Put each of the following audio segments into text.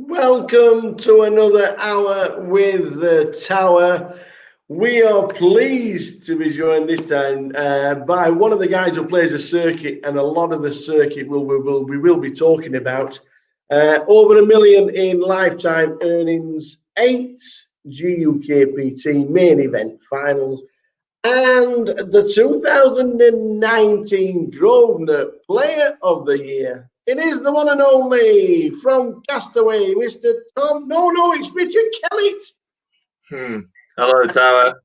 Welcome to another hour with the Tower. We are pleased to be joined this time by one of the guys who plays the circuit, and a lot of the circuit we will be talking about. Over $1 million in lifetime earnings, 8 GUKPT main event finals, and the 2019 Grosvenor Player of the Year. It is the one and only from Castaway, Mr. Tom. No, it's Richard Kelly. Hello, Tower.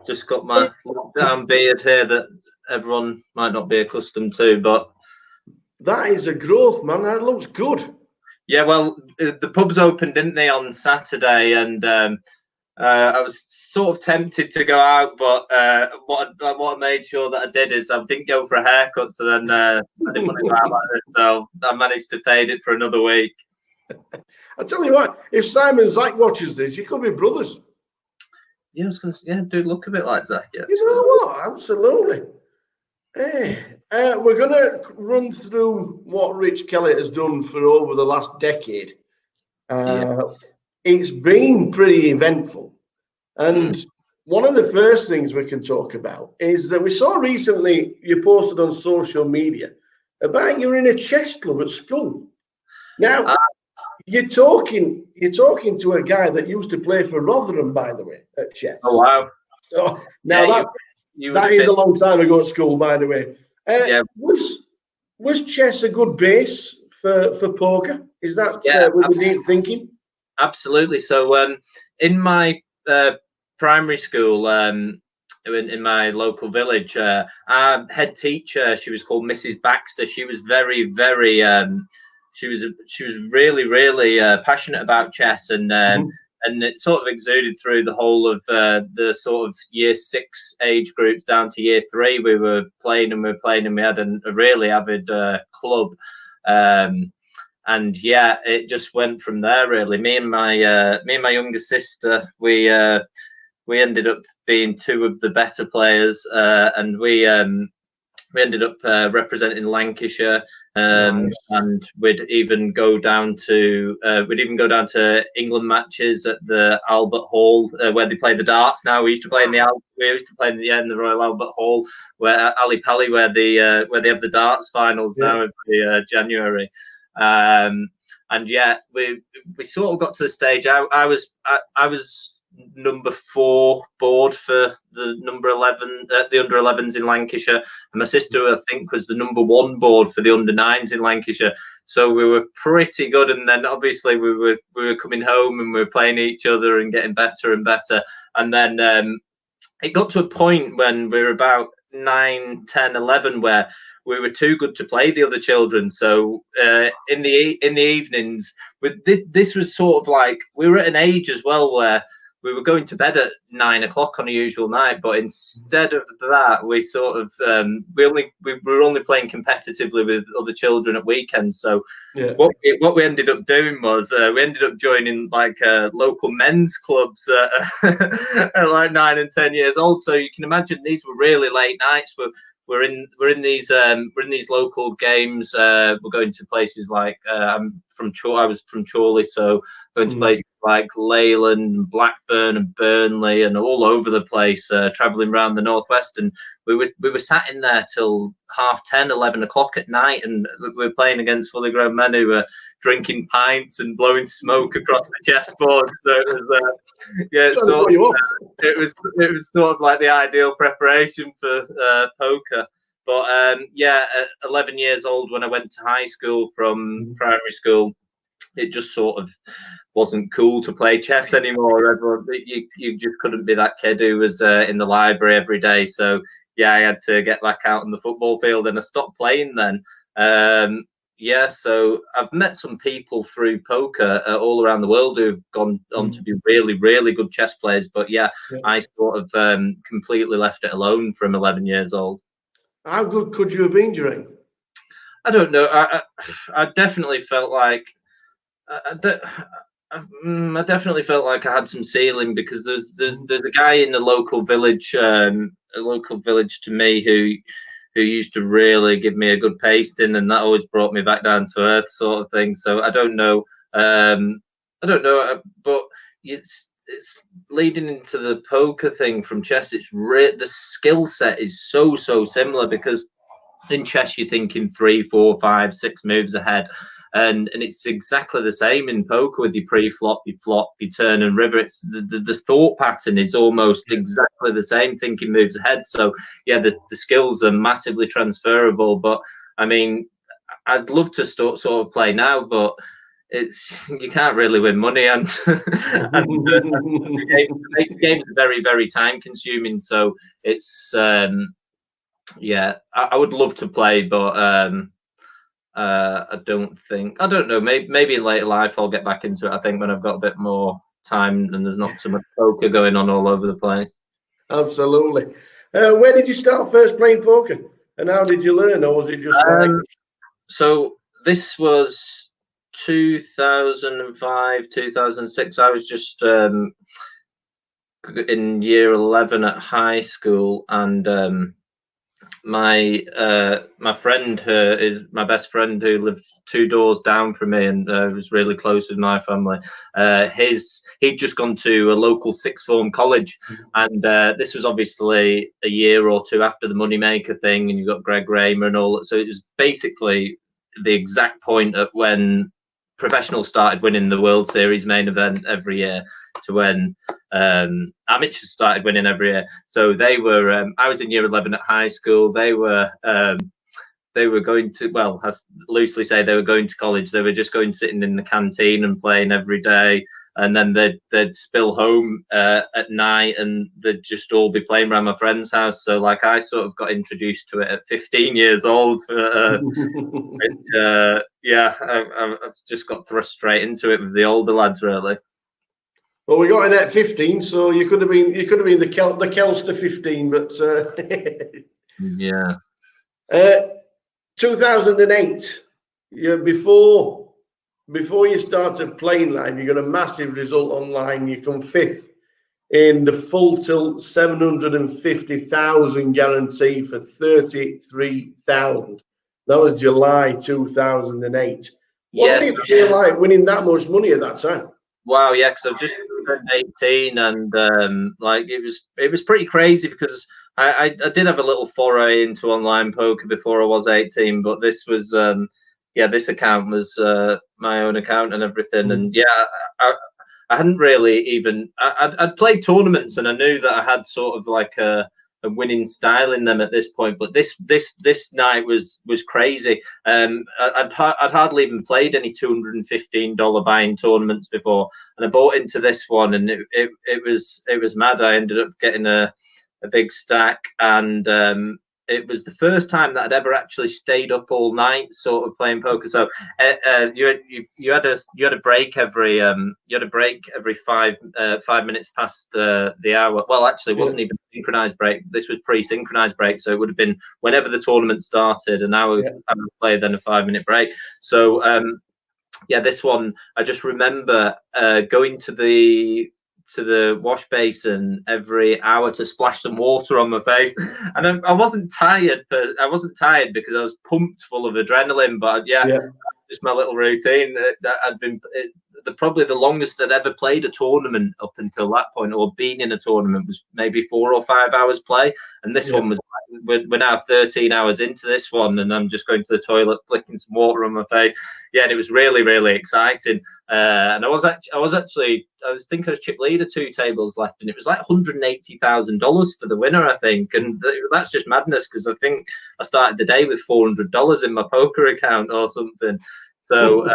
Just got my lockdown beard here that everyone might not be accustomed to, but that is a growth, man. That looks good. Yeah, well, the pubs opened, didn't they, on Saturday, and I was sort of tempted to go out, but what I made sure that I did is I didn't go for a haircut, so then I didn't want to go out like this, so I managed to fade it for another week. I'll tell you what, if Simon Zach watches this, you could be brothers. Yeah, I was going to say, do look a bit like Zach. Yeah, you know what? Absolutely. Hey, we're going to run through what Rich Kelly has done for over the last decade. It's been pretty eventful. And one of the first things we can talk about is that we saw recently you posted on social media about you're in a chess club at school. Now, you're talking to a guy that used to play for Rotherham, by the way, at chess. Oh, wow. So now that is a long time ago at school, by the way. Was chess a good base for poker? Is that with the deep thinking? Absolutely. So in my primary school, in my local village, our head teacher, she was called Mrs. Baxter. She was very, very she was really passionate about chess, and it sort of exuded through the whole of the sort of year 6 age groups down to year 3. We were playing and we had a really avid club, and yeah, it just went from there really. Me and my younger sister, we ended up being 2 of the better players, and we ended up representing Lancashire. Nice. And we'd even go down to England matches at the Albert Hall, where they play the darts now. We used to play in the Royal Albert Hall, where Ali Pali, where they have the darts finals now every January. And yeah, we sort of got to the stage. I was number 4 board for the number 11, the under 11s in Lancashire, and my sister, I think, was the number 1 board for the under 9s in Lancashire. So we were pretty good, and then obviously we were coming home and we were playing each other and getting better and better. And then it got to a point when we were about 9, 10, 11 where we were too good to play the other children. So in the evenings, this was sort of like, we were at an age as well where we were going to bed at 9 o'clock on a usual night, but instead of that, we sort of we were only playing competitively with other children at weekends. So what we ended up doing was we ended up joining like local men's clubs at like 9 and 10 years old. So you can imagine these were really late nights. We're in these local games. We're going to places like I was from Chorley, so going to places like Leyland, Blackburn, and Burnley, and all over the place, travelling around the northwest. And we were sat in there till 10:30, 11 o'clock at night, and we were playing against fully grown men who were drinking pints and blowing smoke across the chessboard. So it was it was sort of like the ideal preparation for poker. But at 11 years old, when I went to high school from primary school, it just sort of wasn't cool to play chess anymore. Everyone, you just couldn't be that kid who was in the library every day. So yeah, I had to get back out on the football field, and I stopped playing then. So I've met some people through poker all around the world who've gone on to be really, really good chess players. But I sort of completely left it alone from 11 years old. How good could you have been, Jerry? I don't know. I definitely felt like I definitely felt like I had some ceiling, because there's a guy in the local village, to me, who used to really give me a good pasting, and that always brought me back down to earth, sort of thing. So I don't know. I don't know, but it's leading into the poker thing from chess. The skill set is so similar, because in chess you're thinking 3, 4, 5, 6 moves ahead, and it's exactly the same in poker with your pre-flop, your flop, your turn and river. It's the thought pattern is almost exactly the same, thinking moves ahead. So yeah, the skills are massively transferable. But I mean, I'd love to sort of play now, but you can't really win money, and, the game's very time consuming. So it's yeah, I would love to play, but I don't know. Maybe in later life I'll get back into it. I think when I've got a bit more time and there's not so much poker going on all over the place. Absolutely. Where did you start first playing poker, and how did you learn, or was it just like? So this was 2005, 2006. I was just in year 11 at high school, and my friend is my best friend, who lived 2 doors down from me and was really close with my family. He'd just gone to a local sixth form college, and this was obviously a year or two after the Moneymaker thing, and you got Greg Raymer and all that. So it was basically the exact point at when professionals started winning the World Series main event every year to when amateurs started winning every year. So they were I was in year 11 at high school. They were going to, well, as loosely say, they were going to college. They were just going sitting in the canteen and playing every day, and then they'd spill home at night, and they'd just all be playing around my friend's house. So like I sort of got introduced to it at 15 years old. Yeah, I've just got thrust straight into it with the older lads, really. Well, we got in at 15, so you could have been the Kelster 15, but yeah. 2008, before you started playing live, you got a massive result online. You come 5th in the full tilt 750,000 guarantee for 33,000. That was July 2008. What did it feel like winning that much money at that time? Wow, yeah, because I've just turned 18, and like it was pretty crazy, because I did have a little foray into online poker before I was 18, but this was this account was my own account and everything, and yeah, I hadn't really even I'd played tournaments, and I knew that I had sort of like a winning style in them at this point, but this night was crazy. I'd hardly even played any $215 buy-in tournaments before, and I bought into this one, and it was mad. I ended up getting a big stack, and it was the first time that I'd ever actually stayed up all night, sort of playing poker. So you had a break every 5 minutes past the hour. Well, actually, it wasn't even a synchronized break. This was pre-synchronized break, so it would have been whenever the tournament started, an hour play, then a 5-minute break. So yeah, this one I just remember going to the wash basin every hour to splash some water on my face, and I wasn't tired, but I wasn't tired because I was pumped full of adrenaline. But just my little routine. That I'd been probably the longest I'd ever played a tournament up until that point, or been in a tournament, was maybe 4 or 5 hours play, and this one was. We're now 13 hours into this one, and I'm just going to the toilet, flicking some water on my face. Yeah, and it was really exciting. And I was thinking I was chip leader 2 tables left, and it was like $180,000 for the winner, I think. And that's just madness, because I think I started the day with $400 in my poker account or something. So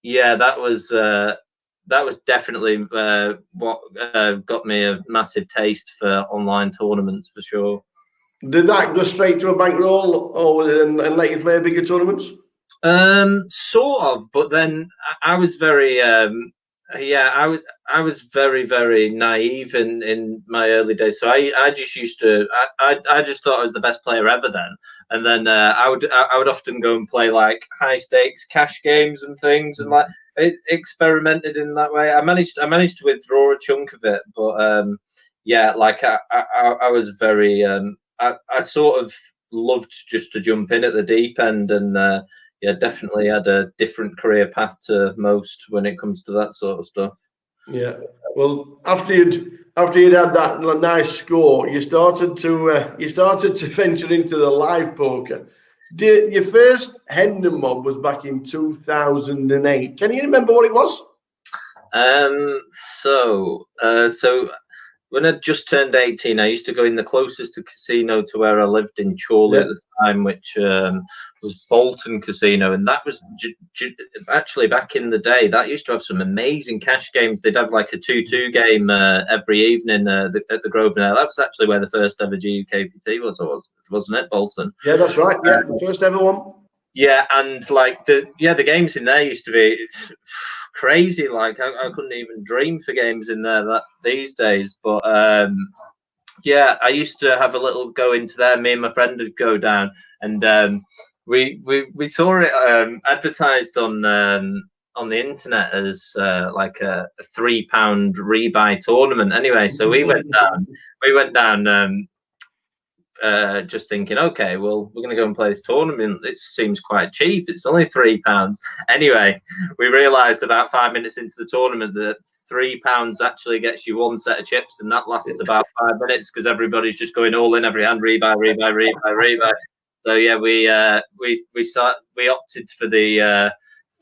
yeah, that was definitely what got me a massive taste for online tournaments, for sure. Did that go straight to a bankroll, or and let you play bigger tournaments? Sort of, but then I was very I was very naive in my early days. So I just used to I just thought I was the best player ever then, and then I would often go and play like high stakes cash games and things, and like experimented in that way. I managed to withdraw a chunk of it, but yeah, like I was very I sort of loved just to jump in at the deep end, and yeah, definitely had a different career path to most when it comes to that sort of stuff. Yeah. Well, after you'd had that nice score, you started to venture into the live poker. Your first Hendon mob was back in 2008. Can you remember what it was? So when I just turned 18, I used to go in the closest to casino to where I lived in Chorley at the time, which was Bolton Casino, and that was actually back in the day. That used to have some amazing cash games. They'd have like a 2-2 game every evening at the Grosvenor. That was actually where the first ever GUKPT was, wasn't it, Bolton? Yeah, that's right. Yeah, the first ever one. Yeah, and like the games in there used to be crazy. Like I couldn't even dream for games in there these days. But yeah, I used to have a little go into there. Me and my friend would go down, and we saw it advertised on the internet as like a £3 rebuy tournament. Anyway, so we went down. Just thinking, okay, well, we're going to go and play this tournament. It seems quite cheap. It's only £3. Anyway, we realised about 5 minutes into the tournament that £3 actually gets you one set of chips, and that lasts about 5 minutes because everybody's just going all in, every hand, rebuy. So yeah, we opted for the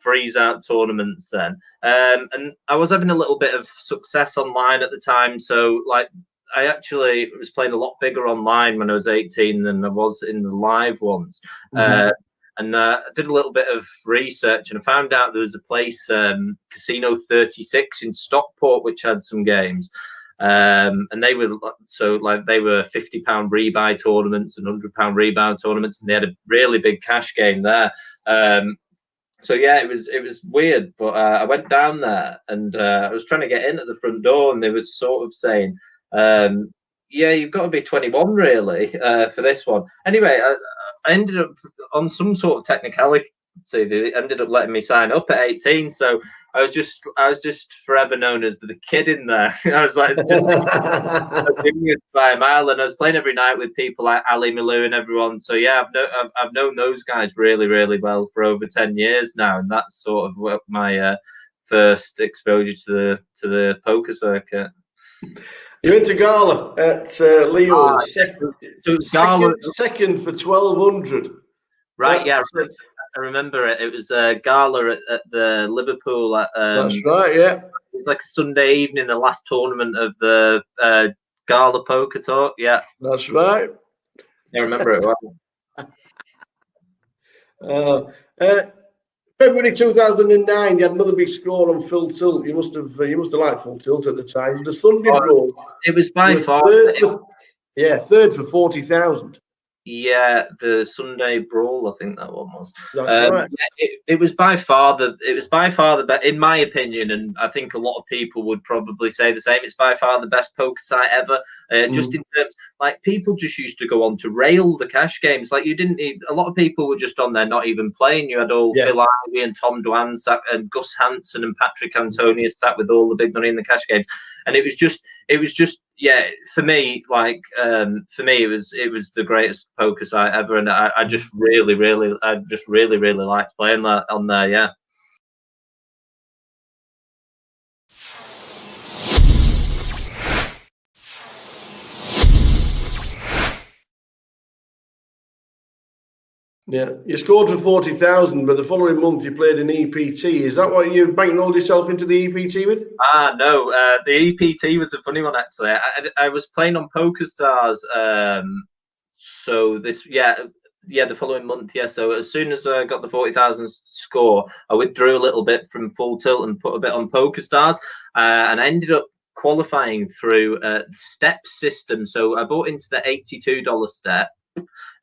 freeze out tournaments then, and I was having a little bit of success online at the time. So like, I actually was playing a lot bigger online when I was 18 than I was in the live ones. And I did a little bit of research, and I found out there was a place, Casino 36 in Stockport, which had some games. And they were they were £50 rebuy tournaments and £100 rebuy tournaments, and they had a really big cash game there. So yeah, it was weird, but I went down there, and I was trying to get in at the front door, and they were sort of saying, yeah, you've got to be 21 really for this one. Anyway, I ended up on some sort of technicality. They ended up letting me sign up at 18, so I was just forever known as the kid in there. I was like just by a mile, and I was playing every night with people like Ali Malou and everyone. So yeah, I've known those guys really, really well for over 10 years now, and that's sort of my first exposure to the poker circuit. You went to Gala at Leo, second for 1200. Right, yeah, I remember it. It was a Gala at the Liverpool. That's right, yeah. It was like a Sunday evening, the last tournament of the Gala Poker Tour. Yeah, that's right. I remember it well. February 2009, you had another big score on Full Tilt. You must have liked Full Tilt at the time. The Sunday Brawl. It was by far. Third for 40,000. Yeah, the Sunday Brawl, I think that one was. That's right. Yeah, it was by far the best, in my opinion, and I think a lot of people would probably say the same. It's by far the best poker site ever. Just in terms, like, people just used to go on to rail the cash games. Like, you didn't need, a lot of people were just on there not even playing. You had all Phil Ivey and Tom Dwan sat, and Gus Hansen and Patrick Antonius sat with all the big money in the cash games, and it was just yeah, for me, like, it was the greatest poker site ever, and I just really liked playing that on there. Yeah. Yeah, you scored for 40,000, but the following month you played an EPT. Is that what you bankrolled yourself into the EPT with? No, the EPT was a funny one actually. I was playing on PokerStars, so this the following month, yeah. So as soon as I got the 40,000 score, I withdrew a little bit from Full Tilt and put a bit on PokerStars, and I ended up qualifying through the step system. So I bought into the $82 step.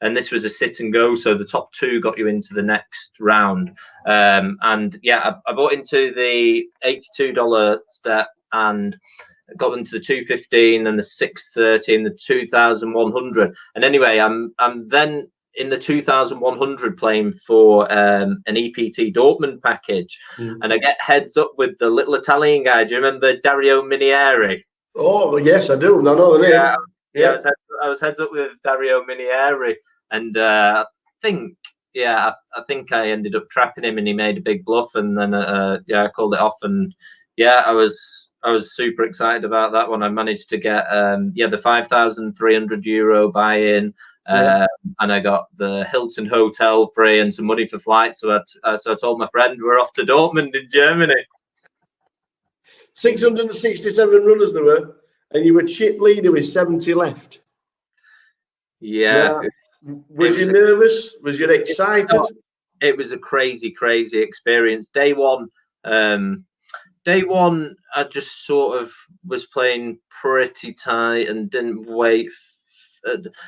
And this was a sit and go, so the top two got you into the next round. And yeah, I bought into the $82 step and got into the 215 and the 630 and the 2,100. And anyway, I'm then in the 2,100 playing for an EPT Dortmund package, and I get heads up with the little Italian guy. Do you remember Dario Minieri? Oh yes, I do. I know the name. Yeah, I was heads up with Dario Minieri, and I think yeah, I think I ended up trapping him, and he made a big bluff, and then yeah, I called it off, and yeah, I was super excited about that one. I managed to get yeah, the €5,300 buy-in, and I got the Hilton hotel free and some money for flights. So I told my friend we're off to Dortmund in Germany. 667 runners there were, and you were chip leader with 70 left. Yeah. Now, was you nervous? Was you excited? It was a crazy experience. Day one, I just sort of was playing pretty tight and didn't wait.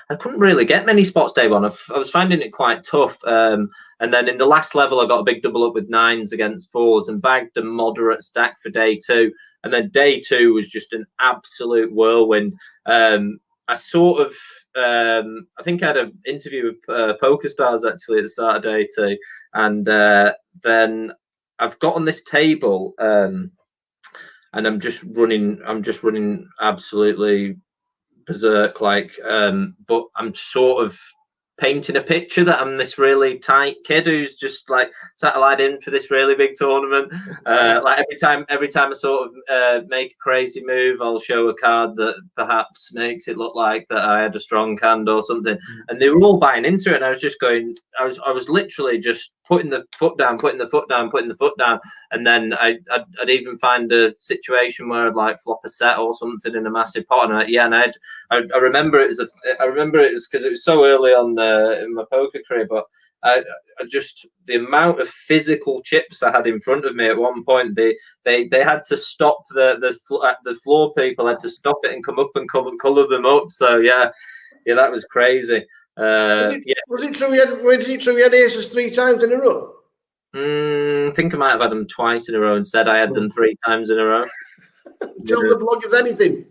I couldn't really get many spots day one. I was finding it quite tough. And then in the last level, I got a big double up with 9s against 4s and bagged a moderate stack for day 2. And then day 2 was just an absolute whirlwind. I sort of, I think I had an interview with Poker Stars actually at the start of day 2, and then I've got on this table, and I'm just running absolutely berserk, like, but I'm sort of painting a picture that I'm this really tight kid who's just like satellite in for this really big tournament. Like every time I sort of make a crazy move, I'll show a card that perhaps makes it look like that I had a strong hand or something. And they were all buying into it, and I was just going, I was literally just putting the foot down, and then I'd even find a situation where I'd like flop a set or something in a massive pot, and I remember it was because it was so early on in my poker career, but I just, the amount of physical chips I had in front of me at one point, they had to stop the floor people had to stop it and come up and color them up. So yeah, that was crazy. Was it true you had aces 3 times in a row? I think I might have had them twice in a row. Instead, I had them 3 times in a row. Tell the bloggers anything.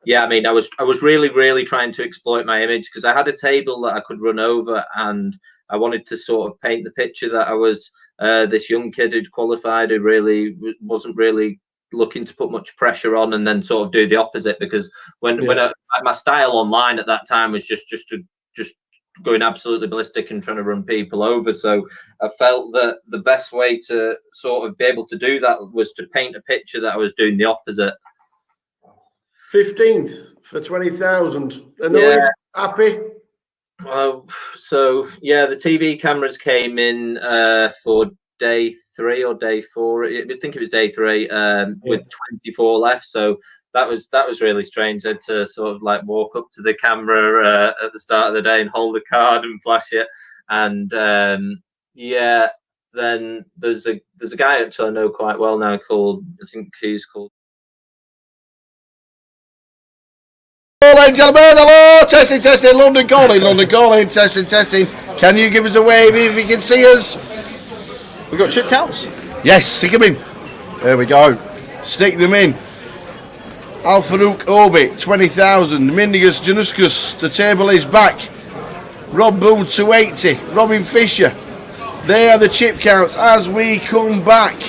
Yeah, I mean, I was really trying to exploit my image, because I had a table that I could run over, and I wanted to sort of paint the picture that I was this young kid who'd qualified, who really wasn't really looking to put much pressure on, and then sort of do the opposite, because when my style online at that time was just going absolutely ballistic and trying to run people over. So I felt that the best way to sort of be able to do that was to paint a picture that I was doing the opposite. 15th for 20,000. Annoyed? Yeah. Happy? So yeah, the TV cameras came in for day 3 or day 4. I think it was day 3, with 24 left. So that was really strange. I had to sort of like walk up to the camera at the start of the day and hold the card and flash it. And yeah, then there's a guy actually I know quite well now called, I think he's called. Ladies and gentlemen, hello, testing, London calling, testing. Can you give us a wave if you can see us? We got chip counts? Yes, stick them in. There we go. Stick them in. Al Farouk Obi, 20,000. Mindigus Januskus, the table is back. Rob Boone, 280. Robin Fisher. They are the chip counts as we come back.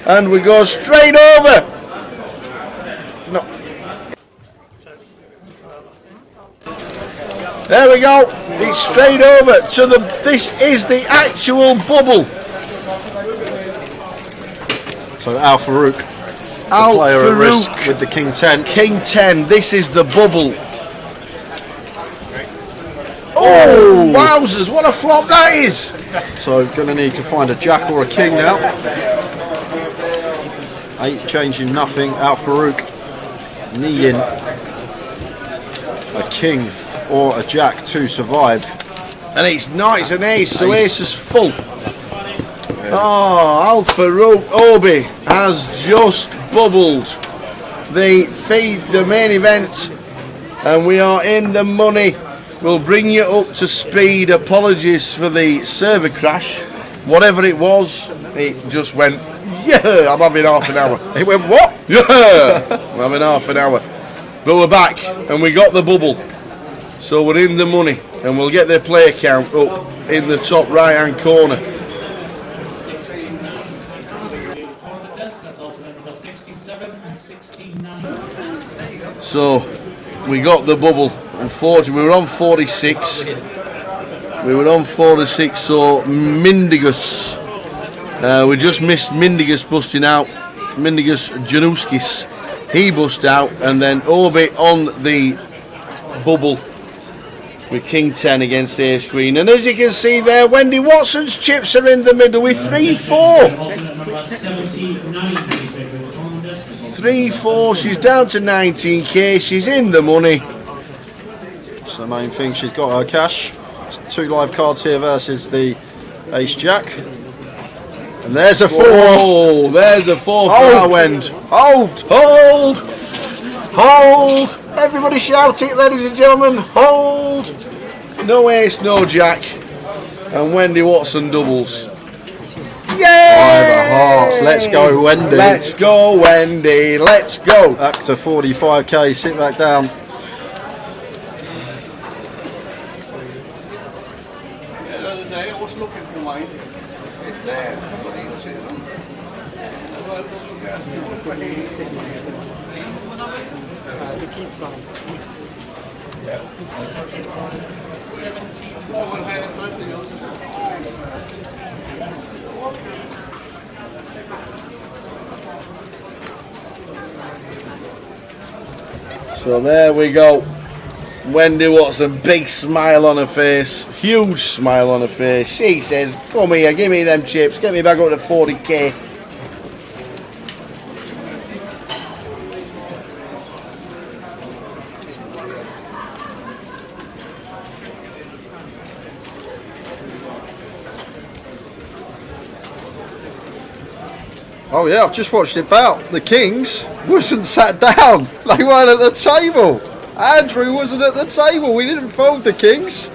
And we go straight over. No. There we go. It's straight over to this is the actual bubble. So Al Farouk. Al Farouk with the King 10. King 10. This is the bubble. Oh, wowzers! What a flop that is. So going to need to find a jack or a king now. 8 changing nothing. Al Farouk needing a king or a jack to survive. And it's nice, an ace, so ace is full. Yeah. Oh, Al Farouk Obi has just bubbled the main event, and we are in the money. We'll bring you up to speed. Apologies for the server crash. Whatever it was, it just went, yeah, I'm having half an hour. It went what? Yeah, I'm having half an hour. But we're back, and we got the bubble. So we're in the money, and we'll get their player count up in the top right hand corner. So we got the bubble. Unfortunately, we were on 46. We were on 4-6, so Mindigus. We just missed Mindigus busting out. Mindigus Januskis. He bust out, and then Obi on the bubble with King 10 against Ace Queen. And as you can see there, Wendy Watson's chips are in the middle with 3-4. 3-4, she's down to 19k, she's in the money. That's the main thing, she's got her cash. There's 2 live cards here versus the Ace Jack. And there's a 4. Oh, there's a 4 for our Wend. Hold! Hold! Hold! Everybody shout it, ladies and gentlemen. Hold! No Ace, no Jack. And Wendy Watson doubles. Yay! Hearts. Let's go, Wendy. Let's go, Wendy. Let's go. Back to 45k. Sit back down. The other day I was looking for mine. It's there. Somebody will sit on. So there we go. Wendy Watson, big smile on her face, huge smile on her face. She says, come here, give me them chips, get me back up to 40k. Oh yeah, I've just watched it bout. The Kings wasn't sat down. They weren't at the table. Andrew wasn't at the table. We didn't fold the Kings.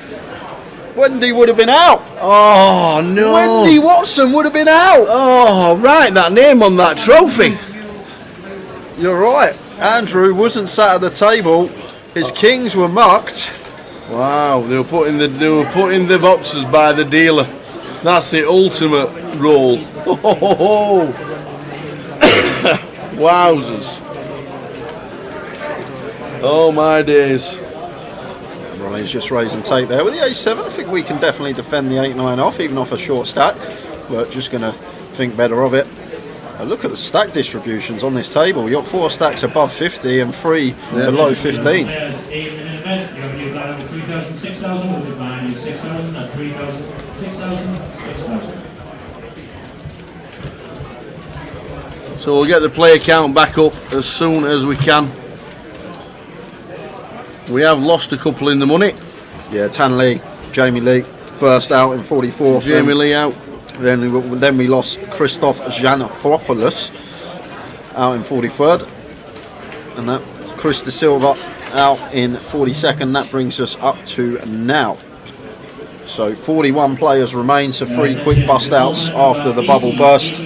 Wendy would have been out. Oh no. Wendy Watson would have been out. Oh, write that name on that trophy. You're right. Andrew wasn't sat at the table. His Kings were mucked. Wow, they were putting the boxes by the dealer. That's the ultimate roll. Oh. Wowzers. Oh my days. Ronnie's just raise and take there with the A7. I think we can definitely defend the 8-9 off, even off a short stack. But just going to think better of it. Look at the stack distributions on this table. You've got 4 stacks above 50 and 3 below 15. So we'll get the player count back up as soon as we can. We have lost a couple in the money. Yeah, Tan Lee, Jamie Lee, first out in 44th. Jamie Lee out. Then we lost Christoph Janopoulos out in 43rd. And that Chris De Silva out in 42nd. That brings us up to now. So 41 players remain, so 3 quick bust outs after the bubble burst.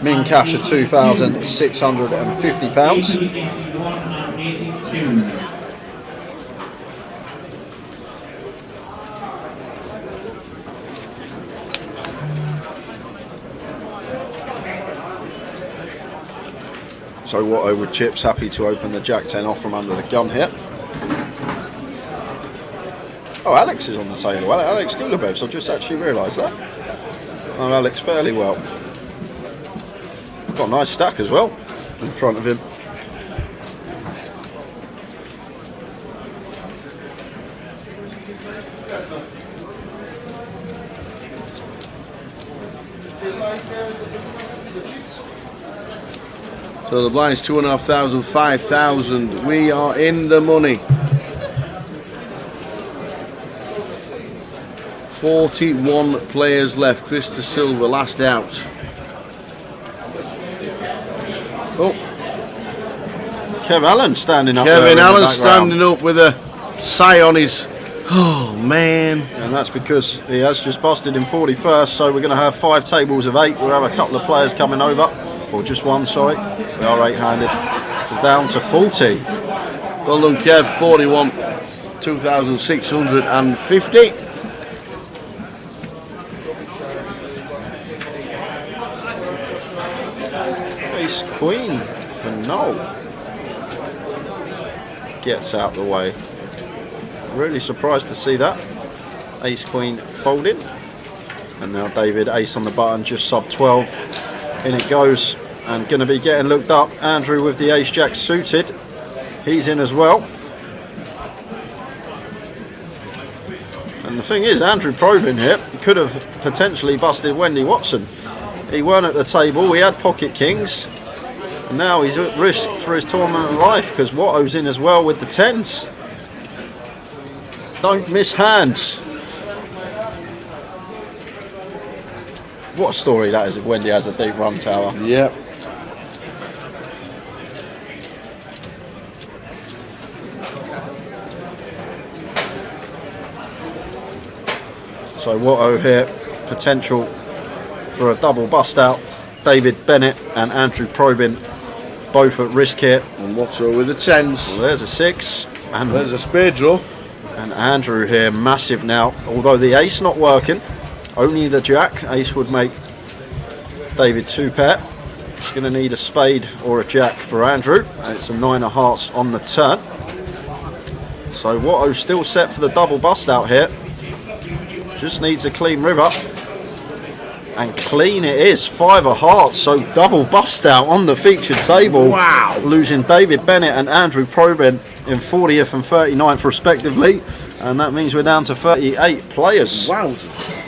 Min cash of £2,650. So Watto with chips, happy to open the Jack 10 off from under the gun here. Oh, Alex is on the table. Alex Gulabevs, I've just actually realised that. Oh, Alex fairly well. Got a nice stack as well in front of him. So the blind's 2,500, 5,000. We are in the money. 41 players left. Chris De Silva last out. Oh, Kev Allen standing up. Kevin Allen standing up with a sigh on his. Oh man! And that's because he has just busted in 41st. So we're going to have 5 tables of 8. We'll have a couple of players coming over, or just one. Sorry, we are 8-handed. So down to 40. Well done, Kev. 41, 2,650. Ace Queen for no. Gets out the way. Really surprised to see that. ace queen folding. And now David, ace on the button, just sub 12. In it goes, and going to be getting looked up. Andrew with the ace jack suited. He's in as well. And the thing is, Andrew probing here could have potentially busted Wendy Watson. He weren't at the table, he had pocket kings. And now he's at risk for his tournament of life because Watto's in as well with the 10s. Don't miss hands. What a story that is if Wendy has a deep run tower. Yeah. So Watto here, potential for a double bust out. David Bennett and Andrew Probin both at risk here. And Watto with the 10s. Well, there's a 6. And there's a spade draw. And Andrew here, massive now. Although the ace not working, only the jack. Ace would make David 2 pair. He's going to need a spade or a jack for Andrew. And it's a 9 of hearts on the turn. So Watto's still set for the double bust out here. Just needs a clean river. And clean it is, 5 of hearts, so double bust out on the featured table. Wow. Losing David Bennett and Andrew Probin in 40th and 39th respectively. And that means we're down to 38 players. Wowzers.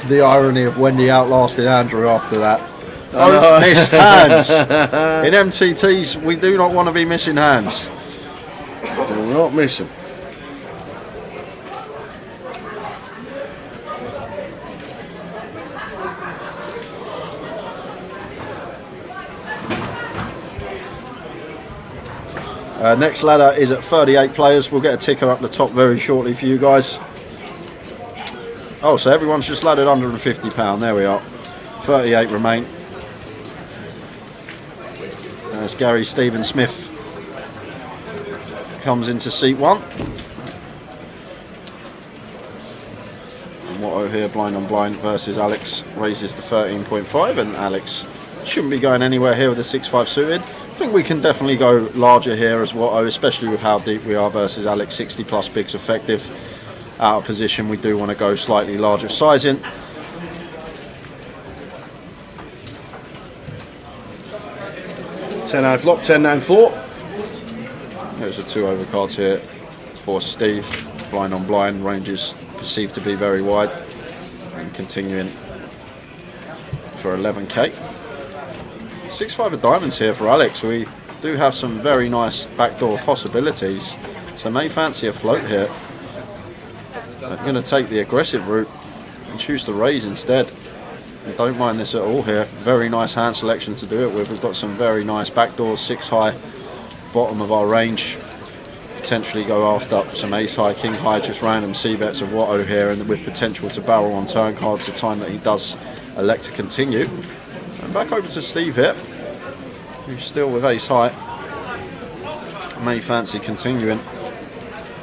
The irony of Wendy outlasted Andrew after that. Don't miss hands. In MTTs, we do not want to be missing hands. Do not miss them. Next ladder is at 38 players. We'll get a ticker up the top very shortly for you guys. Oh, so everyone's just laddered £150. There we are. 38 remain. As Gary Stephen Smith comes into seat 1. And Watto here, blind on blind versus Alex, raises to 13.5, and Alex shouldn't be going anywhere here with the 6-5 suited. I think we can definitely go larger here as Watto, especially with how deep we are versus Alex. 60 plus bigs effective. Out of position, we do want to go slightly larger sizing. Ten 9 flop, 10-9-4. There's a 2 overcards here for Steve. Blind on blind, ranges perceived to be very wide. And continuing for 11k. 6-5 of diamonds here for Alex. We do have some very nice backdoor possibilities. So may fancy a float here. I'm going to take the aggressive route and choose to raise instead. I don't mind this at all here. Very nice hand selection to do it with. We've got some very nice backdoors, 6 high, bottom of our range. Potentially go after some ace high, king high, just random c-bets of Watto here, and with potential to barrel on turn cards the time that he does elect to continue. And back over to Steve here, who's still with ace high. May fancy continuing,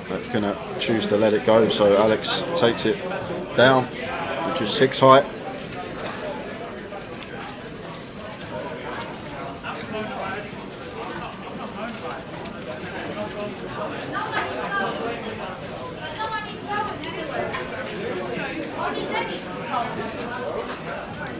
but gonna choose to let it go. So Alex takes it down, which is 6 high.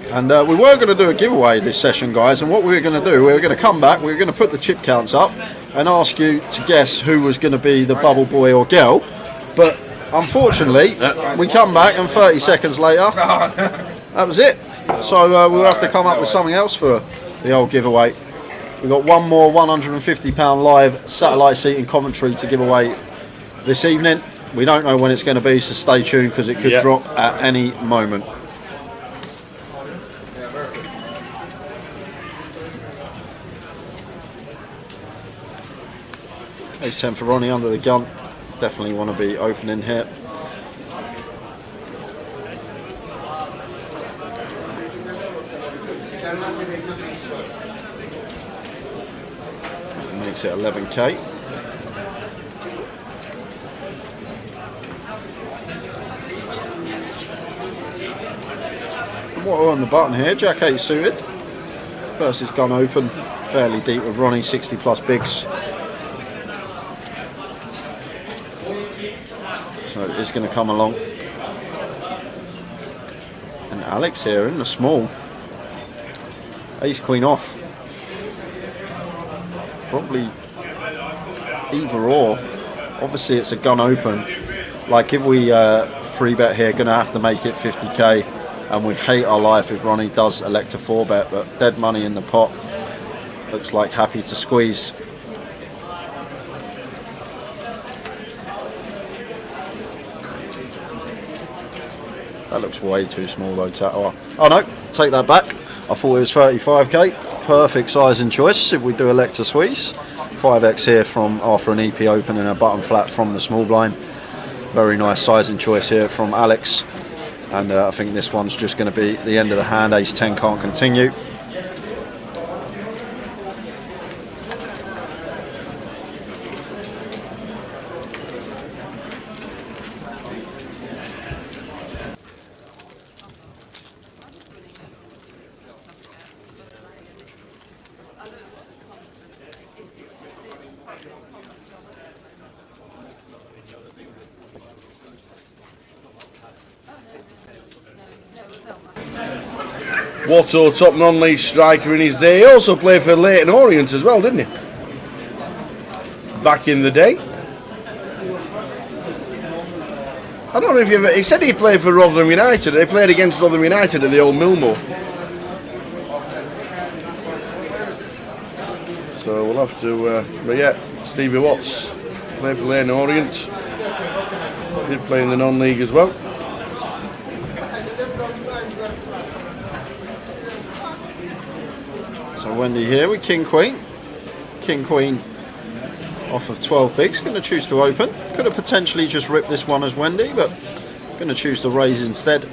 And we were going to do a giveaway this session, guys, and what we were going to do, we were going to come back, we were going to put the chip counts up and ask you to guess who was going to be the bubble boy or girl, but unfortunately we come back and 30 seconds later that was it. So we'll have to come up with something else for the old giveaway. We've got one more £150 live satellite seating commentary to give away this evening. We don't know when it's going to be, so stay tuned because it could drop at any moment. Ace 10 for Ronnie under the gun. Definitely want to be opening here. Makes it 11k. What are on the button here? Jack 8 suited versus gun open. Fairly deep with Ronnie, 60 plus bigs. So it's going to come along. And Alex here in the small. Ace Queen off. Probably either or. Obviously it's a gun open. Like if we free bet here, going to have to make it 50k. And we hate our life if Ronnie does elect a 4-bet, but dead money in the pot. Looks like happy to squeeze. That looks way too small though, Tower. Oh no, take that back. I thought it was 35k. Perfect size and choice if we do elect to squeeze. 5x here from after an EP open and a button flat from the small blind. Very nice size and choice here from Alex. And I think this one's just going to be the end of the hand. Ace 10 can't continue. Watto, top non-league striker in his day. He also played for Leyton Orient as well, didn't he? Back in the day. I don't know if he said he played for Rotherham United. He played against Rotherham United at the old Millmoor. So we'll have to, but yeah, Stevie Watts played for Leyton Orient. Did play in the non-league as well. So Wendy here with King Queen. King Queen off of 12 bigs. Going to choose to open. Could have potentially just ripped this one as Wendy, but going to choose to raise instead.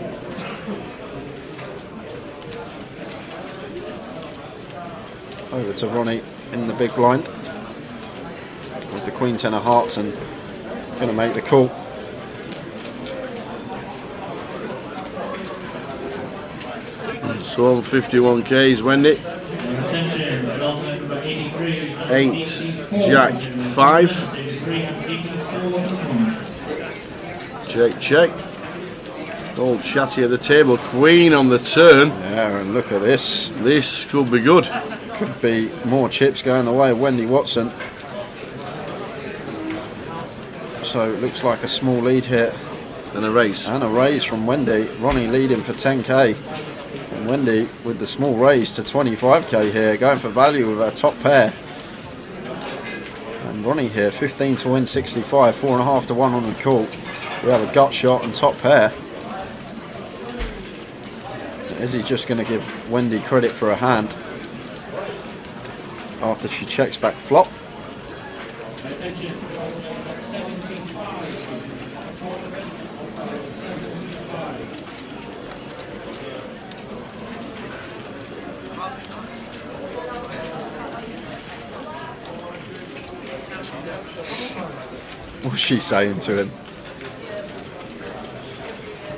Over to Ronnie in the big blind with the Queen 10 of hearts and going to make the call. So 51k's Wendy. 8, Jack 5. Check. All chatty at the table. Queen on the turn. Yeah, and look at this. This could be good. Could be more chips going the way of Wendy Watson. So it looks like a small lead here. And a raise. And a raise from Wendy. Ronnie leading for 10k. And Wendy with the small raise to 25k here. Going for value with her top pair. And Ronnie here, 15 to win 65. 4.5 to 1 on the call. We have a gut shot and top pair. Is he just going to give Wendy credit for a hand after she checks back flop? What's she saying to him?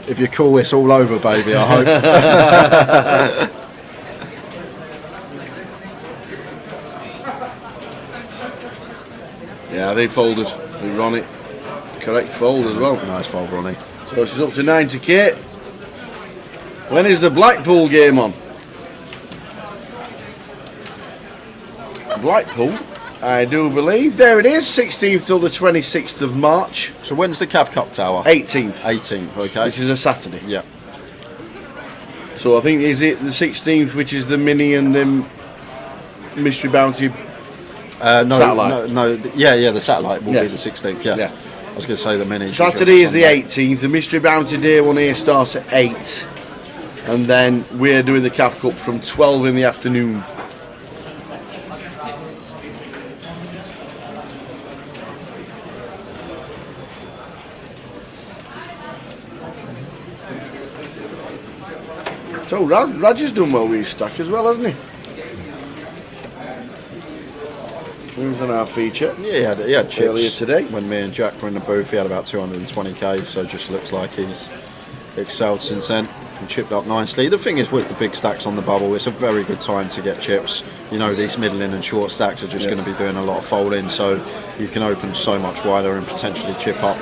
If you call this all over, baby, I hope. Yeah, they folded. They Ronnie. Correct fold as well. Nice fold, Ronnie. So she's up to 90k. When is the Blackpool game on? Blackpool, I do believe. There it is, 16th till the 26th of March. So when's the Cav Cup Tower? 18th. 18th, okay. This is a Saturday. Yeah. So I think, is it the 16th, which is the mini and the Mystery Bounty satellite? No, yeah, the satellite will be the 16th, yeah. I was going to say the mini. Saturday is the 18th. The Mystery Bounty Day one here starts at 8. And then we're doing the Cav Cup from 12 in the afternoon. So Roger's done well with his stack as well, hasn't he? He was on our feature. Yeah, he had chips earlier today. When me and Jack were in the booth, he had about 220k, so just looks like he's excelled since then and chipped up nicely. The thing is, with the big stacks on the bubble, it's a very good time to get chips. You know, these middling and short stacks are just going to be doing a lot of folding, so you can open so much wider and potentially chip up.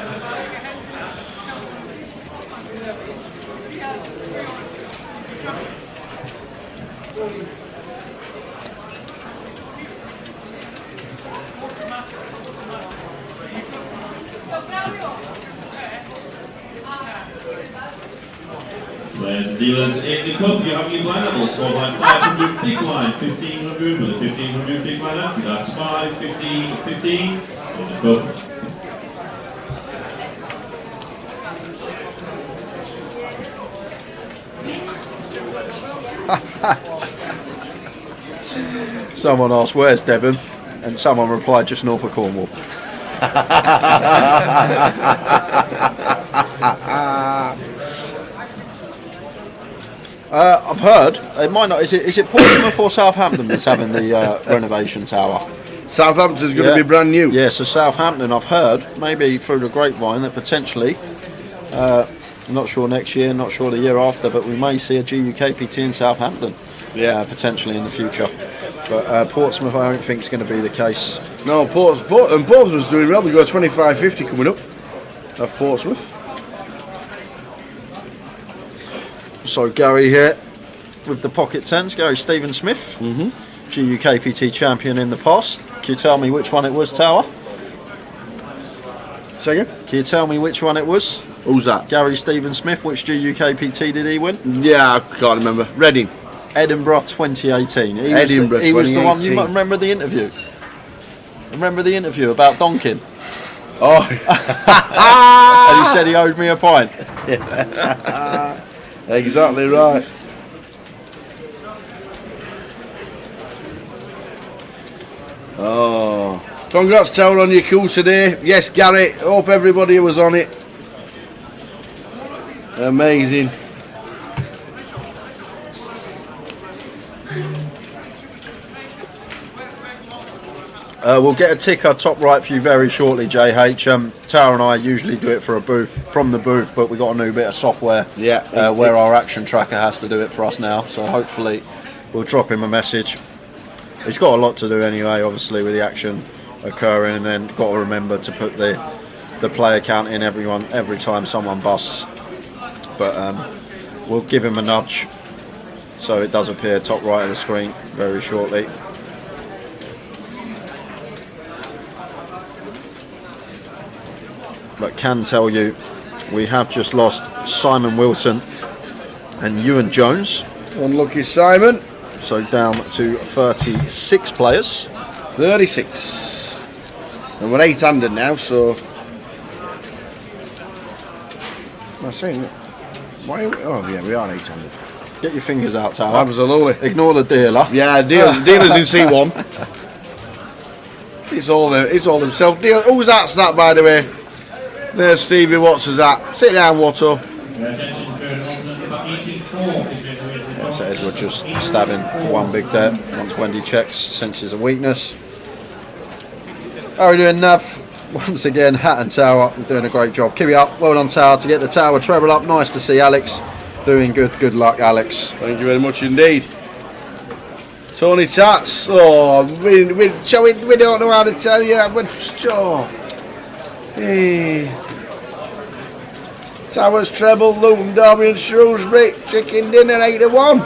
Players and dealers in the cup, you have your blind level, scored line 500, big line 1500 with a 1500 big line empty. That's 5, 15, 15 in the cup. Someone asked, "Where's Devon?" and someone replied, "Just north of Cornwall." I've heard it might not. Is it Portsmouth or Southampton that's having the renovation tower? Southampton's going to be brand new. Yeah, so Southampton, I've heard, maybe through the grapevine, that potentially, I'm not sure next year, not sure the year after, but we may see a GUKPT in Southampton. Yeah, potentially in the future. But Portsmouth, I don't think is going to be the case. No, Portsmouth's doing well. We've got a 25-50 coming up of Portsmouth. So Gary here with the pocket tens, Gary Stephen Smith, GUKPT champion in the past. Can you tell me which one it was, Tower? Say again? Can you tell me which one it was? Who's that? Gary Stephen Smith. Which GUKPT did he win? Yeah, I can't remember. Reading. Edinburgh 2018. He was the one. You might remember the interview. Remember the interview about donking? Oh. And he said he owed me a pint. Exactly right. Oh, congrats, Tower, on your coup today. Yes, Gary. Hope everybody was on it. Amazing. We'll get a ticker top right for you very shortly, JH. Tower and I usually do it from the booth, but we got a new bit of software where our action tracker has to do it for us now. So hopefully we'll drop him a message. He's got a lot to do anyway, obviously, with the action occurring, and then got to remember to put the player count in every time someone busts. But we'll give him a nudge so it does appear top right of the screen very shortly. But can tell you, we have just lost Simon Wilson and Ewan Jones. Unlucky Simon. So down to 36 players. 36. And we're 8-handed now, so... Am I saying that? Why? Oh yeah, we are 8-handed. Get your fingers out, Tower. Absolutely. Ignore the dealer. Yeah, dealer's in C1. It's all himself. Whose hat's that, by the way? There's Stevie Watts' hat. Sit down, Watto. Yeah, so Edward just stabbing for one big there. Once Wendy checks, senses a weakness. How are we doing, Nav? Once again, Hat and Tower, you're doing a great job. Keep it up. Well done, Tower, to get the Tower treble up. Nice to see Alex doing good. Good luck, Alex. Thank you very much indeed. Tony Tats. Oh, we don't know how to tell you. Hey. Towers treble, Luton, Derby and Shrewsbury. Chicken dinner 8-1.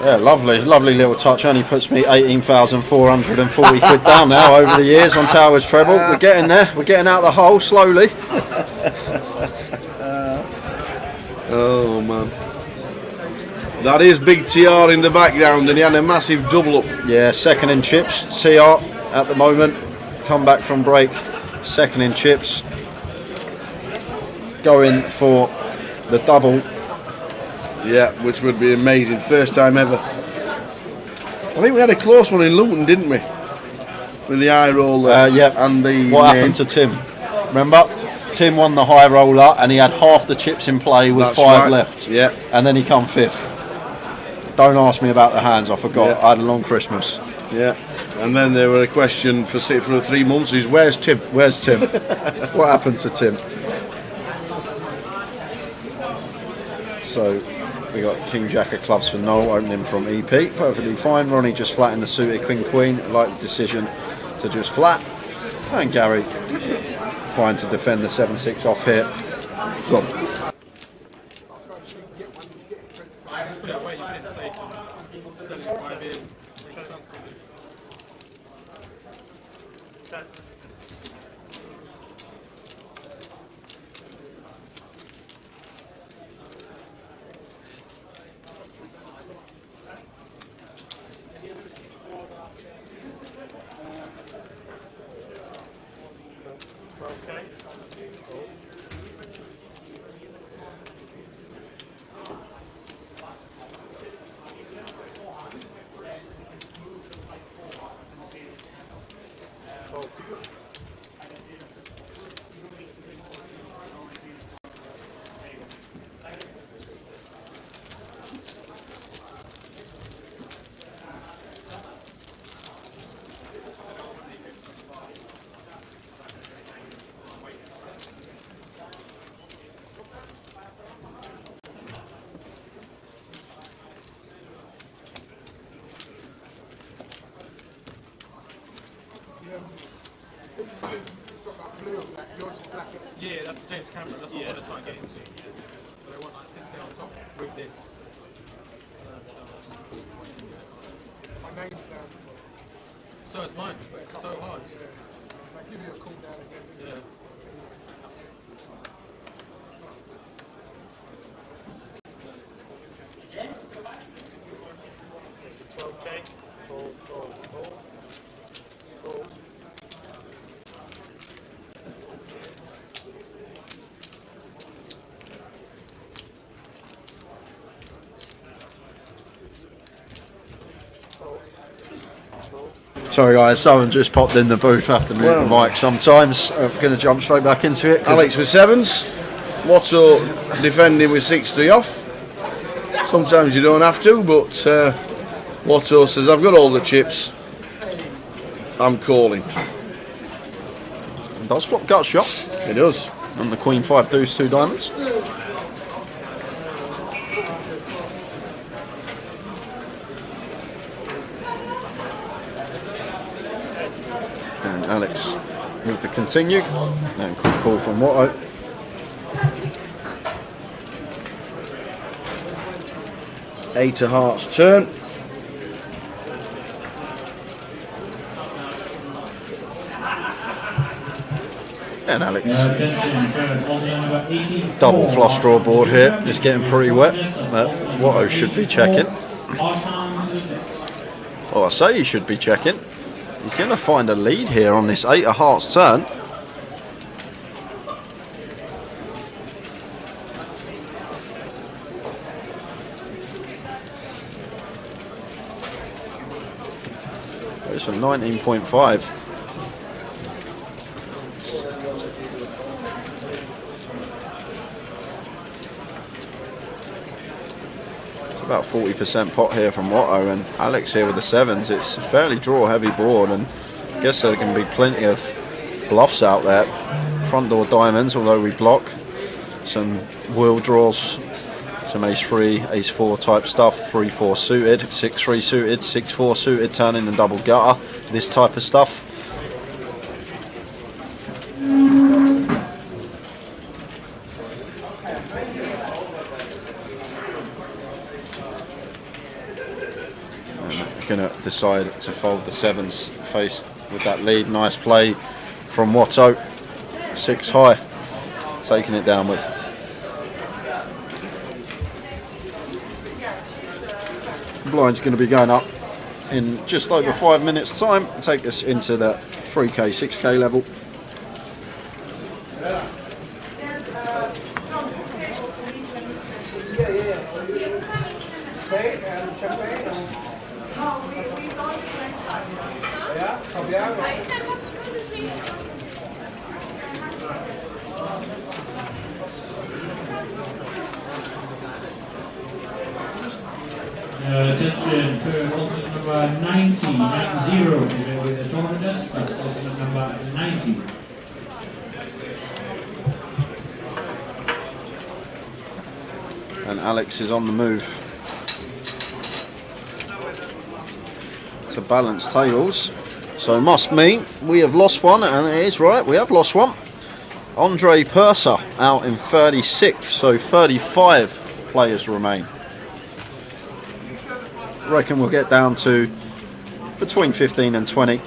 Yeah, lovely little touch. Only puts me 18,440 quid down now over the years on Towers treble. We're getting there. We're getting out the hole slowly. Oh man, that is big TR in the background, and he had a massive double up. Yeah, second in chips. TR at the moment. Come back from break. Second in chips. Going for the double. Yeah, which would be amazing. First time ever. I think we had a close one in Luton, didn't we? With the eye roll. Yeah. And the what happened to Tim? Remember? Tim won the high roller and he had half the chips in play with 5 left. Yeah. And then he come 5th. Don't ask me about the hands, I forgot. Yeah. I had a long Christmas. Yeah. And then there were a question for 3 months is, where's Tim? Where's Tim? What happened to Tim? So we got King Jack of clubs for Noel, opening from EP. Perfectly fine. Ronnie just flattened the suited Queen. Like the decision to just flat. And Gary fine to defend the 7-6 off here. Go on. Yeah, that's James Cameron. That's what they're trying to get into. So they want like 6K on top with this. My name's down. So is mine. It's so hard. I give you a call down again. Yeah. Sorry guys, someone just popped in the booth after moving the mic sometimes. I'm going to jump straight back into it. Alex with 7s. Watto defending with 6-3 off. Sometimes you don't have to, but Watto says, I've got all the chips. I'm calling. Does flop gut shot. It does. And the Queen 5 deuce 2 diamonds. And Alex with the continue. And quick call from Watto. Eight of hearts turn. And Alex, double flush draw board here, just getting pretty wet. Watto should be checking. Well, I say he should be checking. He's going to find a lead here on this 8 of hearts turn. Goes for 19.5. About 40% pot here from Watto, and Alex here with the 7s. It's a fairly draw heavy board, and I guess there can be plenty of bluffs out there. Front door diamonds, although we block. Some wheel draws, some ace-3, ace-4 type stuff, 3-4 suited, 6-3 suited, 6-4 suited, turning and double gutter, this type of stuff. Going to decide to fold the 7s faced with that lead. Nice play from Watto. 6 high, taking it down with. Blind's going to be going up in just over 5 minutes time. Take us into the 3K, 6K level. Attention for alternate number 90 is with the tournament. That's alternate number 90. And Alex is on the move to balance tables. So must mean we have lost one, and it is right, we have lost one. Andre Purser out in 36th, so 35 players remain. I reckon we'll get down to between 15 and 20.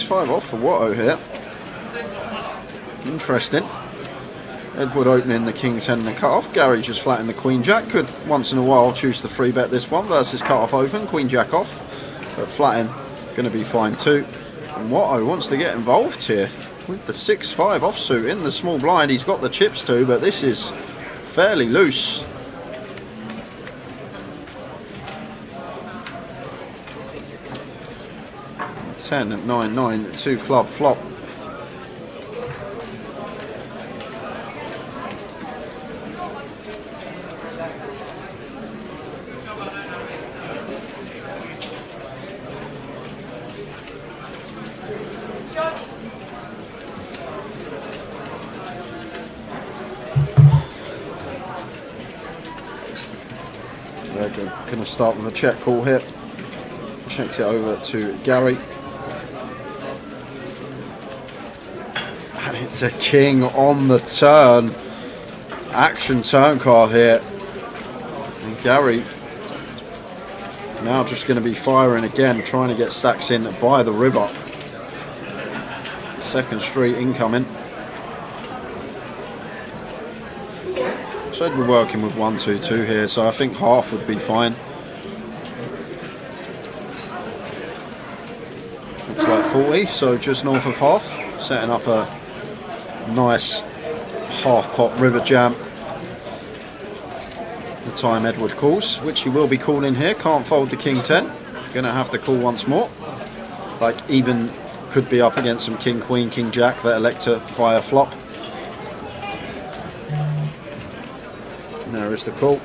Five off for Watto here. Interesting. Edward opening the King 10 and the cut-off. Gary just flattening the Queen Jack. Could once in a while choose to free bet this one versus cut-off open. Queen Jack off. But flatting going to be fine too. And Watto wants to get involved here with the 6-5 offsuit in the small blind. He's got the chips too, but this is fairly loose. At 9-9, 2 club flop. They're going to start with a check call here. Checks it over to Gary. And it's a king on the turn. Action turn card here. And Gary now just going to be firing again, trying to get stacks in by the river. Second street incoming. So we're working with 1-2-2 here, so I think half would be fine. Looks like 40, so just north of half. Setting up a nice half pot river jam. The time Edward calls, which he will be calling here. Can't fold the King 10. Gonna have to call once more. Like even could be up against some King Queen, King Jack that elect to fire flop. And there is the call.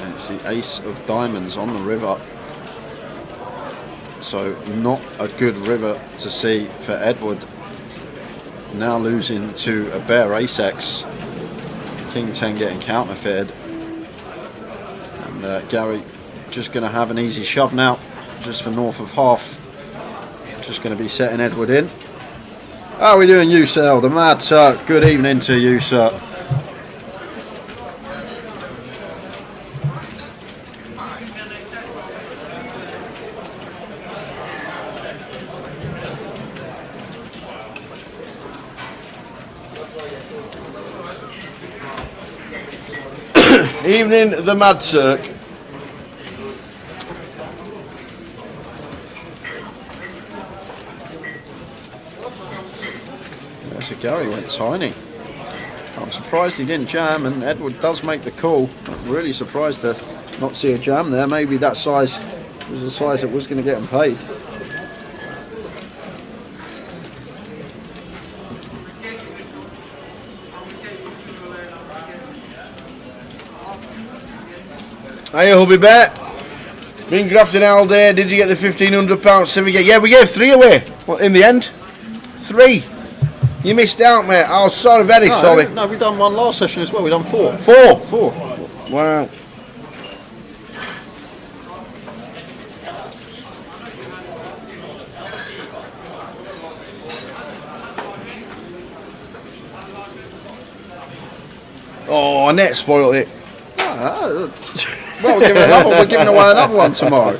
And it's the ace of diamonds on the river. So not a good river to see for Edward. Now losing to a bare ace-x. King 10 getting counterfeited. And Gary just going to have an easy shove now. Just for north of half. Just going to be setting Edward in. How are we doing, you, sir? The Mad Turk. Good evening to you, sir. Evening, the Mad Turk. So Gary went tiny. I'm surprised he didn't jam, and Edward does make the call. I'm really surprised to not see a jam there. Maybe that size was the size that was going to get him paid. Hey, Hubby Bet. Been grafting all day. Did you get the £1,500 certificate? Yeah, we gave 3 away. What, in the end? 3. You missed out, mate. Oh, sorry, very sorry. No, we done 1 last session as well. We done 4. 4? 4. Wow. Oh, Annette spoiled it. Well, we're giving away another one tomorrow.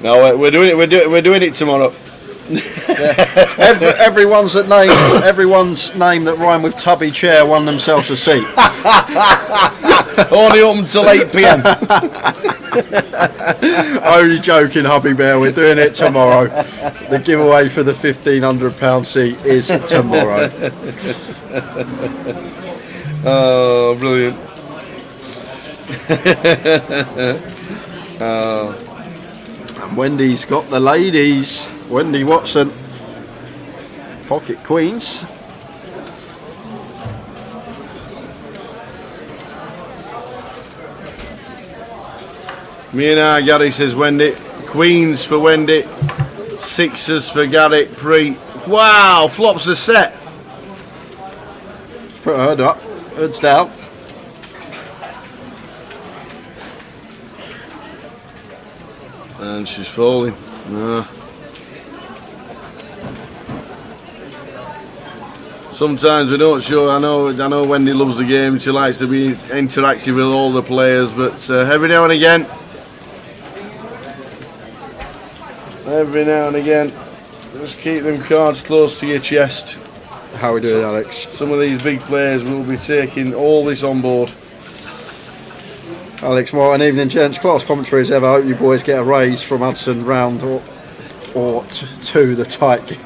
No, we're doing it tomorrow. Yeah. Everyone's name that rhyme with tubby chair won themselves a seat. Only open till 8 PM. Only joking, Hubby Bear. We're doing it tomorrow. The giveaway for the £1,500 seat is tomorrow. Oh, brilliant. And Wendy's got the ladies. Wendy Watson, Pocket Queens. Me and I, Gary, says Wendy. Queens for Wendy. Sixes for Gary. Pre. Wow, flops a set. Put her hood up. Hood's down. And she's falling. Sometimes we're not sure. I know Wendy loves the game. She likes to be interactive with all the players, but every now and again, just keep them cards close to your chest. How are we doing, Alex? Some of these big players will be taking all this on board. Alex Martin, evening gents. Class commentary as ever. Hope you boys get a raise from Hudson round or to the tight get.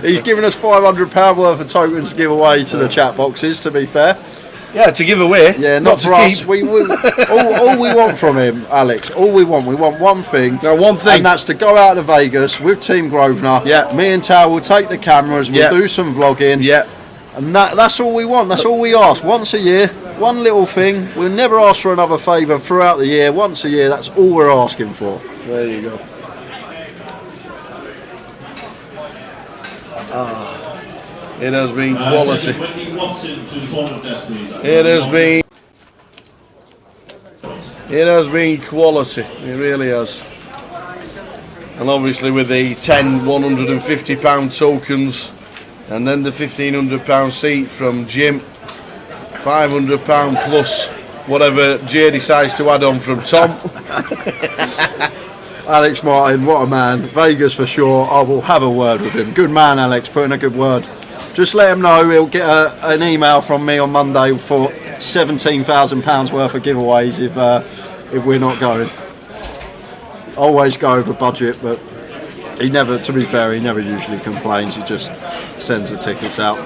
He's given us £500 worth of tokens to give away to the chat boxes, to be fair. Yeah, to give away. Yeah, not for us. All we want from him, Alex, we want one thing. No, one thing. And that's to go out to Vegas with Team Grosvenor. Yeah. Me and Tao will take the cameras, we'll do some vlogging. Yeah. And that's all we want, that's all we ask. Once a year, one little thing. We'll never ask for another favour throughout the year. Once a year, that's all we're asking for. There you go. It has been quality. It has been quality. It really has. And obviously with the 10 £150 tokens and then the £1,500 seat from Jim, £500 plus whatever Jay decides to add on from Tom. Alex Martin, what a man. Vegas for sure. I will have a word with him. Good man, Alex. Put in a good word. Just let him know he'll get an email from me on Monday for £17,000 worth of giveaways if we're not going. Always go over budget, but he never, to be fair, he never usually complains. He just sends the tickets out.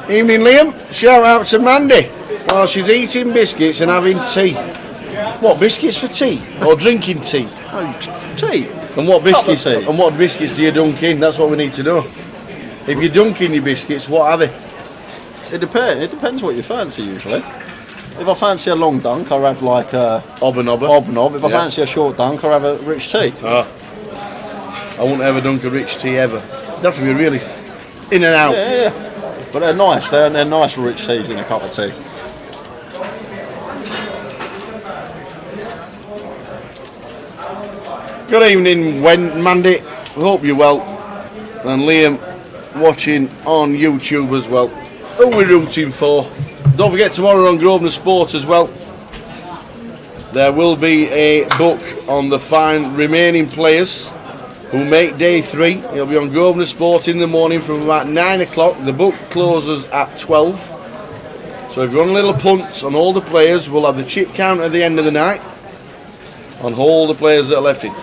Evening, Liam. Shout out to Mandy while she's eating biscuits and having tea. What, biscuits for tea or drinking tea? Oh, tea. And what biscuits? Tea. And what biscuits do you dunk in? That's what we need to know. If you dunk in your biscuits, what are they? It depends what you fancy usually. If I fancy a long dunk, I'll have like a Ob-Nob. If I fancy a short dunk, I'll have a rich tea. I wouldn't ever dunk a rich tea ever. It'd have to be really in and out. Yeah. But they're nice. They're nice rich teas in a cup of tea. Good evening, Mandy. Hope you're well. And Liam watching on YouTube as well. Who we're rooting for. Don't forget tomorrow on Grosvenor Sport as well. There will be a book on the remaining players who make day 3. It'll be on Grosvenor Sport in the morning from about 9 o'clock. The book closes at 12. So if you want a little punt on all the players, we'll have the chip count at the end of the night on all the players that are left in.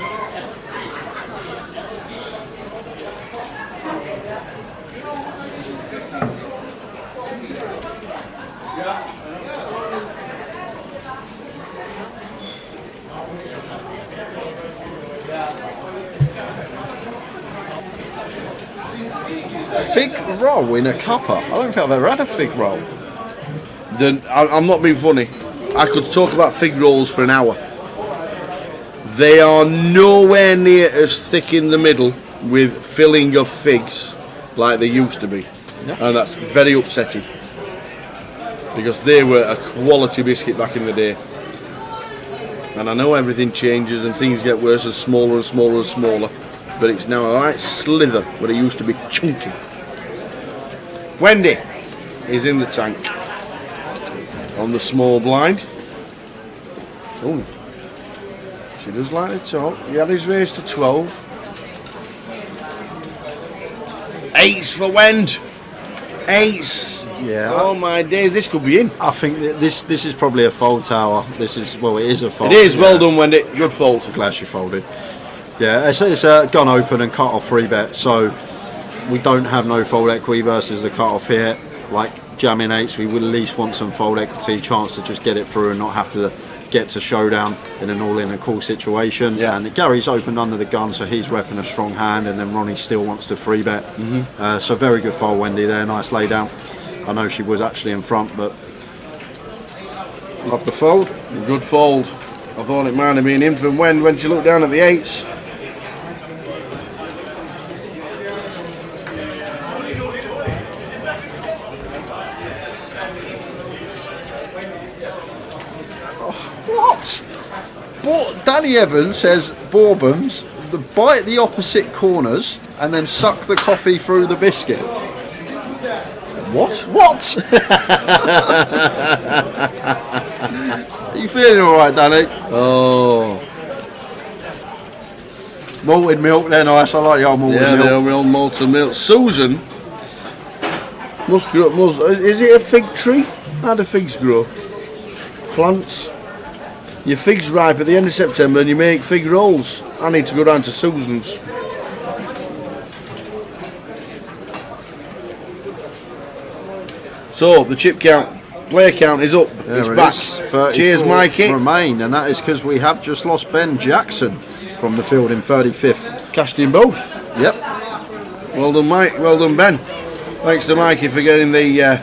Fig roll in a cuppa. I don't think I've ever had a fig roll. I'm not being funny. I could talk about fig rolls for an hour. They are nowhere near as thick in the middle with filling of figs like they used to be. Yeah. And that's very upsetting. Because they were a quality biscuit back in the day. And I know everything changes and things get worse and smaller and smaller and smaller, but it's now a right slither where it used to be chunky. Wendy is in the tank on the small blind. Oh, she does like to talk. He had his raise to 12. 8s for Wend. 8s. Yeah. Oh my days, this could be in. I think that this is probably a fold tower. This is, well, it is a fold. It is, well done, Wendy. Good fold. Glad she folded. Yeah, it's gone open and cut off 3-bet, so we don't have no fold equity versus the cut off here. Like jamming 8s, we would at least want some fold equity, chance to just get it through and not have to get to showdown in an all-in and cool situation. Yeah. And Gary's opened under the gun, so he's repping a strong hand, and then Ronnie still wants to 3-bet. So very good fold, Wendy there. Nice lay down. I know she was actually in front, but love the fold. Good fold. I thought it might have been in from when she looked down at the 8s. What? Danny Evans says Bourbons, bite the opposite corners and then suck the coffee through the biscuit. What? Are you feeling alright, Danny? Oh. Malted milk, they're nice. I like the old malted Yeah, milk. they're real malted milk. Susan must grow. Is it a fig tree? How do figs grow? Plants. Your figs ripe at the end of September and you make fig rolls. I need to go down to Susan's. So the chip count, player count is up. It's back. 34 Cheers, Mikey. Remain, and that is because we have just lost Ben Jackson from the field in 35th. Cashed in both. Yep. Well done, Mike. Well done, Ben. Thanks to Mikey for getting the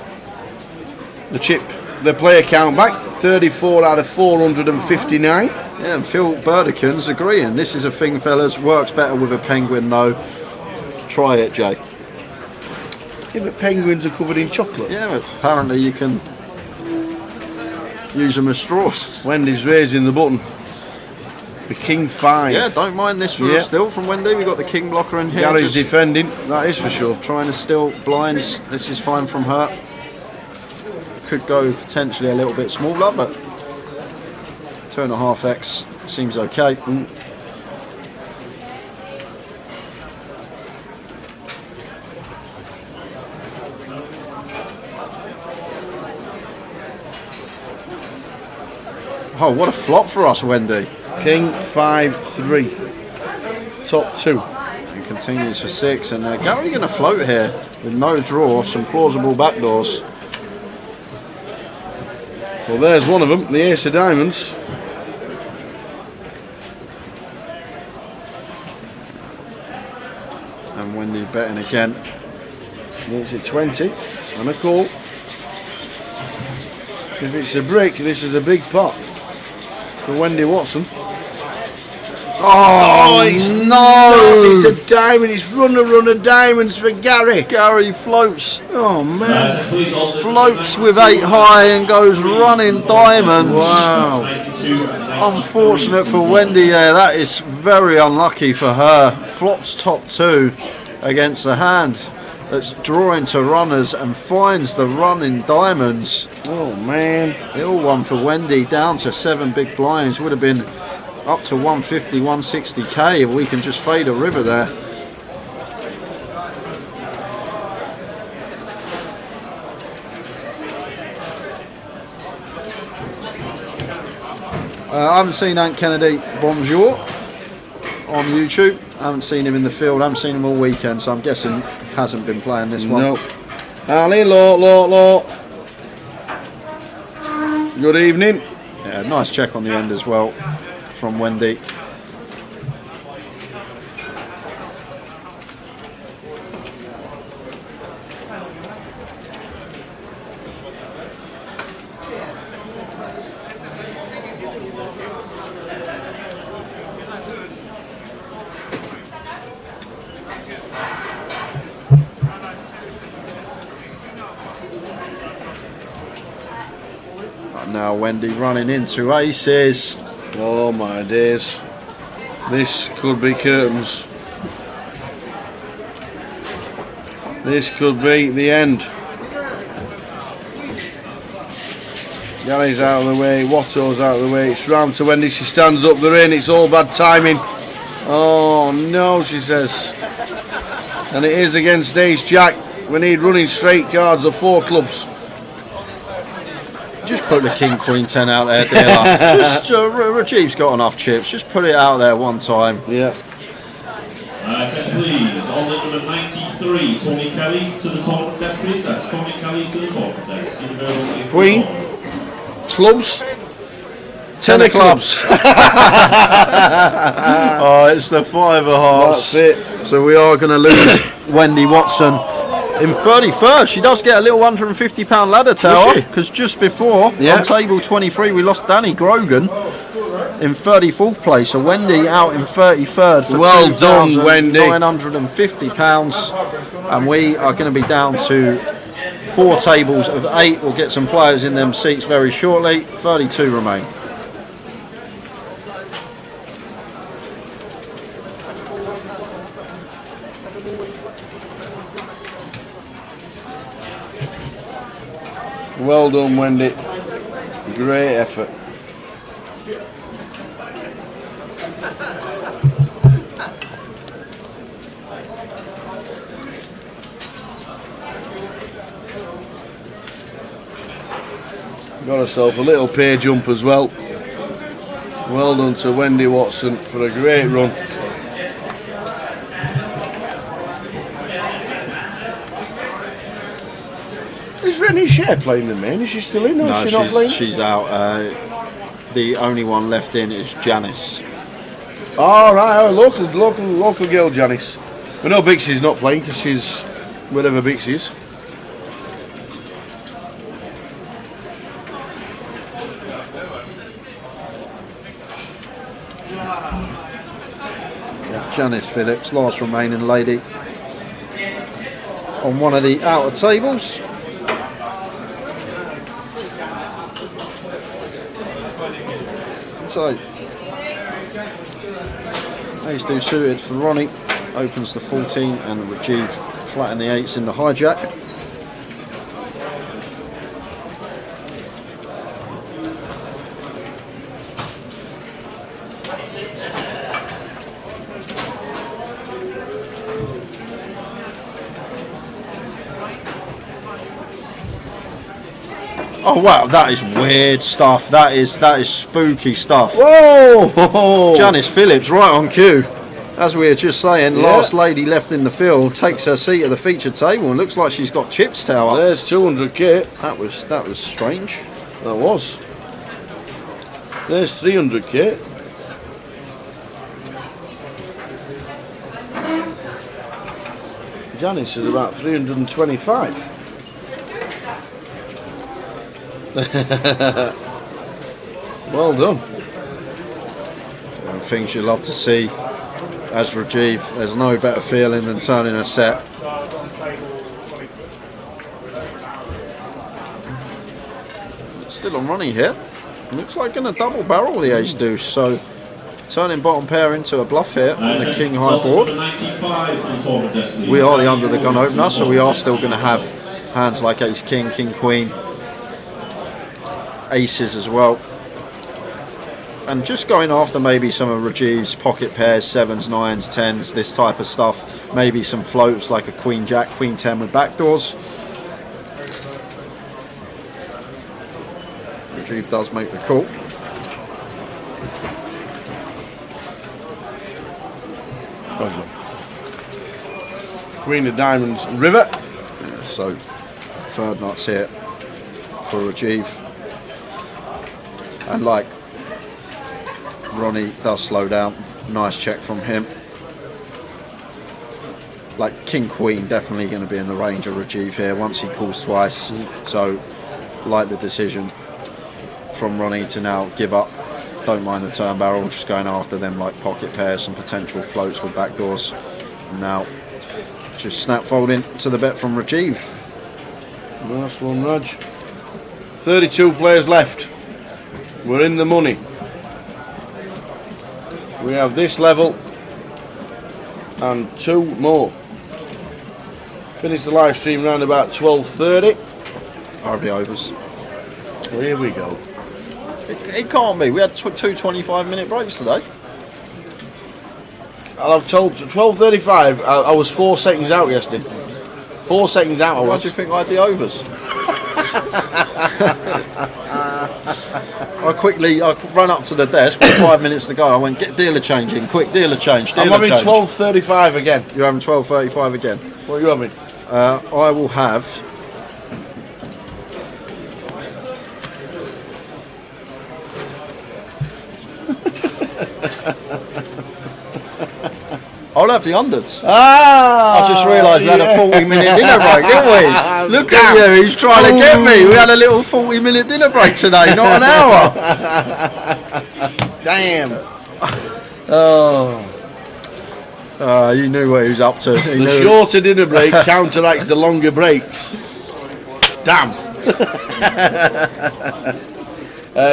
player count back. 34 out of 459. Yeah, and Phil Burdekin's agreeing. This is a thing, fellas. Works better with a penguin, though. Try it, Jay. Yeah, but penguins are covered in chocolate. Yeah, but apparently you can use them as straws. Wendy's raising the button. The King 5. Yeah, don't mind this for still from Wendy. We've got the King blocker in here. Gary's defending, that is for sure. Trying to steal blinds. This is fine from her. Could go potentially a little bit smaller, but 2.5x seems okay. Oh, what a flop for us, Wendy. King 5-3. Top 2. And continues for 6. And Gary going to float here with no draw, some plausible backdoors. Well, there's one of them, the Ace of Diamonds. And Wendy betting again. It's at 20 and a call. If it's a break, this is a big pot for Wendy Watson. Oh, it's no! not. It's a diamond. It's runner diamonds for Gary. Gary floats. Oh man! Floats with 8 high and goes running diamonds. Wow! Unfortunate for Wendy there. That is very unlucky for her. Flops top 2 against the hand that's drawing to runners and finds the running diamonds. Oh man! Ill one for Wendy. Down to 7 big blinds. Would have been up to 150, 160k if we can just fade a river there. I haven't seen Ant Kennedy Bonjour on YouTube. I haven't seen him in the field. I haven't seen him all weekend, so I'm guessing he hasn't been playing this one. No. Ali, low. Good evening. Yeah, nice check on the end as well from Wendy. Now Wendy running into aces. Oh my days. This could be curtains. This could be the end. Gary's out of the way, Watto's out of the way. It's round to Wendy. She stands up the ring. It's all bad timing. Oh no, she says. And it is against Ace Jack. We need running straight cards of 4 clubs. Just put the King Queen 10 out there, dealer. Just Rajiv's got enough chips. Just put it out there one time. Yeah. Attention please, on the number 93, Tony Kelly to the tournament desk please. That's Tony Kelly to the tournament desk. Queen, clubs, 10 of clubs. Oh, it's the 5 of hearts. That's it. So we are going to lose Wendy Watson in 31st. She does get a little £150 ladder tower, because just before, on table 23, we lost Danny Grogan in 34th place. So Wendy out in 33rd for well done, Wendy. £950, and we are going to be down to 4 tables of 8. We'll get some players in them seats very shortly. 32 remain. Well done, Wendy. Great effort. Got herself a little pay jump as well. Well done to Wendy Watson for a great run. Is Rennie Share playing the main? Is she still in or No, is she not playing? she's out. The only one left in is Janice. Oh, right, local girl Janice. We know Bixie's not playing because she's wherever Bixie is. Yeah, Janice Phillips, last remaining lady on one of the outer tables. So, ace do suited for Ronnie, opens the 14, and Rajiv flat in the 8s in the hijack. Oh wow, that is weird stuff. That is spooky stuff. Whoa! Janice Phillips right on cue. As we were just saying, last lady left in the field takes her seat at the featured table and looks like she's got chips tower. There's 200k. That was strange. That was. There's 300k. Janice is about 325. Well done. And things you love to see. As Rajiv, there's no better feeling than turning a set. Still on Ronnie here. Looks like going to double barrel the ace deuce. So turning bottom pair into a bluff here on the king high board. We are the under the gun opener, so we are still going to have hands like ace king, king queen, aces as well, and just going after maybe some of Rajiv's pocket pairs, 7s, 9s, 10s, this type of stuff, maybe some floats like a queen jack, queen 10 with backdoors. Rajiv does make the call. Queen of diamonds, river. Yeah, so third nuts here for Rajiv. And like Ronnie does slow down, nice check from him. Like king queen definitely going to be in the range of Rajiv here once he calls twice. So like the decision from Ronnie to now give up. Don't mind the turn barrel, just going after them like pocket pairs and potential floats with backdoors. And now just snap folding to the bet from Rajiv. Nice one, Raj. 32 players left. We're in the money. We have this level and 2 more. Finish the live stream around about 12:30. RV overs. Well, here we go. It can't be. We had 2 25-minute breaks today. I've told 12:35. I was 4 seconds out yesterday. 4 seconds out. Why do you think I had the overs? I run up to the desk with 5 minutes to go. I went, get dealer change in, quick, dealer change. I'm having 12:35 again. You're having 12:35 again. What are you having? I will have. I'll have the unders. Ah! I just realised we had a 40-minute dinner break, didn't we? Look at you, he's trying to get me. We had a little 40-minute dinner break today, not an hour. Damn. Oh. You knew what he was up to. The shorter dinner break counteracts the longer breaks. Damn.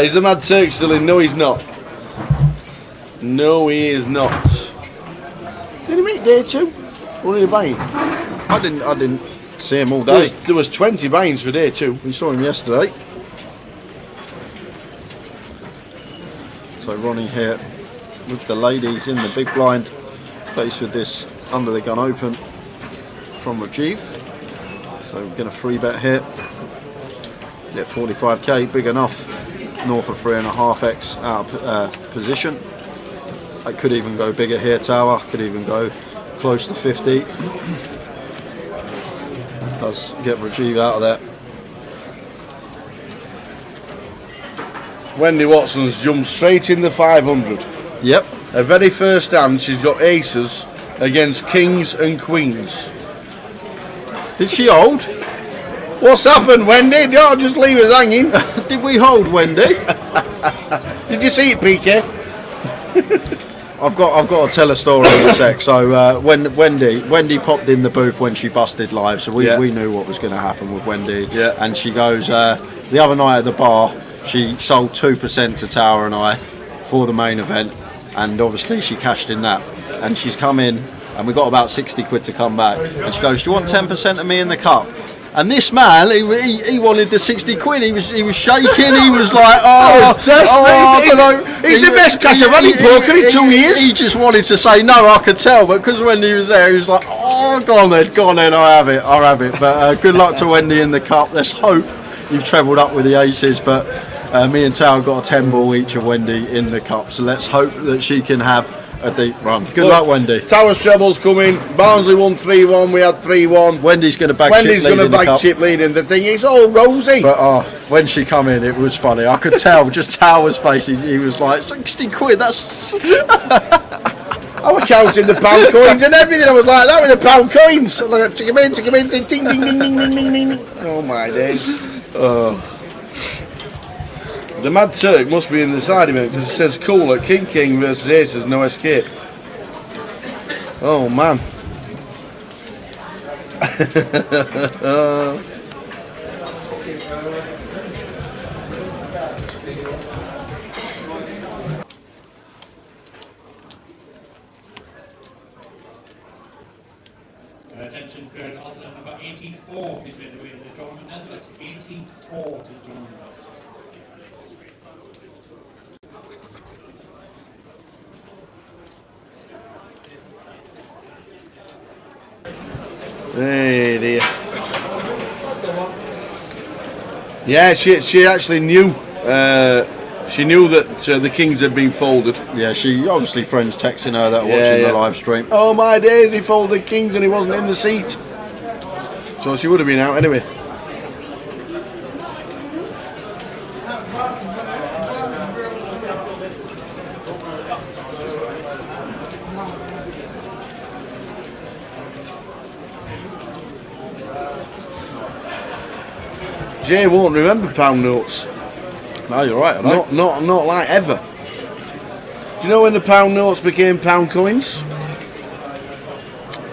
Is the Mad Turk still in? No, he's not. No, he is not. Did he meet day 2? What did he buy? I didn't see him all day. There was 20 buy-ins for day 2. We saw him yesterday. So Ronnie here with the ladies in the big blind, faced with this under the gun open from Rajiv. So we're going to 3-bet here. Get 45k, big enough. North of 3.5x out of position. I could even go bigger here, Tower. Could even go close to 50. That does get Rajiv out of there. Wendy Watson's jumped straight in the 500. Yep. Her very first hand, she's got aces against kings and queens. Did she hold? What's happened, Wendy? Don't just leave us hanging. Did we hold, Wendy? Did you see it, PK? I've got to tell a story in a sec. So when Wendy popped in the booth when she busted live, so we knew what was going to happen with Wendy. Yeah. And she goes, the other night at the bar, she sold 2% to Tower and I for the main event, and obviously she cashed in that. And she's come in, and we got about 60 quid to come back. And she goes, "Do you want 10% of me in the cup?" And this man, he wanted the 60 quid. He was shaking. He was like, he's the best cash I've had broken in 2 years. He just wanted to say no. I could tell, but because when he was there, he was like, "Oh, go on then, I'll have it." But good luck to Wendy in the cup. Let's hope you've trebled up with the aces. But me and Tao got a 10 ball each of Wendy in the cup. So let's hope that she can have a deep run. Good luck, Wendy. Tower's trebles coming. Barnsley won 3-1. We had 3-1. Wendy's going to back chip lead in the thing. It's all rosy. But when she come in, it was funny. I could tell just Tower's face. He was like, 60 quid. That's. I was counting the pound coins and everything. I was like that with the pound coins. Like, tick 'em in, ding, ding, ding, ding, ding, ding, ding. Oh my days. The Mad Turk must be in the side event because it says cool at King versus Aces, no escape. Oh man. Attention, crowd, alternate number 84 is made the way to the tournament. That's 84 to join us. Hey dear. Yeah, she actually knew. She knew that the Kings had been folded. Yeah, she obviously friends texting her that watching the live stream. Oh my days, he folded Kings and he wasn't in the seat. So she would have been out anyway. Jay won't remember pound notes. No, you're right. Not like ever. Do you know when the pound notes became pound coins?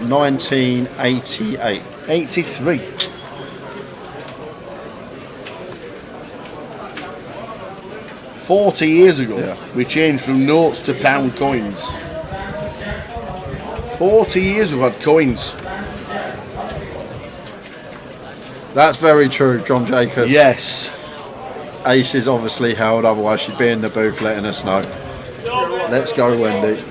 1988. 83. 40 years ago, Yeah. we changed from notes to pound coins. 40 years we've had coins. That's very true, John Jacobs. Yes. Ace is obviously held, otherwise she'd be in the booth letting us know. Let's go, Wendy.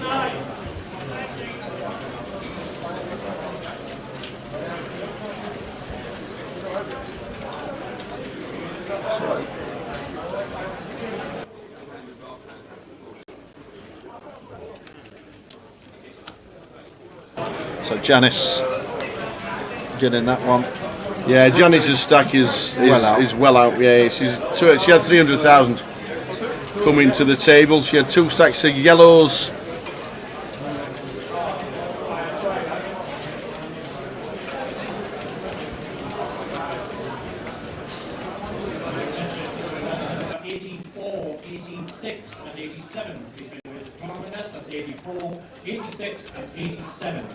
So Janice getting that one. Yeah, Janice's stack is well out. Yeah, she had 300,000 coming to the table. She had 2 stacks of yellows. And 87. That's 84, 86 and 87.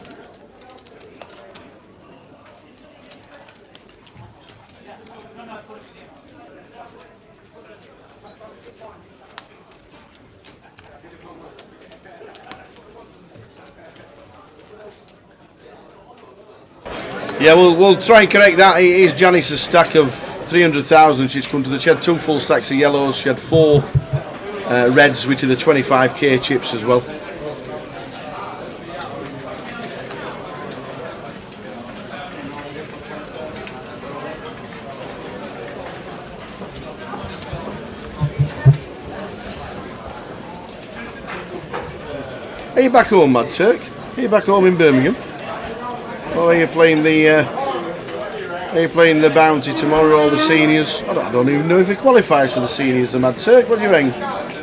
Yeah, we'll try and correct that. It is Janice's stack of 300,000. She's come to the. She had 2 full stacks of yellows. She had 4 reds, which are the 25k chips as well. Are you back home, Mad Turk? Are you back home in Birmingham? Or are you playing the bounty tomorrow, or the seniors? I don't even know if he qualifies for the seniors, the Mad Turk. What do you reckon?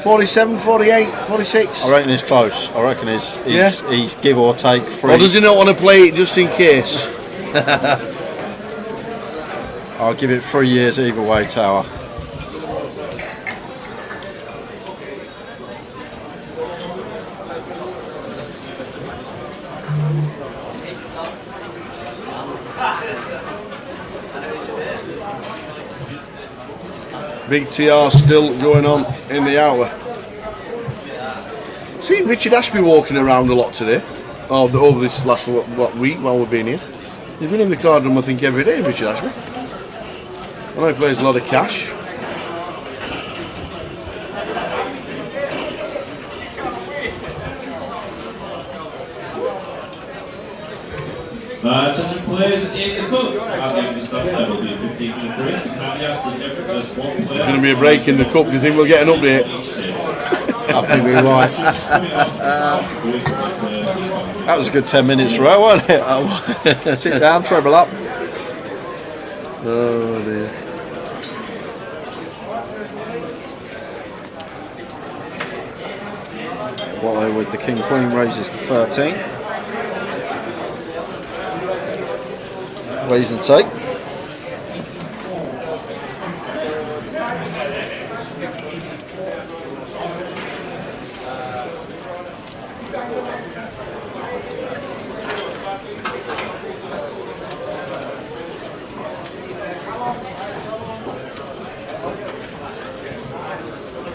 47, 48, 46? I reckon he's close. I reckon he's give or take 3. Or does he not want to play it just in case? I'll give it 3 years either way, Tower. Big TR still going on in the hour. Seen Richard Ashby walking around a lot today. Over this last week while we've been here. He's been in the card room, I think, every day, Richard Ashby. I know he plays a lot of cash. Attention players in the cup. I'll give this level. There will be a 15-minute break. The caveats that just one player. There's going to be a break in the cup. Do you think we'll get an update? I think we're right. That was a good 10 minutes, right, wasn't it? Sit down, treble up. Oh dear. Wallow with the King Queen raises to 13. Raise and take.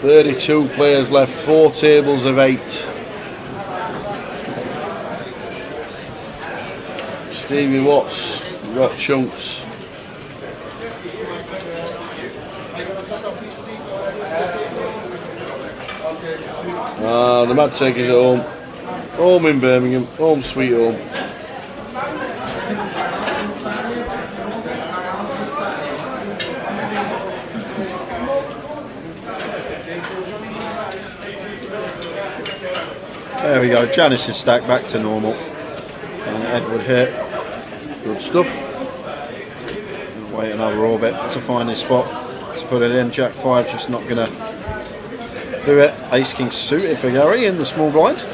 "32 players left, 4 tables of 8. Stevie Watts, got chunks. The Mad Takers at home. Home in Birmingham, home sweet home. There we go, Janice is stacked back to normal. And Edward here. Good stuff. Wait another orbit to find his spot to put it in. Jack 5 just not going to do it. Ace King suited for Gary in the small blind.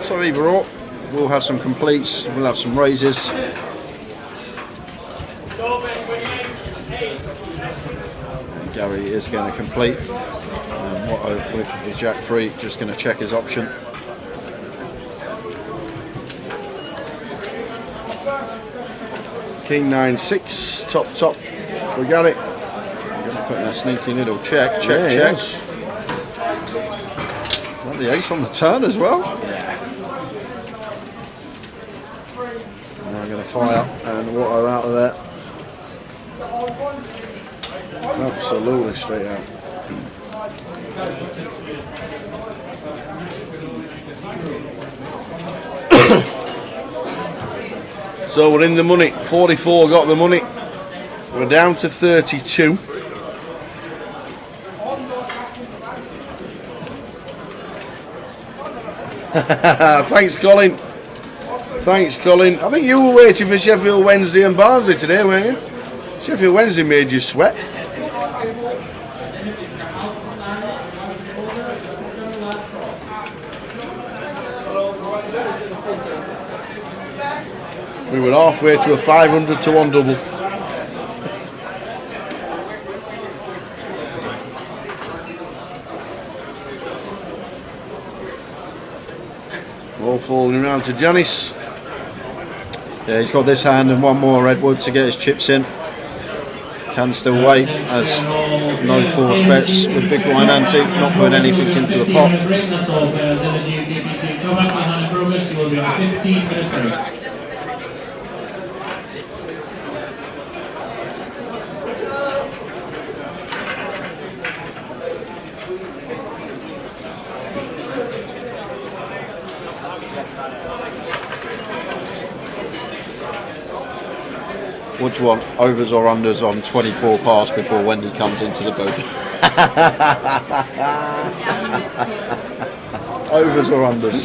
So either or, we'll have some completes, we'll have some raises. And Gary is going to complete. And what with his Jack 3, just going to check his option. King 9-6, top for Gary. Putting a sneaky little check. Yes. The ace on the turn as well. Yeah. Now I'm going to fire and water out of there. Absolutely straight out. So we're in the money. 44 got the money. We're down to 32. Thanks, Colin. Thanks, Colin. I think you were waiting for Sheffield Wednesday and Barnsley today, weren't you? Sheffield Wednesday made you sweat. We were halfway to a 500 to 1 double. All falling around to Janice. Yeah, he's got this hand and one more Redwood to get his chips in. Can still wait as no force bets with Big Blind Ante, not putting anything into the pot. That's all players in the GUKPT. Go back behind progress, you will be on a 15-minute break. What do you want, overs or unders on 24 past before Wendy comes into the booth? Overs or unders?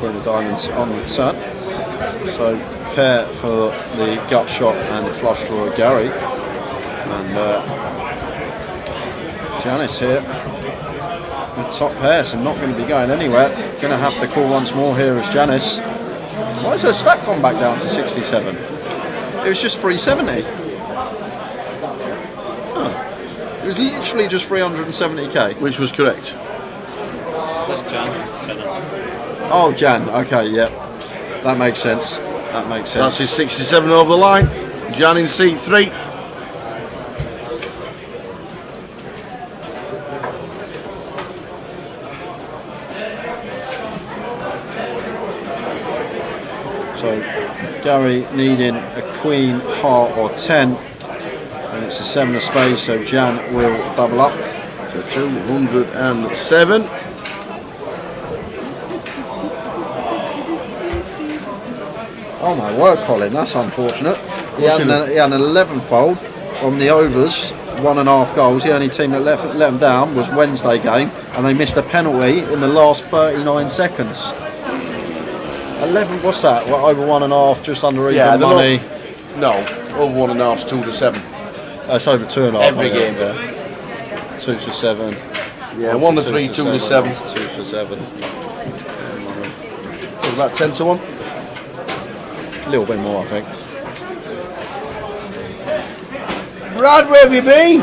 Queen of Diamonds on the turn. So pair for the gut shot and the flush draw of Gary. And Janice here with top pair, so not going to be going anywhere. Going to have to call once more here as Janice. Why has her stack gone back down to 67? It was just 370. It was literally just 370k. Which was correct. That's Jan. Oh, Jan. Okay, yeah. That makes sense. That makes sense. That's his 67 over the line. Jan in seat 3. So Gary needing a queen, heart or 10. And it's a 7 of spades, so Jan will double up. To 207. Oh my word, Colin, that's unfortunate. He had an 11-fold on the overs, 1.5 goals. The only team that let them down was Wednesday game, and they missed a penalty in the last 39 seconds. 11, what's that? Well, over 1.5, just under even money. No, over 1.5 2 to 7. It's over 2.5. Every game. Yeah. 2 to 7. Yeah, 1 to 3, 2 to 7. 2 to 7. Was that 10 to 1? A little bit more, I think. Brad, where have you been?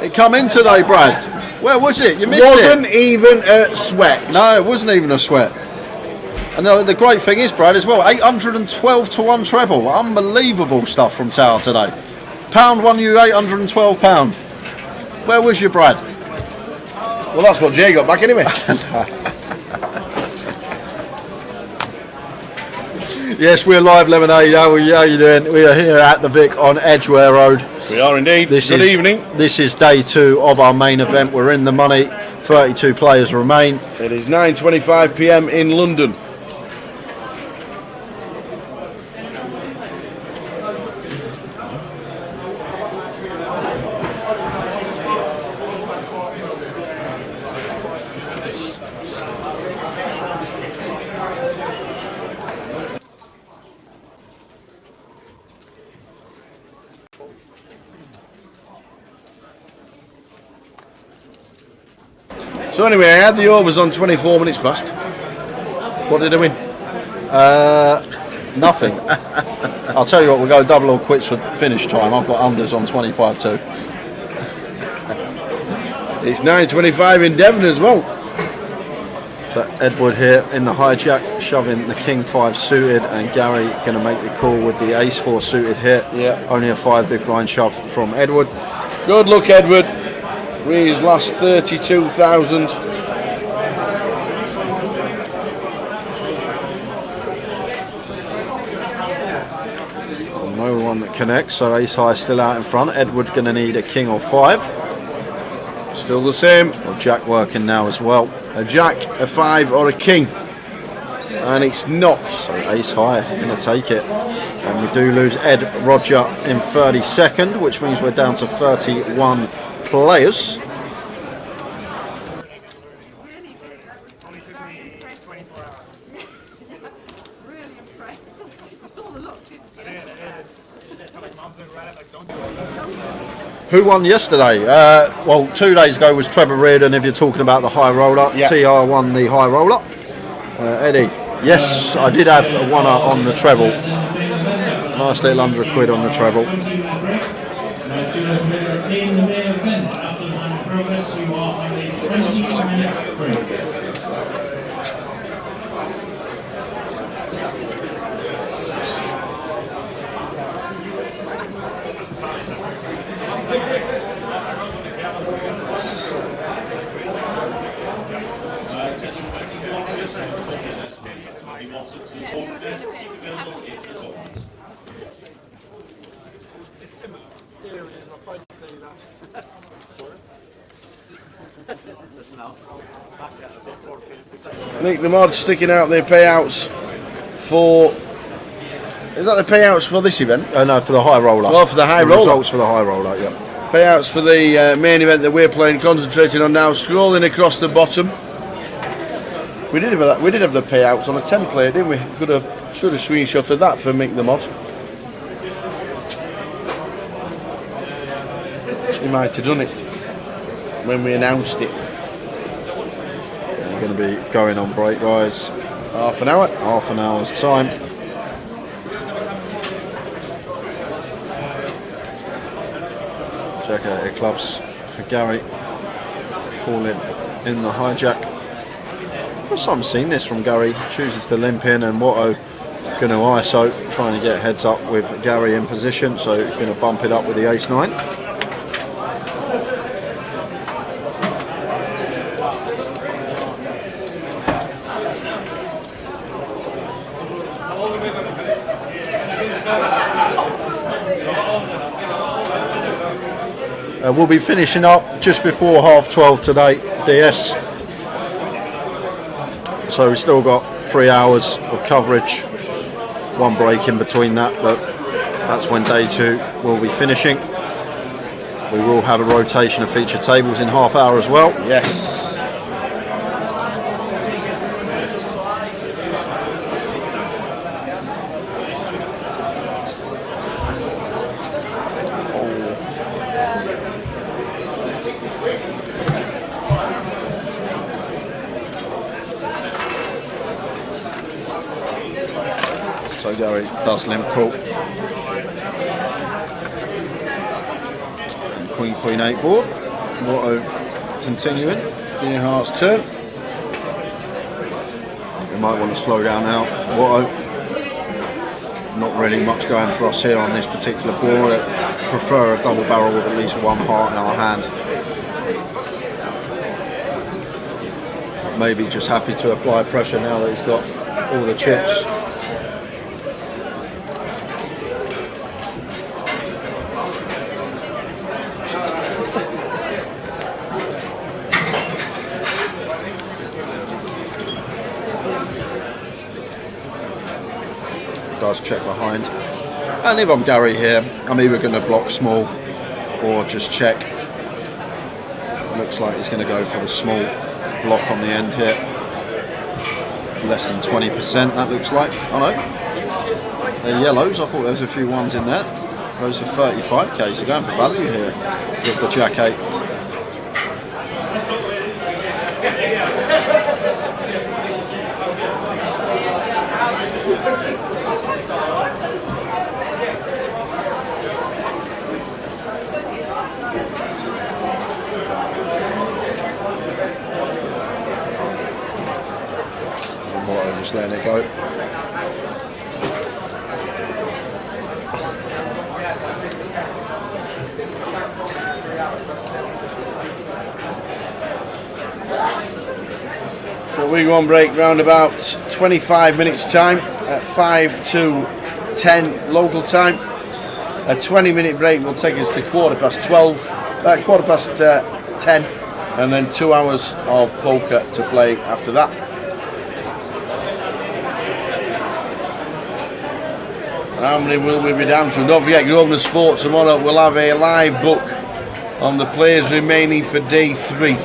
It come in today, Brad. Where was it? You missed Wasn't even a sweat. No, it wasn't even a sweat. And the great thing is, Brad, as well, 812 to 1 treble. Unbelievable stuff from Tower today. Pound won you £812. Where was you, Brad? Well, that's what Jay got back anyway. Yes, we're live, Lemonade. How are you doing? We are here at the Vic on Edgware Road. We are indeed. Good evening. This is day 2 of our main event. We're in the money. 32 players remain. It is 9:25 p.m. in London. So anyway, I had the overs on 24 minutes past. What did I win? Nothing. I'll tell you what, we'll go double or quits for finish time. I've got unders on 25-2. It's 9.25 in Devon as well. So Edward here in the hijack, shoving the King 5 suited, and Gary going to make the call with the Ace 4 suited here. Yeah. Only a 5 big blind shove from Edward. Good luck, Edward. With his last 32,000. No one that connects, so Ace High still out in front. Edward going to need a King or 5. Still the same. Well, Jack working now as well. A Jack, a 5 or a King. And it's not. So Ace High going to take it. And we do lose Ed Roger in 32nd, which means we're down to 31 players. Who won yesterday? Well, 2 days ago was Trevor Reardon, if you're talking about the high roller. Yeah. TR won the high roller. Eddie, yes, I did have a winner on the treble. Nice little £100 on the treble. Nick the Mod sticking out their payouts for... Is that the payouts for this event? No, for the high roller. Oh, for the high the roller. Results for the high roller, yeah. Payouts for the main event that we're playing, concentrating on now. Scrolling across the bottom. We did have that. We did have the payouts on a template, didn't we? Should have screenshotted that for Mick the Mod. He might have done it when we announced it. We're going to be going on break, guys. Half an hour. Half an hour's time. Check out your clubs for Gary. Calling in the hijack. Well, I've seen this from Gary. Chooses to limp in, and Watto going to ISO, trying to get heads up with Gary in position. So going to bump it up with the ace 9. We'll be finishing up just before 12:30 today, DS. So we've still got 3 hours of coverage, one break in between that, but that's when day 2 will be finishing. We will have a rotation of feature tables in half hour as well. Yes. So Gary does limp call. And Queen 8 board. Watto continuing. 15 hearts turn. We might want to slow down now. Watto. Not really much going for us here on this particular board. I prefer a double barrel with at least one heart in our hand. Maybe just happy to apply pressure now that he's got all the chips. Does check behind, and if I'm Gary here, I'm either going to block small or just check. Looks like he's going to go for the small block on the end here. Less than 20%, that looks like. Oh no, they're yellows. I thought there was a few ones in there. Goes for 35k, so going for value here with the Jack 8. Just letting it go. So we go on break round about 25 minutes time at 5 to 10 local time. A 20-minute break will take us to quarter past 10, and then 2 hours of poker to play after that. How many will we be down to? Don't forget, Grosvenor Sport tomorrow will have a live book on the players remaining for day 3.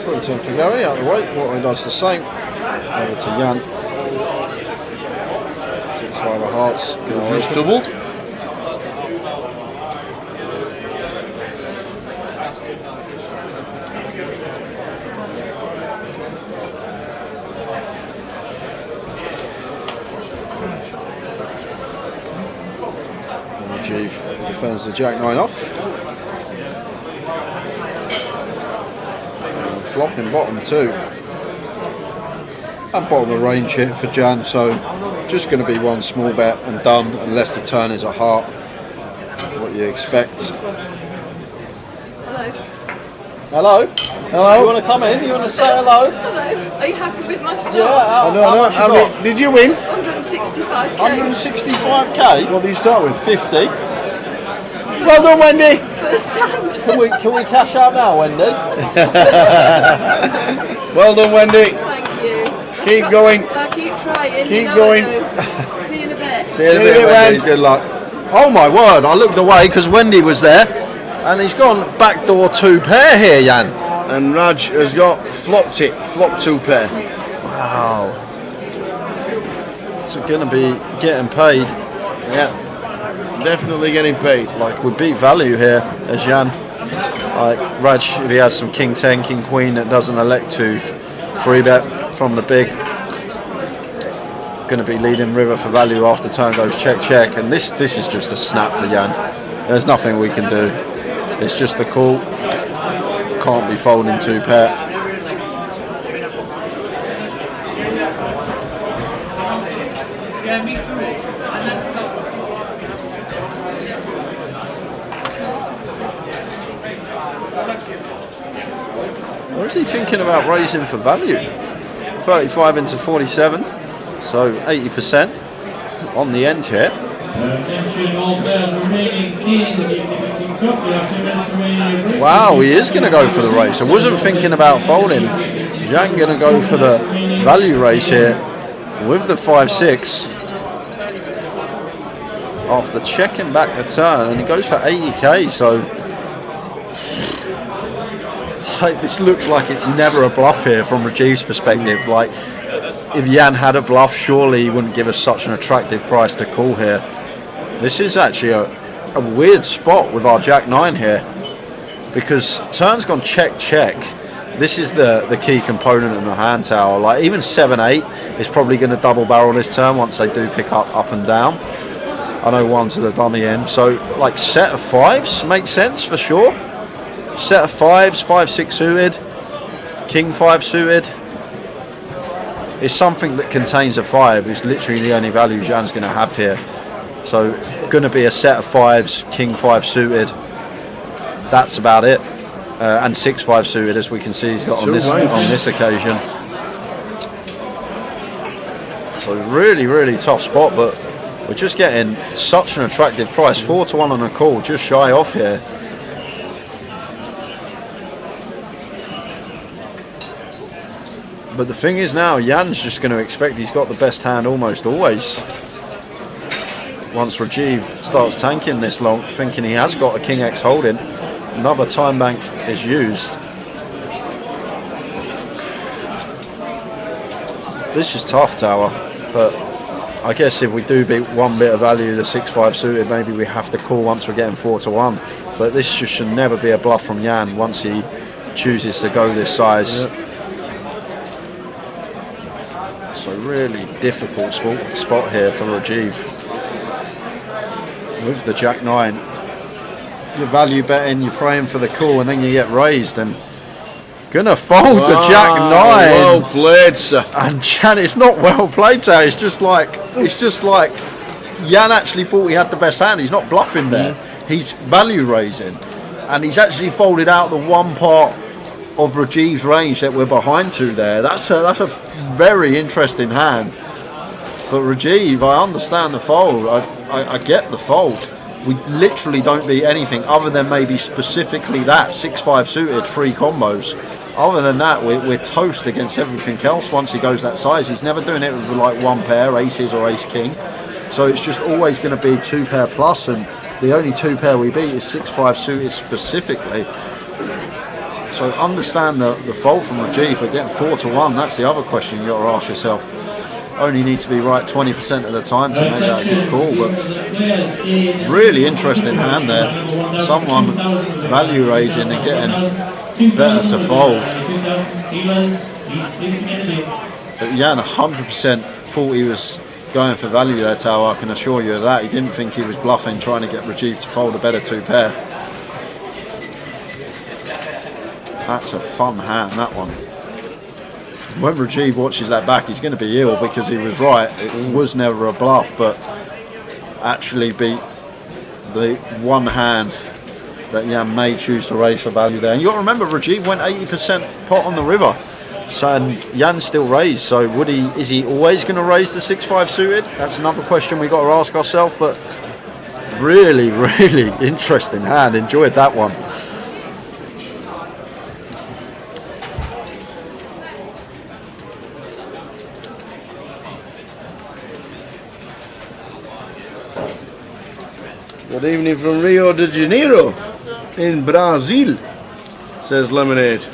Quentin Figari out of the way, Watling does the same. Over to Jan. 6-5 of hearts. Just doubled. Rajiv defends the Jack 9 off. Flopping bottom 2 and bottom of range here for Jan, so just going to be one small bet and done, unless the turn is a heart. What you expect. Hello. Hello. You want to come in? You want to say hello? Hello. Are you happy with my start? Yeah. How many did you win? 165k. 165k. What did you start with? 50. Well done, Wendy. First hand. Can we cash out now, Wendy? Well done, Wendy. Thank you. Keep going. I keep trying. Keep you know going. I do. See you in a bit. See you in a bit, Wendy. Good luck. Oh my word! I looked away because Wendy was there, and he's gone backdoor 2 pair here, Jan. And Raj has got flop 2 pair. Wow. So going to be getting paid. Yeah. Definitely getting paid. Like, we beat value here as Jan. Like Raj, if he has some King 10, King Queen that doesn't elect to free bet from the big, going to be leading river for value after turn goes check, and this is just a snap for Jan. There's nothing we can do. It's just a call. Can't be folding 2 pair. Or is he thinking about raising for value? 35 into 47, so 80% on the end here. Attention, all players remaining in the GUKPT Cup. You have 2 minutes remaining. Wow, he is going to go for the race. I wasn't thinking about folding. Jan going to go for the value race here with the 5-6. After checking back the turn, and he goes for 80k, so like, this looks like it's never a bluff here from Rajiv's perspective. Like, if Jan had a bluff, surely he wouldn't give us such an attractive price to call here. This is actually a weird spot with our Jack 9 here, because turn's gone check. This is the key component in the hand tower. Like, even 7-8 is probably going to double barrel this turn once they do pick up and down. I know 1 to the dummy end, so like set of 5s makes sense for sure. Set of 5s, 5-6 suited, King 5 suited. It's something that contains a 5. It's literally the only value Jan's going to have here. So going to be a set of 5s, King 5 suited. That's about it. And 6-5 suited, as we can see he's got on this occasion. So really, really tough spot, but we're just getting such an attractive price. 4 to 1 on a call, just shy off here. But the thing is now, Jan's just going to expect he's got the best hand almost always. Once Rajiv starts tanking this long, thinking he has got a King X holding, another time bank is used. This is tough, Tower, but I guess if we do beat one bit of value, the 6-5 suited, maybe we have to call once we're getting 4 to 1. But this just should never be a bluff from Jan once he chooses to go this size. Yep. So really difficult spot here for Rajiv. With the Jack-9, you're value betting, you're praying for the call, and then you get raised and gonna fold the Jack-9. Well played, sir. And Jan, it's not well played, sir. It's just like Jan actually thought he had the best hand. He's not bluffing there. He's value raising, and he's actually folded out the one part of Rajiv's range that we're behind to there. That's a very interesting hand. But Rajiv, I understand the fold. I get the fold. We literally don't beat anything other than maybe specifically that 6-5 suited 3 combos. Other than that, we're toast against everything else once he goes that size. He's never doing it with like one pair, aces or ace king. So it's just always going to be 2 pair plus, and the only 2 pair we beat is 6-5 suited specifically. So understand the fold from Rajiv, but getting 4 to 1, that's the other question you got to ask yourself. Only need to be right 20% of the time to make that a good call, but really interesting hand there. Someone value raising and getting better to fold. But Jan 100% thought he was going for value there, Tao. I can assure you of that. He didn't think he was bluffing, trying to get Rajiv to fold a better 2 pair. That's a fun hand, that one. When Rajiv watches that back, he's going to be ill because he was right. It was never a bluff, but actually beat the one hand that Jan may choose to raise for value there. And you got to remember, Rajiv went 80% pot on the river, so and Jan still raised. So is he always going to raise the 6-5 suited? That's another question we got to ask ourselves. But really, really interesting hand. Enjoyed that one. Good evening from Rio de Janeiro in Brazil, says Lemonade.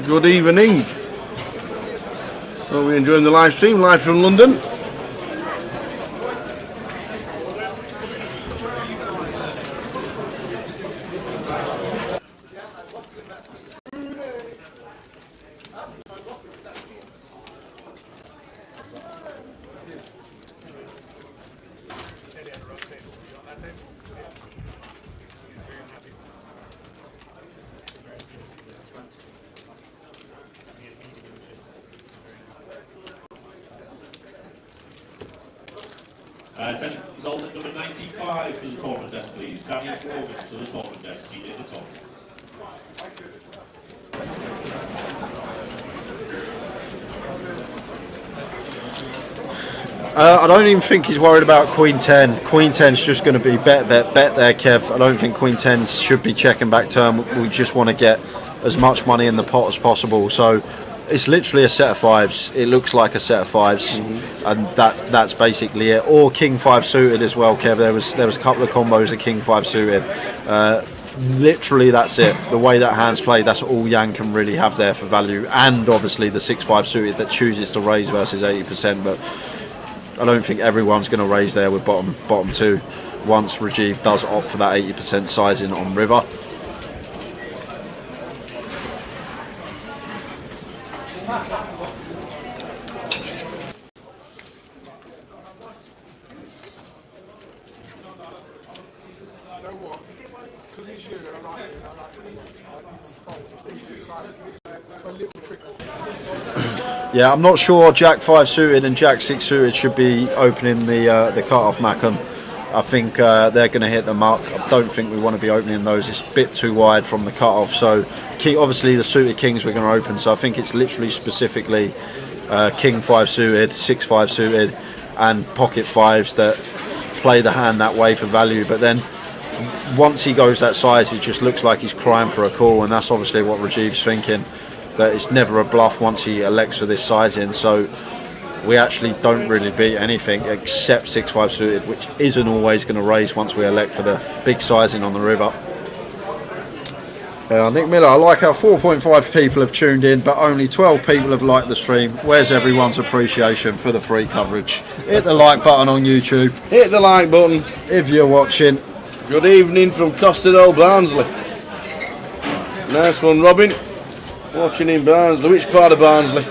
Good evening. Hope you're enjoying the live stream, live from London. Attention, result at number 95 to the tournament desk, please. Daniel Morgan to the tournament desk, seated at the top. I don't even think he's worried about Queen 10. Queen 10's just going to be bet there, Kev. I don't think Queen 10 should be checking back turn. We just want to get as much money in the pot as possible. So it's literally a set of 5s. It looks like a set of 5s, and that's basically it. Or King 5 suited as well, Kev. There was a couple of combos of King 5 suited. Literally, that's it. The way that hand's played, that's all Jan can really have there for value. And obviously the 6-5 suited that chooses to raise versus 80%. But I don't think everyone's going to raise there with bottom 2 once Rajiv does opt for that 80% sizing on river. Yeah, I'm not sure Jack 5 suited and Jack 6 suited should be opening the cut-off Macam. I think they're going to hit the mark. I don't think we want to be opening those. It's a bit too wide from the cut-off. So obviously the suited kings we're going to open. So I think it's literally specifically king 5 suited, 6-5 suited, and pocket 5s that play the hand that way for value. But then once he goes that size, it just looks like he's crying for a call, and that's obviously what Rajiv's thinking, that it's never a bluff once he elects for this sizing. So we actually don't really beat anything except 6-5 suited, which isn't always going to raise once we elect for the big sizing on the river. Nick Miller, I like how 4.5 people have tuned in, but only 12 people have liked the stream. Where's everyone's appreciation for the free coverage? Hit the like button on YouTube. Hit the like button if you're watching. Good evening from Costerdale, Barnsley. Nice one, Robin. Watching in Barnsley. Which part of Barnsley?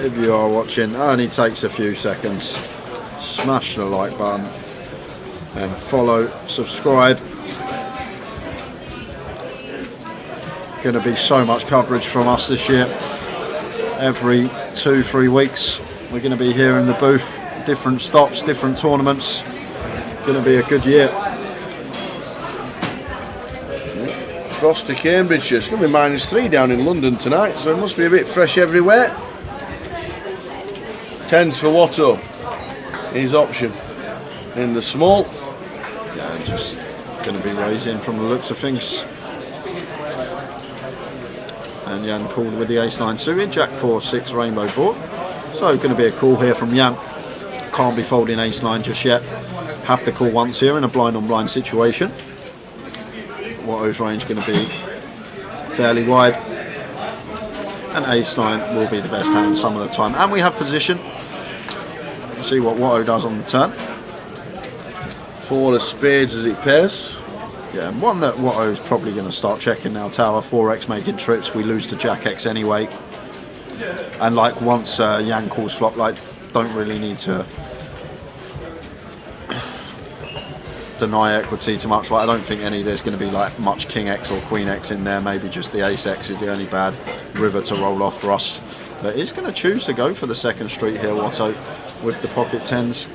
If you are watching, only takes a few seconds. Smash the like button and follow, subscribe. Going to be so much coverage from us this year. Every 2-3 weeks we're going to be here in the booth, different stops, different tournaments. Going to be a good year. Frost to Cambridge. It's going to be -3 down in London tonight, so it must be a bit fresh everywhere. 10s for Watto. His option in the small. Yeah, just going to be raising from the looks of things. And Jan called with the ace-9 suited, Jack 4-6 rainbow board. So going to be a call here from Jan. Can't be folding ace-9 just yet. Have to call once here in a blind-on-blind situation. Watto's range going to be fairly wide. And ace-9 will be the best hand some of the time. And we have position. See what Watto does on the turn. 4 of spades as it pairs. Yeah, and one that Watto's probably going to start checking now. Tower 4x making trips. We lose to Jack X anyway. And like once Jan calls flop, like don't really need to deny equity too much. Like I don't think there's going to be like much King X or Queen X in there. Maybe just the Ace X is the only bad river to roll off for us. But he's going to choose to go for the second street here, Watto, with the pocket 10s.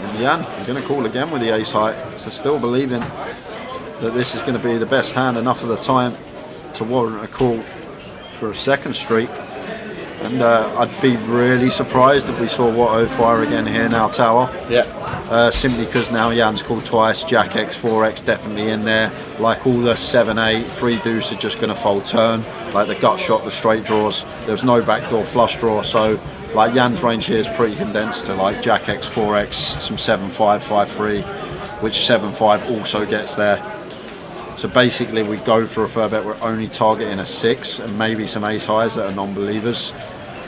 And Jan, I'm going to call again with the ace high, so still believing that this is going to be the best hand enough of the time to warrant a call for a second street. And I'd be really surprised if we saw Watto fire again here now, Tower. Yeah. Simply because now Jan's called twice, Jack X, 4X definitely in there. Like all the 7-8, 3 deuce are just going to fold turn. Like the gut shot, the straight draws. There's no backdoor flush draw, so like Jan's range here is pretty condensed to like Jack X, 4X, some 7-5, 5-3, which 7-5 also gets there. So basically we go for a fair bet, we're only targeting a 6 and maybe some ace highs that are non-believers.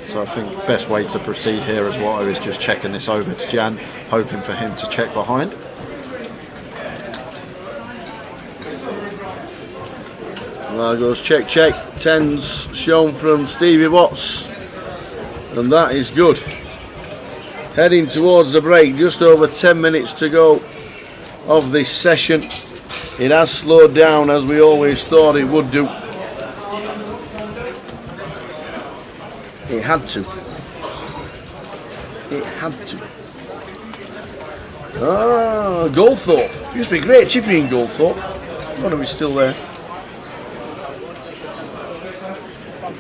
So I think the best way to proceed here as Watto is just checking this over to Jan, hoping for him to check behind. There goes check, check. 10s shown from Stevie Watts. And that is good. Heading towards the break, just over 10 minutes to go of this session. It has slowed down as we always thought it would do. It had to. It had to. Ah, Goldthorpe. Used to be great chippy in Goldthorpe. I don't know if it's still there.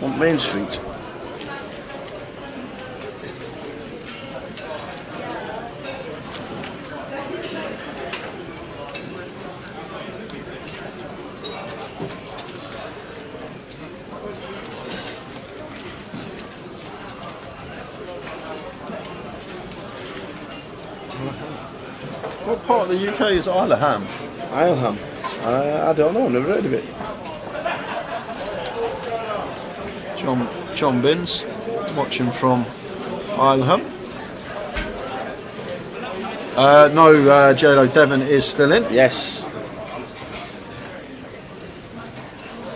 On Main Street. What part of the UK is Isle of Ham? Isle of Ham? I don't know, never heard of it. John Binns, watching from Isle of Ham. No, JLo Devon is still in. Yes.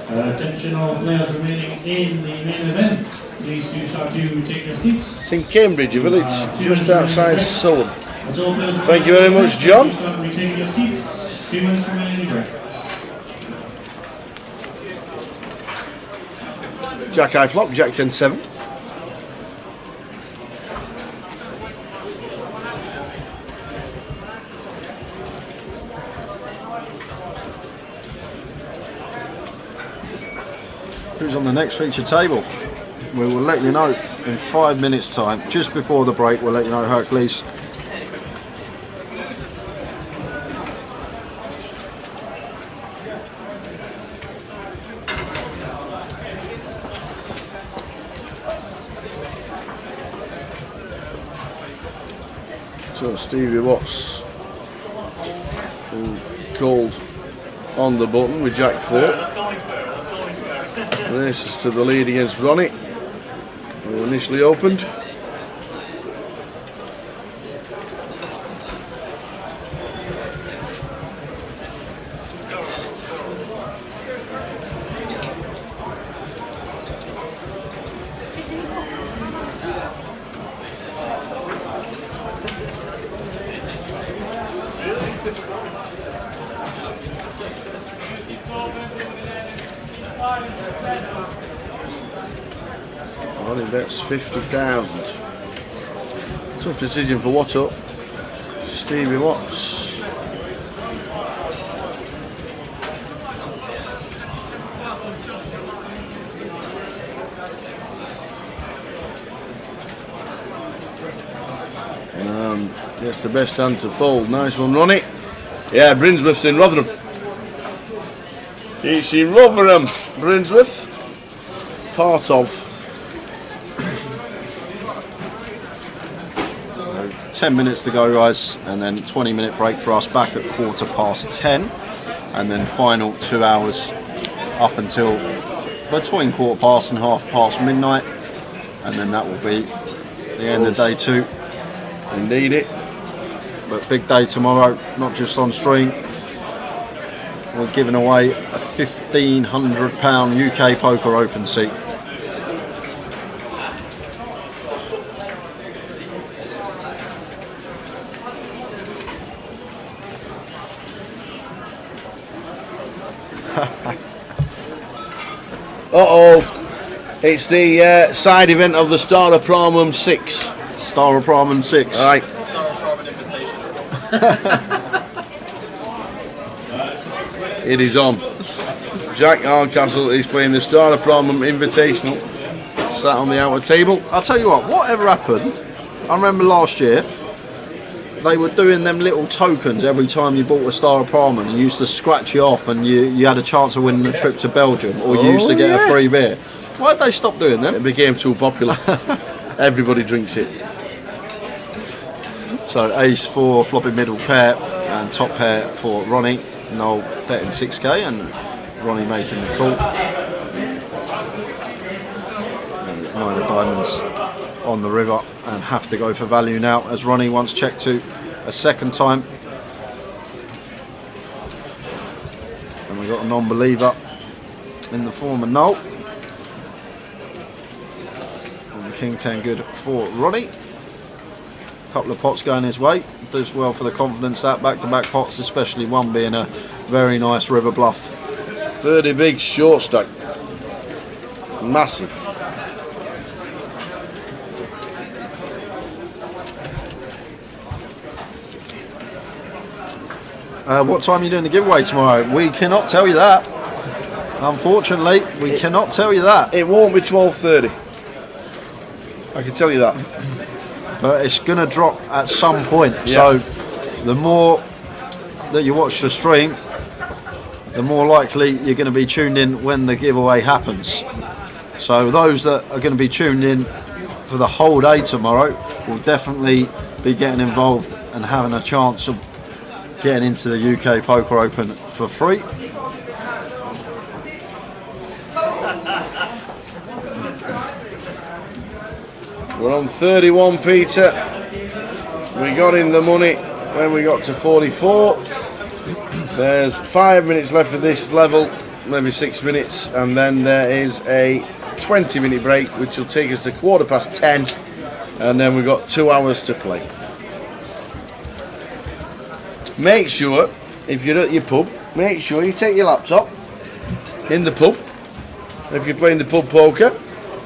Attention all players remaining in the main event. Please do start to take your seats. It's in Cambridge, a village just outside Sullen. Thank you very much, John. Take your seats. 2 minutes remaining in the break. Jack high flop, Jack 10-7. who's on the next feature table. We will let you know in 5 minutes' time. Just before the break, we'll let you know, Hercules. So Stevie Watts called on the button with Jack 4. Races to the lead against Ronnie, who initially opened. Ronnie bets 50,000. Tough decision for Watto. Stevie Watts. Gets the best hand to fold. Nice one, Ronnie. Yeah, Brinsworth's in Rotherham. It's in Rotherham, Brinsworth. Part of. 10 minutes to go, guys, and then 20-minute break for us back at 10:15, and then final 2 hours up until between 15:15 and 30:30 midnight, and then that will be the end of day 2. Indeed it. But big day tomorrow, not just on stream. We're giving away a £1,500 UK Poker Open seat. It's the side event of the Star of Pramham 6. Star of Pramham 6. All right. Star of Pramham Invitational. It is on. Jack Hardcastle is playing the Star of Pramham Invitational. Sat on the outer table. I'll tell you what, whatever happened, I remember last year, they were doing them little tokens every time you bought a Star of Pramham. You used to scratch it off and you had a chance of winning a trip to Belgium, or you used to get a free beer. Why did they stop doing them? It became too popular. Everybody drinks it. So ace for floppy middle pair and top pair for Ronnie. Noel betting 6k and Ronnie making the call. And 9 of diamonds on the river and have to go for value now, as Ronnie once checked to a second time. And we got a non-believer in the form of Noel. And the King 10 good for Ronnie. Couple of pots going his way. Does well for the confidence, that back-to-back pots, especially one being a very nice river bluff. 30 big short stack. Massive. What time are you doing the giveaway tomorrow? We cannot tell you that. Unfortunately, we cannot tell you that. It won't be 12:30. I can tell you that. But it's going to drop at some point. Yeah. So the more that you watch the stream, the more likely you're going to be tuned in when the giveaway happens. So those that are going to be tuned in for the whole day tomorrow will definitely be getting involved and having a chance of getting into the UK Poker Open for free. We're on 31, Peter. We got in the money when we got to 44. There's 5 minutes left of this level, maybe 6 minutes, and then there is a 20-minute break, which will take us to 10:15, and then we've got 2 hours to play. Make sure, if you're at your pub, make sure you take your laptop in the pub. If you're playing the pub poker,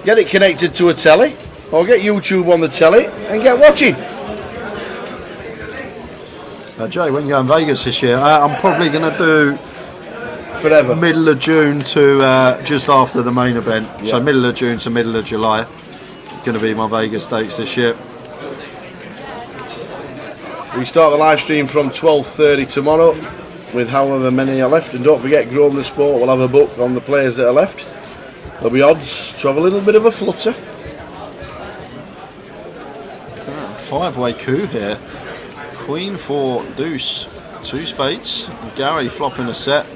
get it connected to a telly, or get YouTube on the telly and get watching. Jay, when you go in Vegas this year, I'm probably going to do forever. Middle of June to just after the main event. Yeah. So middle of June to middle of July. Going to be my Vegas dates this year. We start the live stream from 12:30 tomorrow with however many are left. And don't forget, Grosvenor Sport will have a book on the players that are left. There'll be odds to have a little bit of a flutter. Five-way coup here. Queen 4 deuce, 2 spades. Gary flopping a set,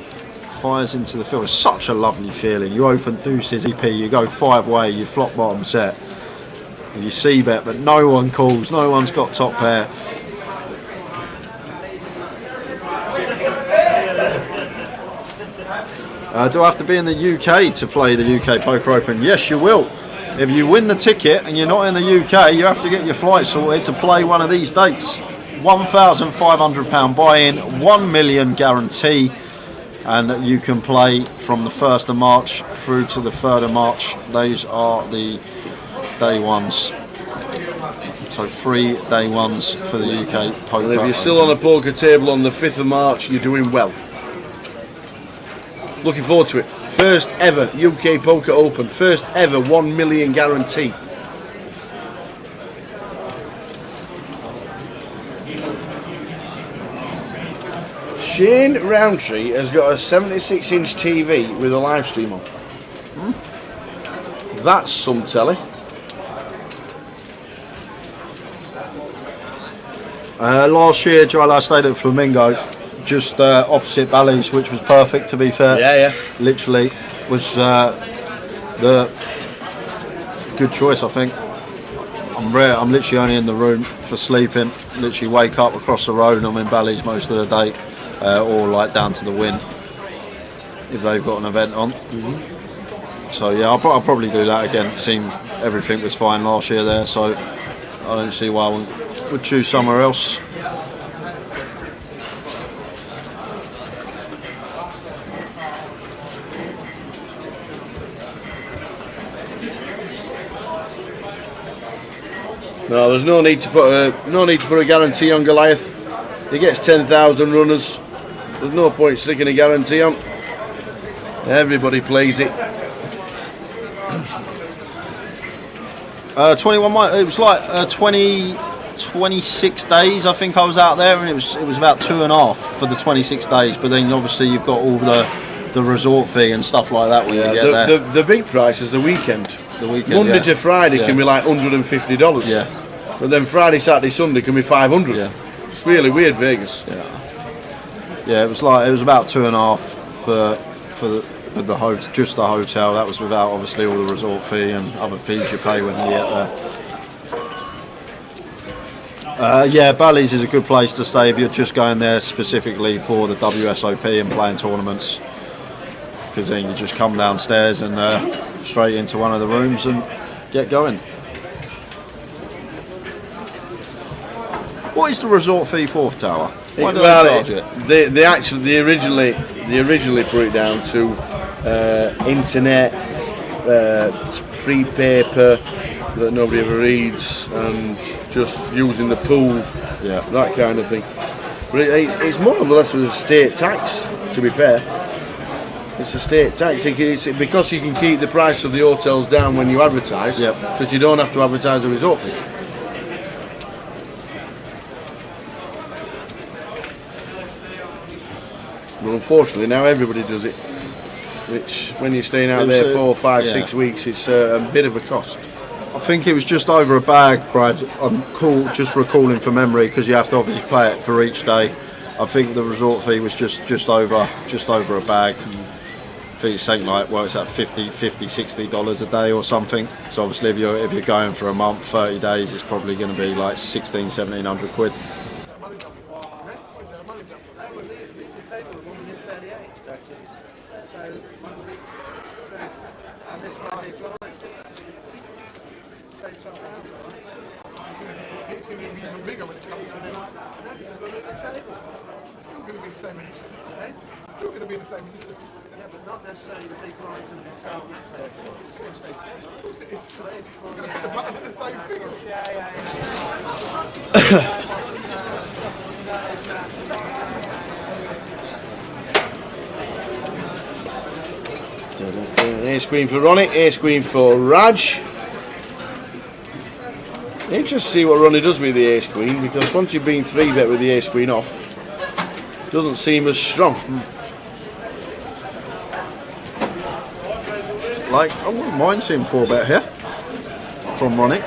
fires into the field. It's such a lovely feeling. You open deuces EP, you go 5-way, you flop bottom set. You see bet, but no one calls. No one's got top pair. Do I have to be in the UK to play the UK Poker Open? Yes, you will. If you win the ticket and you're not in the UK, you have to get your flight sorted to play one of these dates. £1,500 buy-in, 1 million guarantee, and you can play from the 1st of March through to the 3rd of March. Those are the day ones. So 3 day ones for the UK Poker. And if you're still on a poker table on the 5th of March, you're doing well. Looking forward to it. First ever UK Poker Open. First ever 1 million guarantee. Shane Roundtree has got a 76-inch TV with a live stream on. That's some telly. Last year, Joel, I stayed at Flamingo, just opposite Bally's, which was perfect, to be fair. Yeah. Literally was the good choice, I think. I'm literally only in the room for sleeping. Literally wake up across the road and I'm in Bally's most of the day, or like down to the Win if they've got an event on. So yeah, I'll probably do that again. Seemed everything was fine last year there, so I don't see why I would choose somewhere else. No, there's no need to put a guarantee on Goliath. He gets 10,000 runners. There's no point sticking a guarantee on. Everybody plays it. 21 months. It was like 26 days. I think I was out there, and it was about 2.5 for the 26 days. But then obviously you've got all the resort fee and stuff like that when you get there. The big price is the weekend. The weekend, Monday to Friday can be like $150. Yeah. But then Friday, Saturday, Sunday can be $500. Yeah. It's really weird, Vegas. Yeah, it was about 2.5 for the hotel, just the hotel. That was without obviously all the resort fee and other fees you pay when you get there. Yeah, Bally's is a good place to stay if you're just going there specifically for the WSOP and playing tournaments, because then you just come downstairs and straight into one of the rooms and get going. What is the resort fee for Tower? Why do they charge it? They originally put it down to internet, free paper that nobody ever reads, and just using the pool, that kind of thing. But it's more or less a state tax, to be fair. It's a state tax. It's because you can keep the price of the hotels down when you advertise, because you don't have to advertise the resort fee. But unfortunately now everybody does it, which when you're staying out there 4, 5, 6 weeks, it's a bit of a cost. I think it was just over a bag, Brad. I'm just recalling from memory, because you have to obviously play it for each day. I think the resort fee was just over a bag. I think it's something like, well, it's at $50, $60 a day or something. So obviously if you're going for a month, 30 days, it's probably going to be like 1,600-1,700 quid. It's going to be even bigger when it comes to next. It's still going to be the same position. It's still going to be in the same position. Yeah, but not necessarily the big line's going to be taken that territory. Of course it is. You're going to hit the button in the same figures. Ace queen for Ronnie, ace queen for Raj. Interesting to see what Ronnie does with the ace queen, because once you've been 3-bet with the ace queen off, doesn't seem as strong. Like, I wouldn't mind seeing 4-bet here from Ronnie.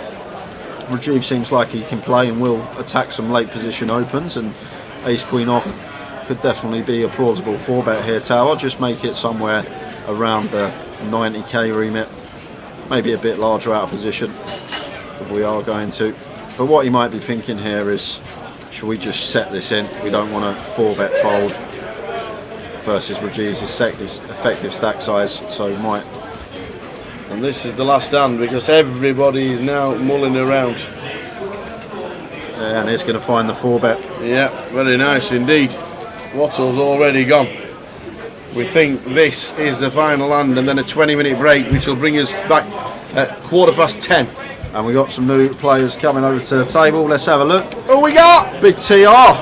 Rajiv seems like he can play and will attack some late position opens, and ace queen off could definitely be a plausible 4-bet here, Tower. Just make it somewhere around the 90k remit, maybe a bit larger out of position if we are going to. But what you might be thinking here is, should we just set this in? We don't want to 4-bet fold versus Rajiv's effective stack size, so we might. And this is the last hand because everybody is now mulling around. And he's going to find the 4-bet. Yeah, very nice indeed. Watto's already gone. We think this is the final hand, and then a 20-minute break, which will bring us back at 10:15. And we got some new players coming over to the table. Let's have a look. Oh, we got Big TR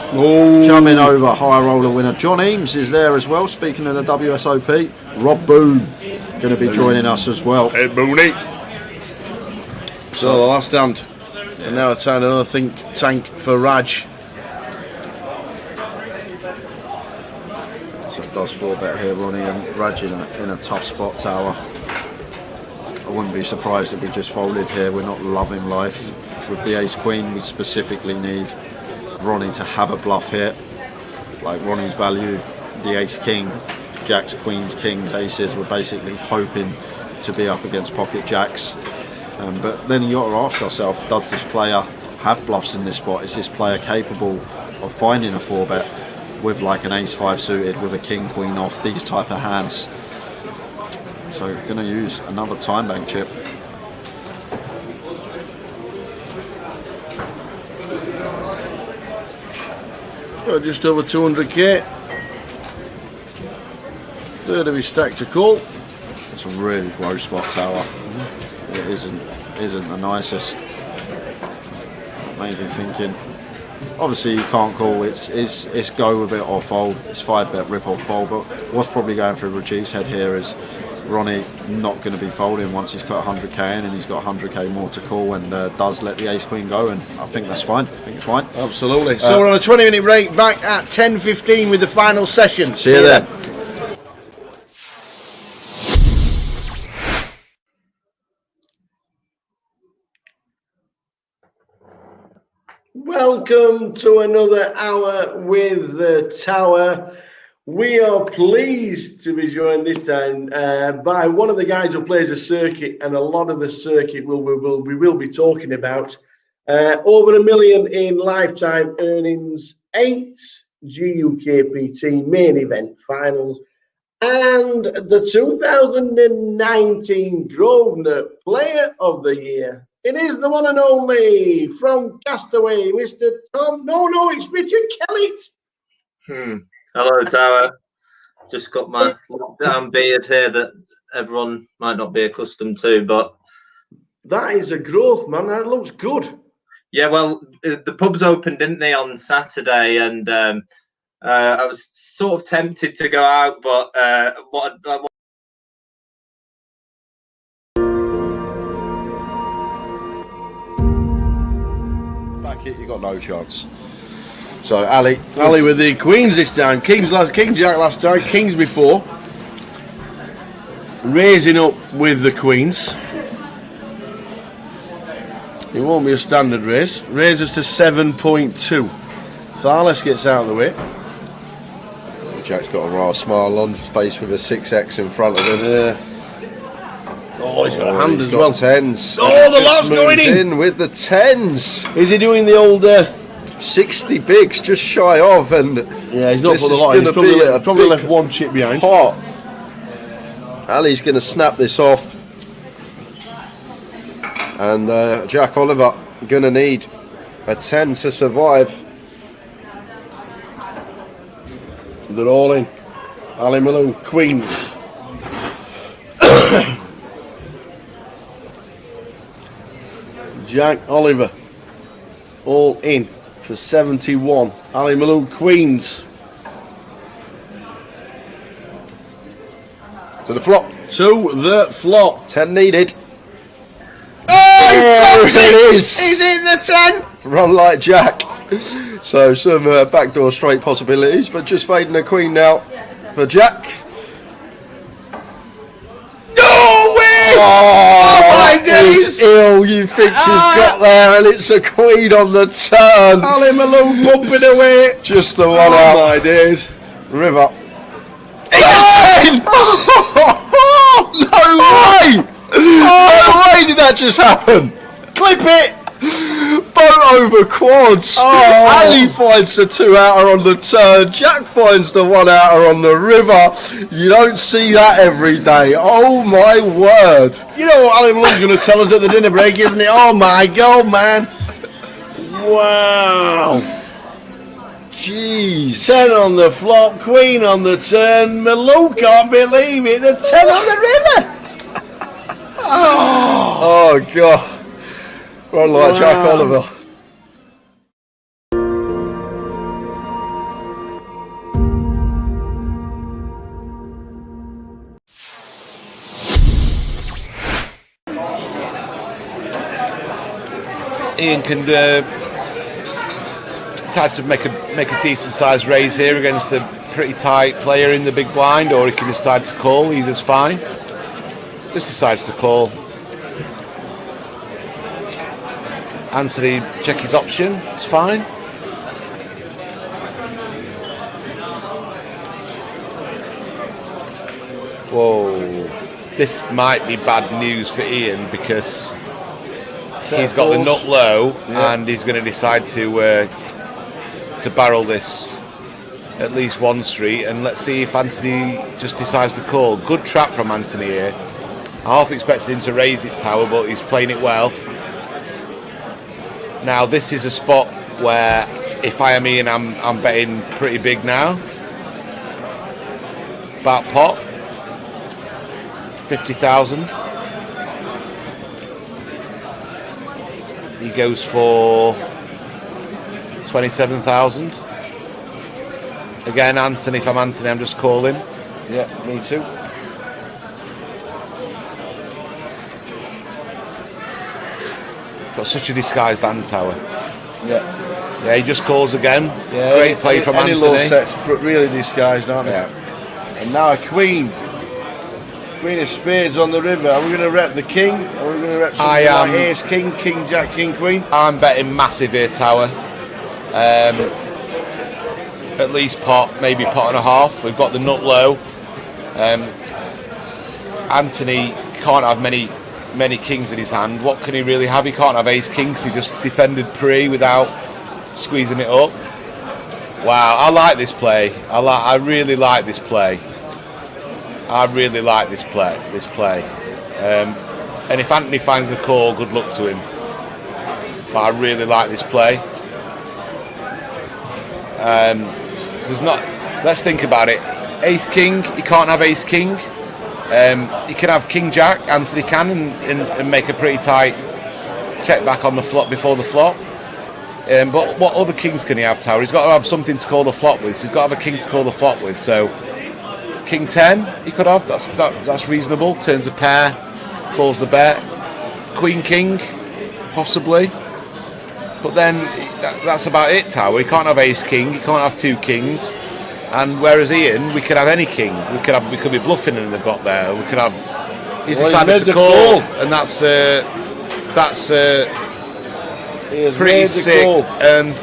coming over. High roller winner John Eames is there as well. Speaking of the WSOP, Rob Boone going to be joining us as well. Hey, Booney. So the last hand. And now it's another think tank for Raj. So it does 4-bet here, Ronnie, and Raj in a tough spot, Tower. I wouldn't be surprised if we just folded here. We're not loving life with the ace queen. We specifically need Ronnie to have a bluff here. Like Ronnie's value, the ace king, jacks, queens, kings, aces. We're basically hoping to be up against pocket jacks. But then you got to ask ourselves, does this player have bluffs in this spot? Is this player capable of finding a 4-bet with like an ace-5 suited, with a king-queen off, these type of hands? So going to use another time bank chip. Just over 200k. Third of his stack to call. It's a really low spot, Tower. It isn't the nicest. Maybe thinking. Obviously you can't call. It's go with it or fold. It's 5-bet rip or fold. But what's probably going through Rajiv's head here is Ronnie not going to be folding once he's put 100k in, and he's got 100k more to call, and does let the ace queen go, and I think that's fine. I think it's fine. Absolutely. So we're on a 20-minute break. Back at 10:15 with the final session. See you then. Welcome to another hour with the Tower. We are pleased to be joined this time by one of the guys who plays a circuit, and a lot of the circuit we will be talking about. Over $1 million in lifetime earnings, 8 GUKPT main event finals, and the 2019 Grosvenor Player of the Year. It is the one and only from Castaway, Mr. Tom. No, it's Richard Kellett. Hello, Tower. Just got my lockdown beard here that everyone might not be accustomed to, but that is a growth, man. That looks good. Yeah, well, the pubs opened, didn't they, on Saturday, and I was sort of tempted to go out, but Back hit, you got no chance. So Ali with the queens this time. King jack last time, kings before. Raising up with the queens. It won't be a standard raise. Raises to 7.2. Thales gets out of the way. Jack's got a rather smile on his face with a 6x in front of him. Oh, he's got a hand as well. Tens. Oh, the lot's going in with the tens. Is he doing the old 60 bigs, just shy of, and yeah, he's not put the lot in. He's probably left one chip behind. Pot. Ali's going to snap this off, and Jack Oliver going to need a 10 to survive. They're all in. Ali Malone, queens. Jack Oliver, all in for 71. Ali Malone, queens. To the flop. to the flop. 10 needed. Oh, it is. He's in the 10. Run like Jack. So some backdoor straight possibilities, but just fading the queen now for Jack. No way! Oh my days! Ill, you think you've got there, and it's a queen on the turn. Ali Malone pumping away. Just the one out. My days. River. Oh! No way! No way did that just happen? Clip it! Boat over quads. Oh. Ali finds the 2 outer on the turn. Jack finds the 1 outer on the river. You don't see that every day. Oh my word. You know what Ali Malone's going to tell us at the dinner break, isn't it? Oh my God, man. Wow. Jeez. 10 on the flop, queen on the turn. Malone can't believe it. The 10 on the river. Oh God. Run like Jack Oliver. Ian can decide to make a decent sized raise here against a pretty tight player in the big blind, or he can decide to call. Either's fine. Just decides to call. Anthony, check his option. It's fine. Whoa, this might be bad news for Ian because he's got the nut low, and he's going to decide to barrel this at least one street, and let's see if Anthony just decides to call. Good trap from Anthony here. I half expected him to raise it tower, but he's playing it well. Now this is a spot where if I am Ian, I'm betting pretty big now. About pot 50,000. He goes for 27,000. Again, Anthony, if I'm Anthony, I'm just calling. Yeah, me too. Got such a disguised hand tower. Yeah. Yeah, he just calls again. Yeah, great play from any Anthony. low sets really disguised, aren't they? Yeah. And now a queen. Queen of spades on the river. Are we going to rep the king? Or are we going to rep something like ace, king, king, jack, king, queen? I'm betting massive here, tower. At least pot, maybe pot and a half. We've got the nut low. Anthony can't have many kings in his hand. What can he really have? He can't have ace king because he just defended pre without squeezing it up. Wow, I like this play. I really like this play. I really like this play. And if Anthony finds the call, good luck to him. But I really like this play. There's not. Let's think about it. Ace king. He can't have ace king. He can have king jack. Anthony can and make a pretty tight check back on the flop before the flop. But what other kings can he have, tower? He's got to have something to call the flop with. So he's got to have a king to call the flop with. So king 10 he could have. That's reasonable. Turns a pair, calls the bet. Queen king possibly. But then that's about it, tower. He can't have ace king. He can't have two kings. And whereas Ian, we could have any king. We could be bluffing in the pot there. We could have. He's decided to call, and that's pretty sick. And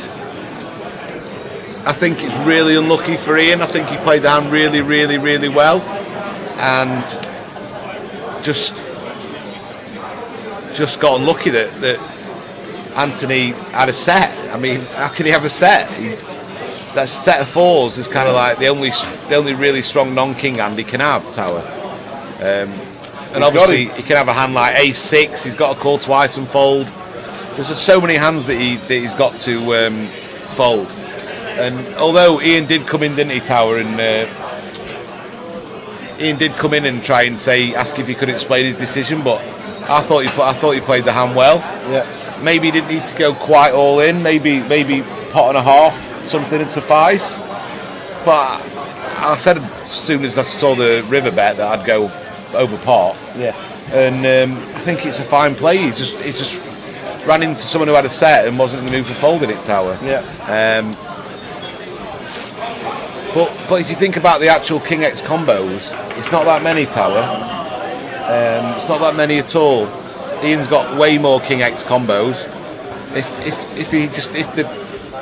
I think it's really unlucky for Ian. I think he played the hand really, really, really well, and just got unlucky that Anthony had a set. I mean, how can he have a set? That set of fours is kind of like the only really strong non-king hand he can have, tower. And obviously he can have a hand like ace six. He's got to call twice and fold. There's just so many hands that he's got to fold. And although Ian did come in, didn't he, tower? And Ian did come in and try and ask if he could explain his decision, but I thought he played the hand well. Yeah. Maybe he didn't need to go quite all in. Maybe pot and a half, something would suffice. But I said as soon as I saw the river bet that I'd go over pot. Yeah. And I think it's a fine play. He just ran into someone who had a set and wasn't in the mood for folding it, Tower. Yeah. But if you think about the actual King X combos, it's not that many, Tower. It's not that many at all. Ian's got way more King X combos.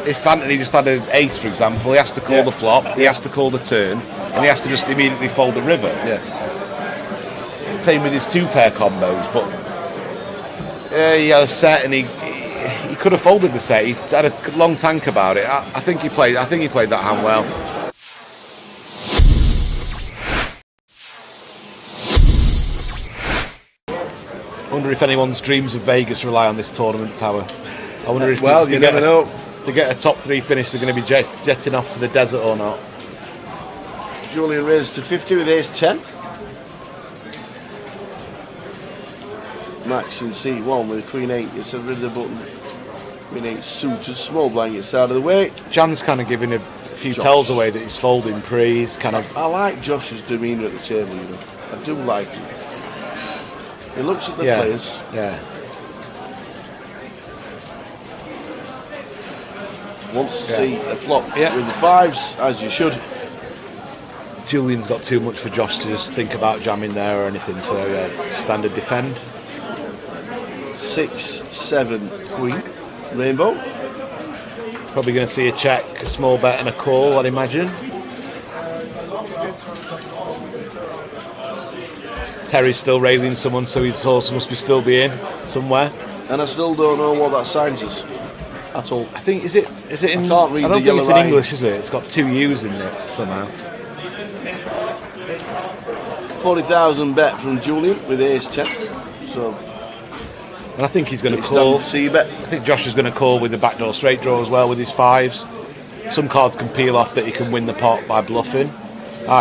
If Anthony just had an ace, for example, he has to call the flop, he has to call the turn, and he has to just immediately fold the river. Yeah. Same with his 2-pair combos, but he had a set and he could have folded the set. He had a long tank about it. I think he played that hand well. I wonder if anyone's dreams of Vegas rely on this tournament, Tower. I wonder if you never know. To get a top 3 finish, they're going to be jetting off to the desert or not. Julian raises to 50 with ace 10. Max in C1 with Queen 8. It's over the button. Queen 8 suited, small blind gets out of the way. Jan's kind of giving a few tells away that he's folding pre. He's kind of. I like Josh's demeanour at the table, you know. I do like him. He looks at the players. Yeah. Wants to see a flop with the 5s, as you should. Julian's got too much for Josh to just think about jamming there or anything, so standard defend. 6, 7, Queen, Rainbow. Probably going to see a check, a small bet and a call, I'd imagine. Terry's still railing someone, so his horse must still be in somewhere. And I still don't know what that signs is at all. I think is it in? I can't read I don't the think it's in writing. English, is it? It's got 2 U's in it somehow. 40,000 bet from Julian with ace 10. So. And I think he's going to call. C-bet. I think Josh is going to call with the backdoor straight draw as well with his 5s. Some cards can peel off that he can win the pot by bluffing.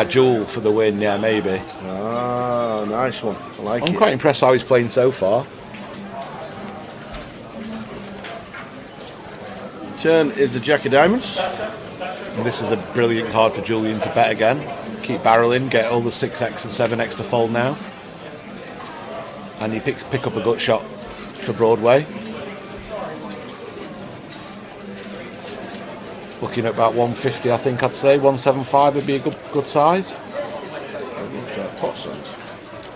Jewel for the win, yeah, maybe. Nice one. I like it. I'm quite impressed how he's playing so far. Turn is the Jack of Diamonds. And this is a brilliant card for Julian to bet again. Keep barreling, get all the 6x and 7x to fold now. And you pick up a gut shot for Broadway. Looking at about 150, I think I'd say. 175 would be a good size. Pot size.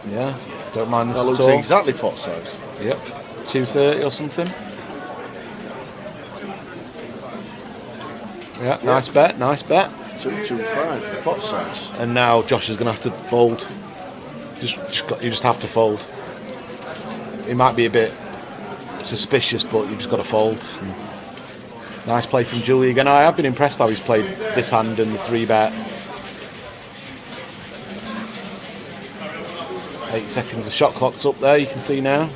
Yeah, don't mind this that at looks all. Exactly pot size. Yep, 230 or something. Yeah, nice bet, nice bet. 225 for pot size. And now Josh is going to have to fold. You just have to fold. It might be a bit suspicious, but you just got to fold. And nice play from Julie again. I have been impressed how he's played this hand and the 3-bet. 8 seconds, the shot clock's up there, you can see now.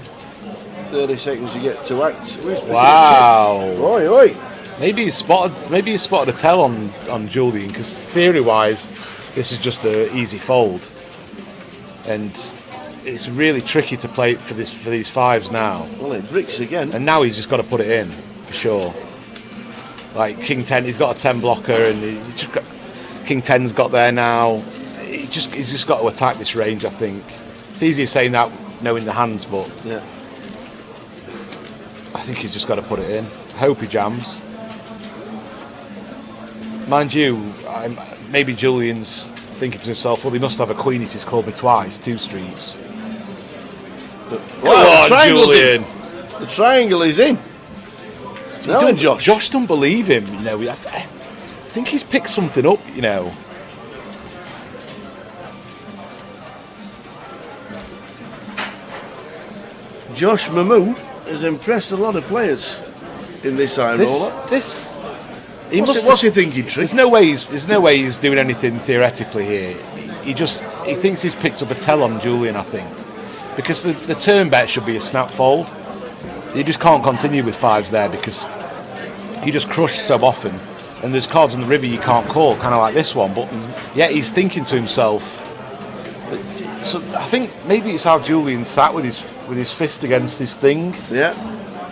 30 seconds you get to act. Wow. Oi, oi. Maybe he's spotted a tell on Julian, because theory-wise, this is just an easy fold. And it's really tricky to play for these 5s now. Well, it bricks again. And now he's just got to put it in, for sure. Like King 10, he's got a 10 blocker, and King 10's got there now. He's just got to attack this range, I think. It's easier saying that knowing the hands, but yeah. I think he's just got to put it in. I hope he jams. Mind you, maybe Julian's thinking to himself, well, he must have a queen if he's called me twice, 2 streets. But, Come on, Julian. The triangle is in. No, Josh don't believe him, you know. I think he's picked something up, you know. Josh Mahmood has impressed a lot of players in this iron roller. What's he thinking, Trick? There's no way he's doing anything theoretically here. He thinks he's picked up a tell on Julian, I think, because the turn bet should be a snap fold. You just can't continue with 5s there because you just crush so often, and there's cards on the river you can't call, kind of like this one. But yet he's thinking to himself. So I think maybe it's how Julian sat with his fist against his thing. Yeah.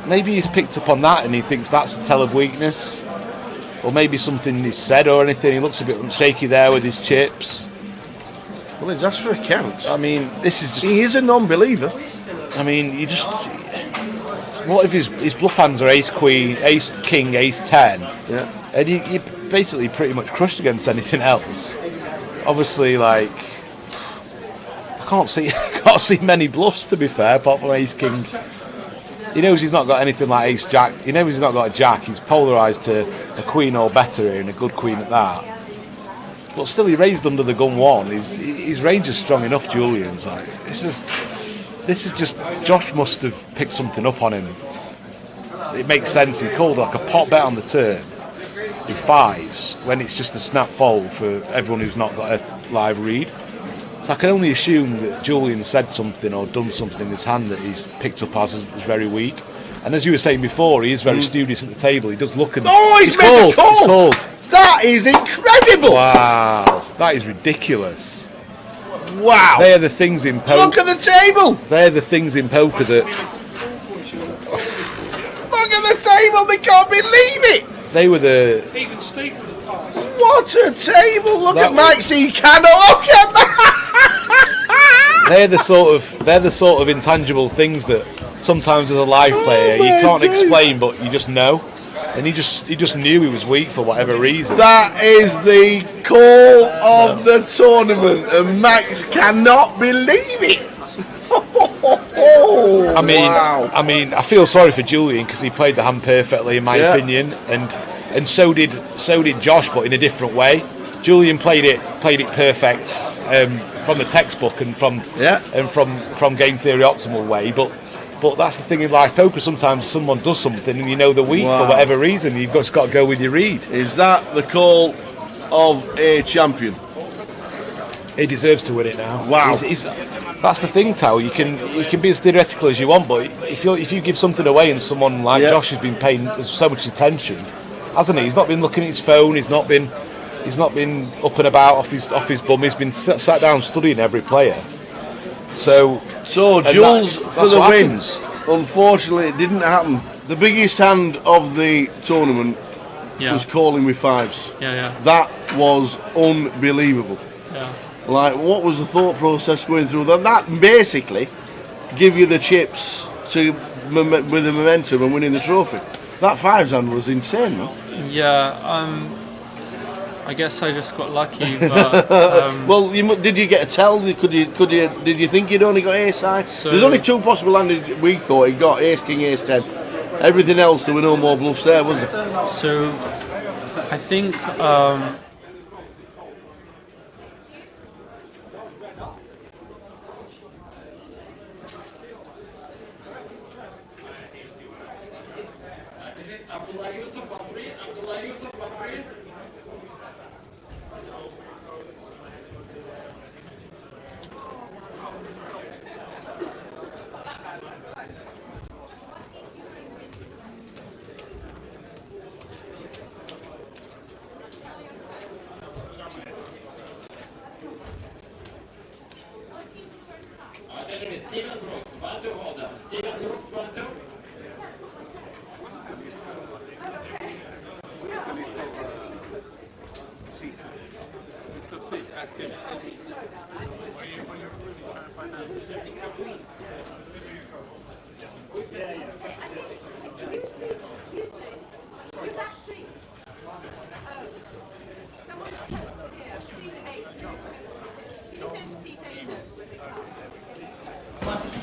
Maybe he's picked up on that and he thinks that's a tell of weakness. Or maybe something he's said or anything. He looks a bit shaky there with his chips. Well, he's asked for a count. I mean, this is just... He is a non-believer. I mean, you just... What if his bluff hands are ace queen, ace king, ace 10? Yeah. And you basically pretty much crushed against anything else. Obviously, like... I can't see many bluffs, to be fair, apart from ace king. He knows he's not got anything like ace jack. He knows he's not got a jack. He's polarised to a queen or better here, and a good queen at that. But still, he raised under the gun one. His range is strong enough, Julian's. Like, this is just... Josh must have picked something up on him. It makes sense. He called like a pot bet on the turn with fives when it's just a snap fold for everyone who's not got a live read. So I can only assume that Julian said something or done something in his hand that he's picked up as very weak. And as you were saying before, he is very studious at the table. He does look and... Oh, he's made called, a call! He's called. That is incredible! Wow, that is ridiculous. Wow! They are the things in poker. Look at the table! They're the things in poker that... Look at the table! They can't believe it! They were the... Even Steve would have passed. What a table! Look at Mike C. Cannon! Look at that! They're the sort of intangible things that sometimes as a live player you can't explain, but you just know. And he just knew he was weak for whatever reason. That is the call of the tournament, and Max cannot believe it. I mean, I feel sorry for Julian because he played the hand perfectly, in my opinion, and so did Josh, but in a different way. Julian played it perfect from the textbook and from game theory optimal way, but that's the thing in live poker. Sometimes someone does something and you know they're weak for whatever reason. You've just got to go with your read. Is that the call of a champion? He deserves to win it now. Wow. That's the thing, Tao. You can be as theoretical as you want, but if you give something away and someone like Josh has been paying so much attention, hasn't he? He's not been looking at his phone. He's not been up and about off his bum. He's been sat down studying every player. So Jules for the wins. Unfortunately, it didn't happen. The biggest hand of the tournament was calling with fives. That was unbelievable. Like, what was the thought process going through that? That basically give you the chips with the momentum and winning the trophy. That fives hand was insane, man. Yeah, I guess I just got lucky. But, well, did you get a tell? Did you think you'd only got ace high? There's only two possible hands we thought. He got ace king, ace 10. Everything else, there were no more bluffs there, was there? So I think.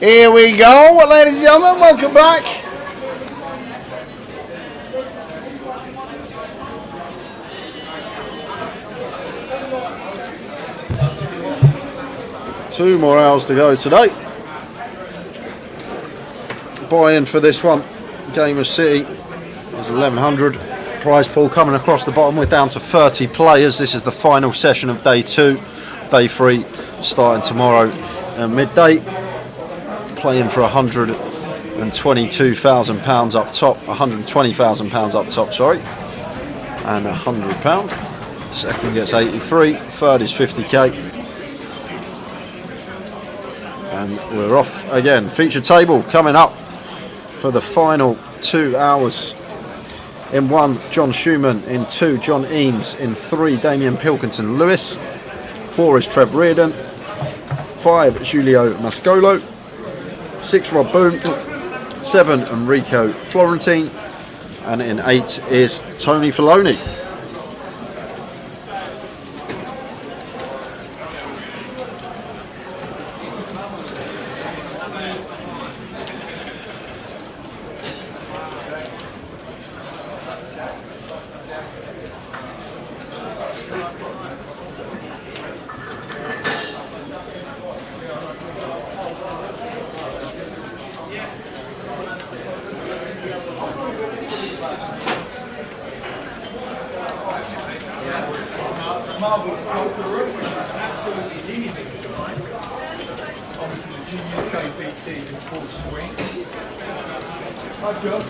Here we go, ladies and gentlemen, welcome back. Two more hours to go today. Buy in for this one. Game of City is 1100. Prize pool coming across the bottom. We're down to 30 players. This is the final session of day 2. Day 3 starting tomorrow at midday. Playing for £122,000 up top. £120,000 up top, sorry. And £100. Second gets 83. Third is 50k. And we're off again. Feature table coming up for the final 2 hours. In 1, John Schumann. In 2, John Eames. In 3, Damien Pilkington Lewis. 4 is Trev Reardon. 5 Giulio Mascolo, 6 Rob Boone, 7 Enrico Florentine, and in 8 is Tony Filoni. Obviously, the GUKPT is in full swing. Hi, John.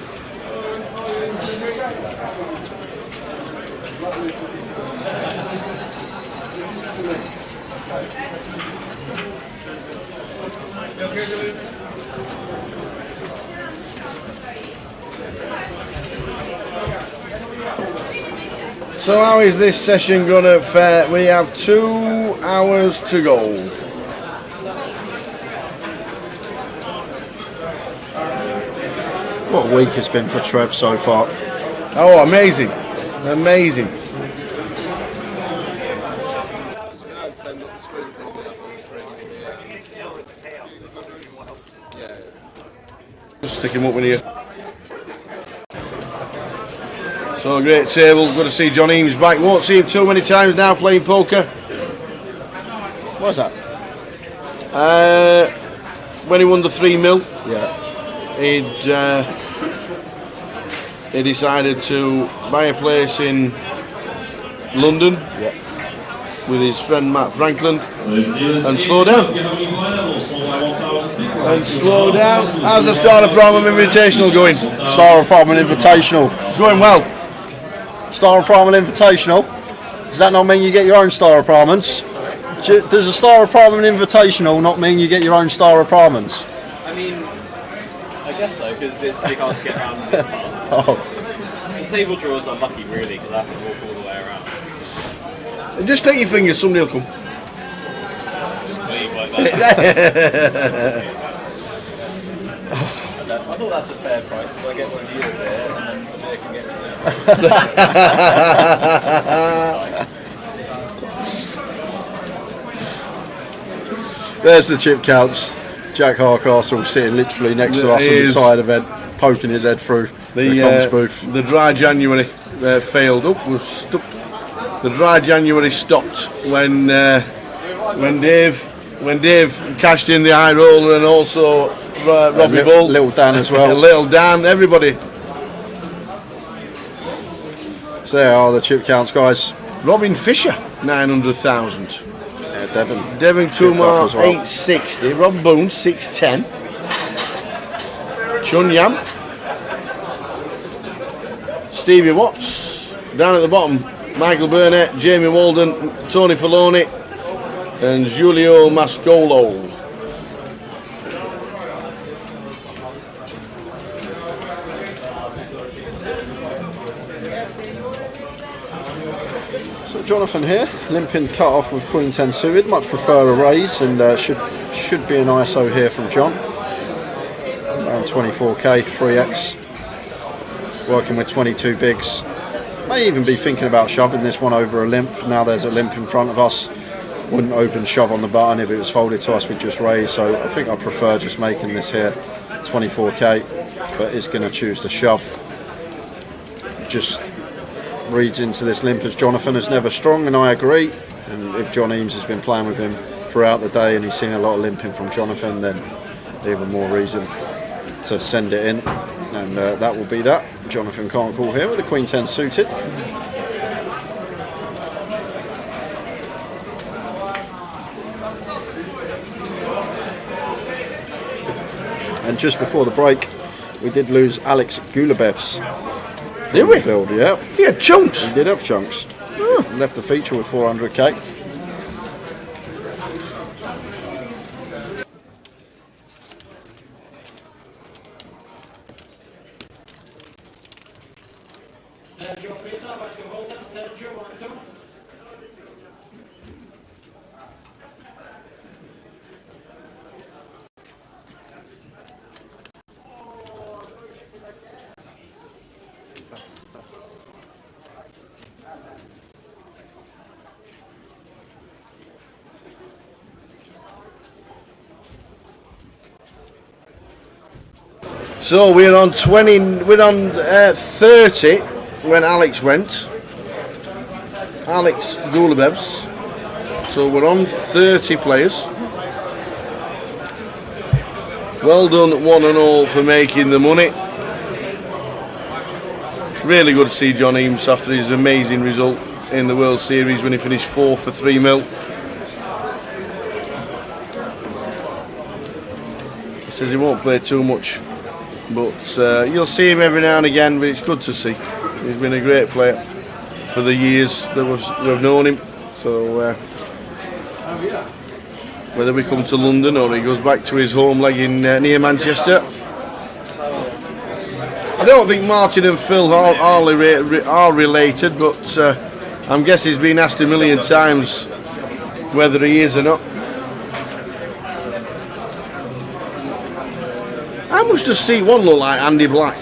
So how is this session going to fare? We have 2 hours to go. What a week it's been for Trev so far. Oh, amazing. Amazing. Just stick him up in here. So great table, good to see John Eames back. Won't see him too many times now playing poker. What's that? When he won the 3 mil, Yeah. he decided to buy a place in London with his friend Matt Franklin and slow down. And slow down. How's the Star of Primal Invitational going? Star of Primal Invitational. Going well. Star of Primal Invitational. Does that not mean you get your own Star of Primals? Does a Star of Primal Invitational not mean you get your own Star of Primals? I mean, I guess so, because it's pretty hard to get around this part. Oh. The table draws are lucky, really, because I have to walk all the way around. Just take your fingers, somebody will come. Just leave like that. I thought that's a fair price. If I get one of you over there, and then the beer can get snapped. There's the chip counts. Jack Harcastle sitting literally next to us on the side event, poking his head through the comms booth. The dry January failed. The dry January stopped when Dave cashed in the high roller, and also Robbie Bull, Little Dan as well. Little Dan, everybody. So there are the chip counts, guys. Robin Fisher, 900,000. Devon Kumar, well. 860. Rob Boone, 610. Chun Yam. Stevie Watts. Down at the bottom, Michael Burnett, Jamie Walden, Tony Filoni, and Giulio Mascolo. Jonathan here, limping cut off with Queen 10 suited. Much prefer a raise, and should be an ISO here from John. Around 24k, 3x. Working with 22 bigs. May even be thinking about shoving this one over a limp. Now there's a limp in front of us. Wouldn't open shove on the button. If it was folded to us, we'd just raise. So I think I prefer just making this here 24k, but is going to choose to shove. Just reads into this limp as Jonathan is never strong, and I agree. And if John Eames has been playing with him throughout the day and he's seen a lot of limping from Jonathan, then even more reason to send it in, and that will be that. Jonathan can't call here with the Queen 10 suited. And just before the break, we did lose Alex Gulabevs. Did we? Field, yeah. He had chunks. He did have chunks. Left the feature with 400k. So we're on 20. We're on 30 when Alex went. Alex Gulabevs. So we're on 30 players. Well done, one and all, for making the money. Really good to see John Eames after his amazing result in the World Series when he finished 4th for 3 mil. He says he won't play too much, but you'll see him every now and again, but it's good to see. He's been a great player for the years that we've known him. So whether we come to London or he goes back to his home leg in near Manchester. I don't think Martin and Phil are related, but I'm guessing he's been asked a million times whether he is or not. How much does C1 look like Andy Black?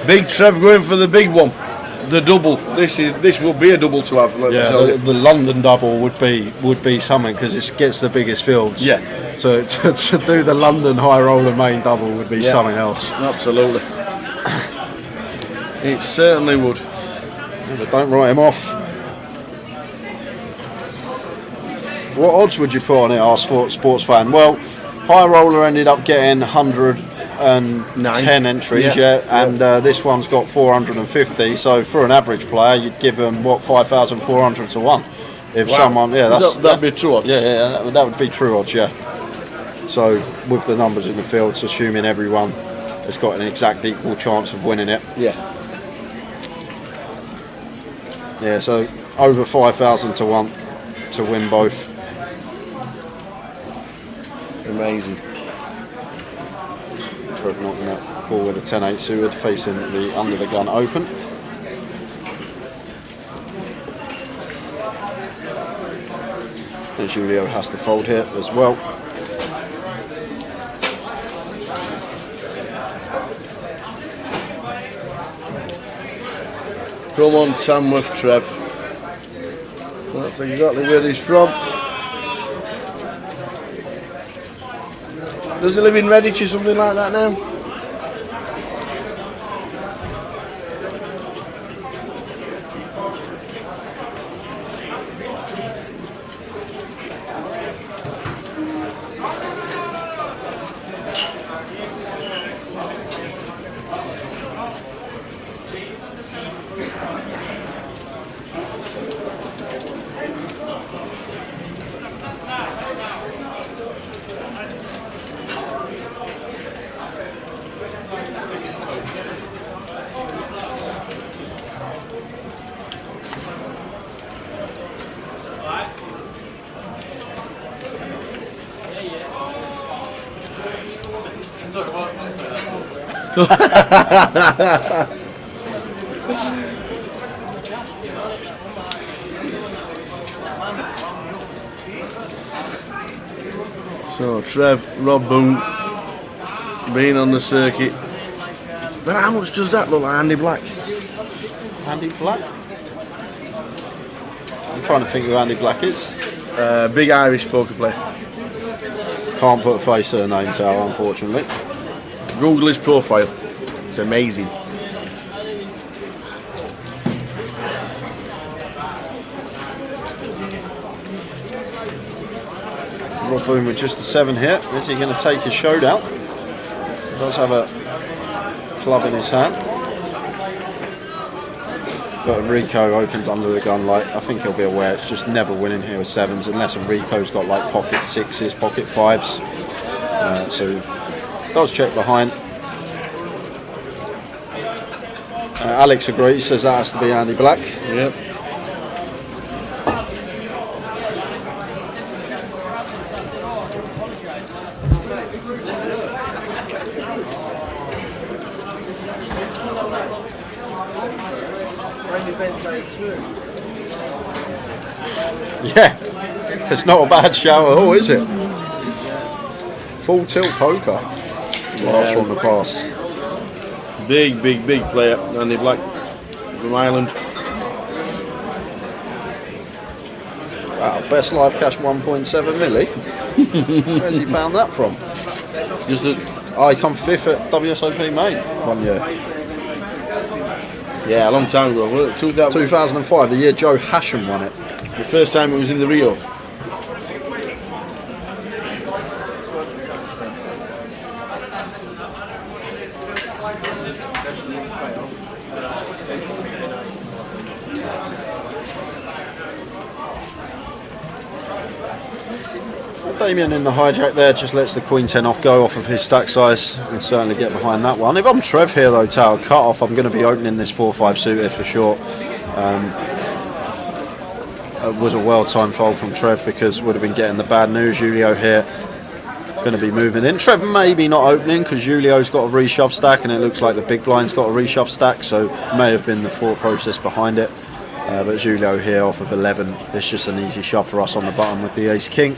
Big Trev going for the big one, the double. This will be a double to have. Yeah, the London double would be something because it gets the biggest fields. Yeah. To do the London high roller main double would be something else. Absolutely. It certainly would. Yeah, but don't write him off. What odds would you put on it, our sports fan? Well, high roller ended up getting 110 entries, and this one's got 450. So for an average player, you'd give them 5,400 to 1. If someone, that'd be true odds. Yeah, that would be true odds. Yeah. So with the numbers in the fields, assuming everyone has got an exact equal chance of winning it. Yeah. Yeah. So over 5,000 to 1 to win both. Amazing. Trevor not going to call with a 10-8 suited, facing the under the gun open. And Julio has to fold here as well. Come on, Tamworth Trev. That's exactly where he's from. Does he live in Redditch or something like that now? So Trev, Rob Boone, being on the circuit. But how much does that look like Andy Black? Andy Black? I'm trying to think who Andy Black is. Big Irish poker player. Can't put a face or a name to her, unfortunately. Google his profile. It's amazing. Rob Boone with just a 7 here. Is he going to take his showdown? He does have a club in his hand. But Rico opens under the gun light. I think he'll be aware it's just never winning here with 7s unless Rico's got like pocket 6s, pocket 5s. So does check behind. Alex agrees, says that has to be Andy Black. Yep. Yeah, it's not a bad show at all, is it? Full tilt poker. Last from the pass. Big player, Andy Black from Ireland. Wow, best live cash 1.7 milli. Where's he found that from? Just that he come fifth at WSOP Main 1 year. Yeah, a long time ago. 2005, the year Joe Hashem won it. The first time it was in the Rio. Damien in the hijack there just lets the Queen 10 off go off of his stack size and certainly get behind that one. If I'm Trev here though, Tower cut off, I'm going to be opening this 4-5 suited for sure. It was a well-timed fold from Trev because would have been getting the bad news. Julio here going to be moving in. Trev maybe not opening because Julio's got a reshove stack and it looks like the big blind's got a reshove stack, so may have been the thought process behind it. But Julio here off of 11, it's just an easy shove for us on the button with the ace king.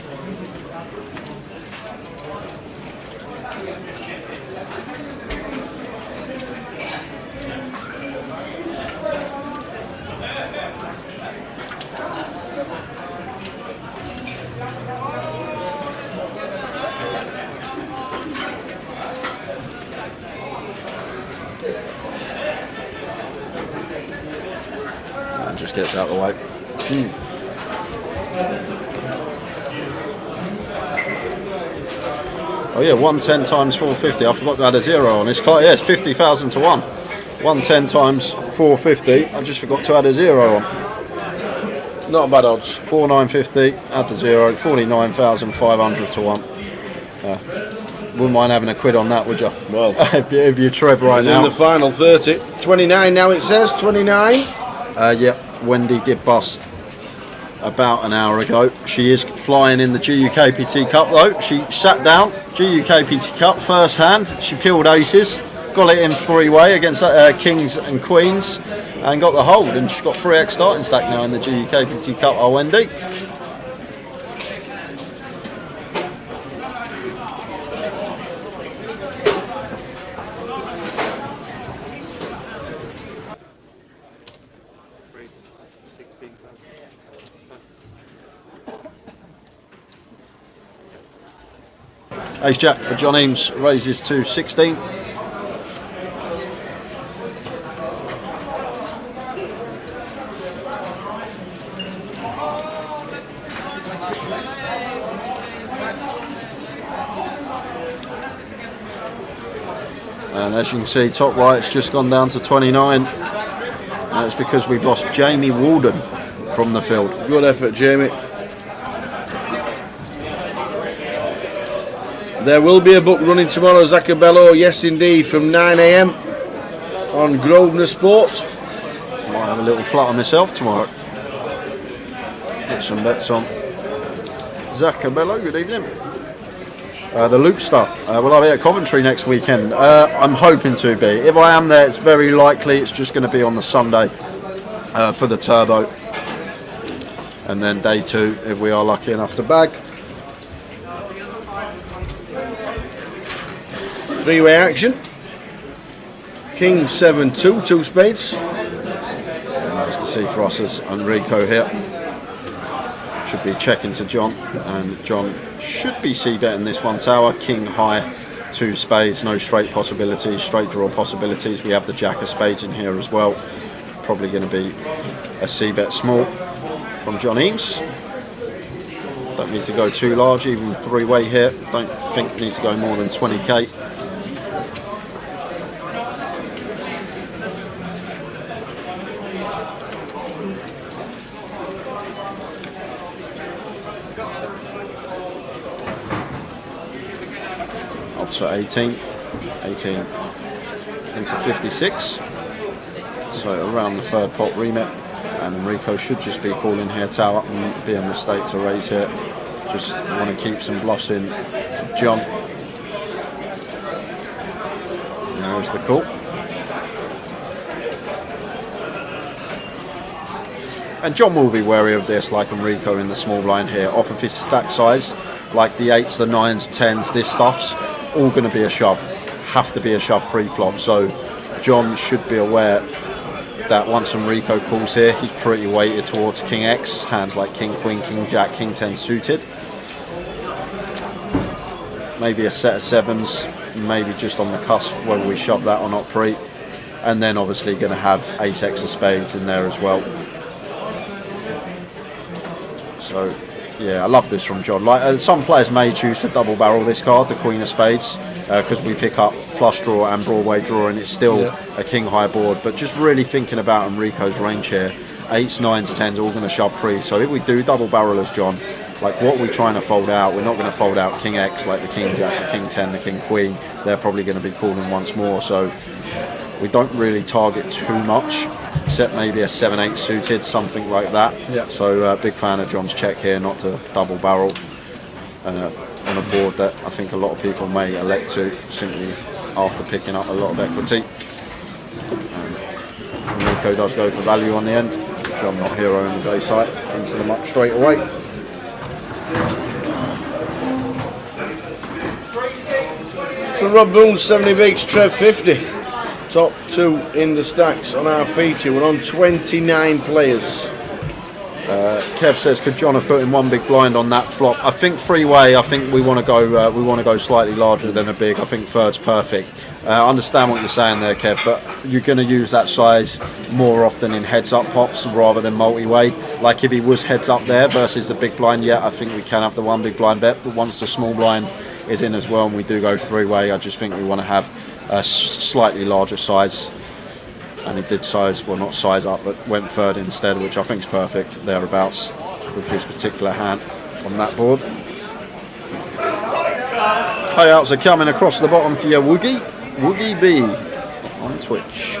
Just gets out of the way. Oh yeah, 110 times 450. I forgot to add a zero on this. Yeah, it's 50,000 to 1. 110 times 450. I just forgot to add a zero on. Not bad odds. 4950. Add the zero. 49,500 to 1. Wouldn't mind having a quid on that, would you? Well, if you're Trev right now. In the final 30. 29 now it says. 29. Yeah. Wendy did bust about an hour ago. She is flying in the GUKPT Cup though. She sat down, GUKPT Cup first hand, she peeled aces, got it in three-way against kings and queens and got the hold, and she's got 3x starting stack now in the GUKPT Cup, our Wendy. Ace Jack for John Eames raises to 16. And as you can see, top right's just gone down to 29. That's because we've lost Jamie Walden from the field. Good effort, Jamie. There will be a book running tomorrow, Zacabello, yes indeed, from 9 AM on Grosvenor Sport. Might have a little flutter myself tomorrow. Get some bets on. Zacabello, good evening. The Luke Star, will I be at Coventry next weekend? I'm hoping to be. If I am there, it's very likely it's just going to be on the Sunday for the Turbo. And then day 2, if we are lucky enough to bag. Three-way action. King 7-2, 2 spades. Yeah, nice to see for us as Enrico here. Should be checking to John, and John should be c-betting this one tower. King high, 2 spades, no straight possibilities, straight draw possibilities. We have the jack of spades in here as well. Probably going to be a c-bet small from John Eames. Don't need to go too large, even 3-way here. Don't think we need to go more than 20k. Up to 18 into 56. So around the third pot remit, and Enrico should just be calling here tower. And be a mistake to raise here. Just want to keep some bluffs in with John. There's the call. And John will be wary of this, like Enrico in the small blind here. Off of his stack size, like the 8s, the 9s, 10s, this stuff's all going to be a shove. Have to be a shove pre-flop. So John should be aware that once Enrico calls here, he's pretty weighted towards King X. Hands like King Queen, King Jack, King 10 suited. Maybe a set of 7s, maybe just on the cusp whether we shove that or not pre. And then obviously going to have Ace X of spades in there as well. So yeah, I love this from John. Like some players may choose to double barrel this card, the Queen of Spades, because we pick up flush draw and Broadway draw, and it's still a king high board. But just really thinking about Enrico's range here, 8s, 9s, 10s, all going to shove pre. So if we do double barrel as John, like what we're trying to fold out, we're not going to fold out King X like the King Jack, the King 10, the King Queen. They're probably going to be calling once more. So we don't really target too much, except maybe a 7-8 suited, something like that. So big fan of John's check here, not to double barrel on a board that I think a lot of people may elect to, simply after picking up a lot of equity. Enrico does go for value on the end. John not hero in the base height, into the muck straight away. So Rob Boone 70 bigs, Trev 50. Top 2 in the stacks on our feature. We're on 29 players. Kev says, could John have put in one big blind on that flop? I think three-way. I think we want to go. We want to go slightly larger than a big. I think third's perfect. I understand what you're saying there, Kev, but you're going to use that size more often in heads-up pops rather than multi-way. Like if he was heads-up there versus the big blind, yeah, I think we can have the one big blind bet. But once the small blind is in as well, and we do go three-way, I just think we want to have a slightly larger size. And he did size, well not size up, but went third instead, which I think is perfect thereabouts with his particular hand on that board. Payouts are coming across the bottom for your Woogie B on Twitch.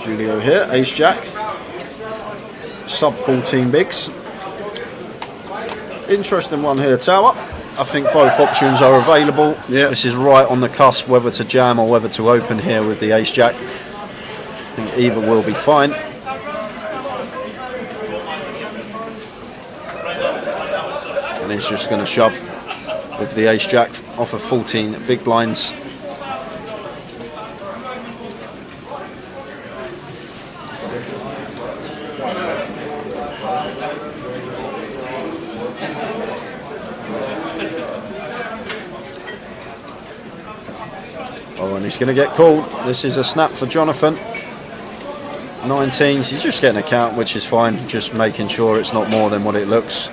Julio here, Ace Jack, sub 14 bigs. Interesting one here, tower. I think both options are available. Yeah. This is right on the cusp whether to jam or whether to open here with the Ace Jack. I think either will be fine. And he's just going to shove with the Ace Jack off of 14 big blinds. Oh, and he's going to get called. This is a snap for Jonathan. 19s, he's just getting a count, which is fine. Just making sure it's not more than what it looks.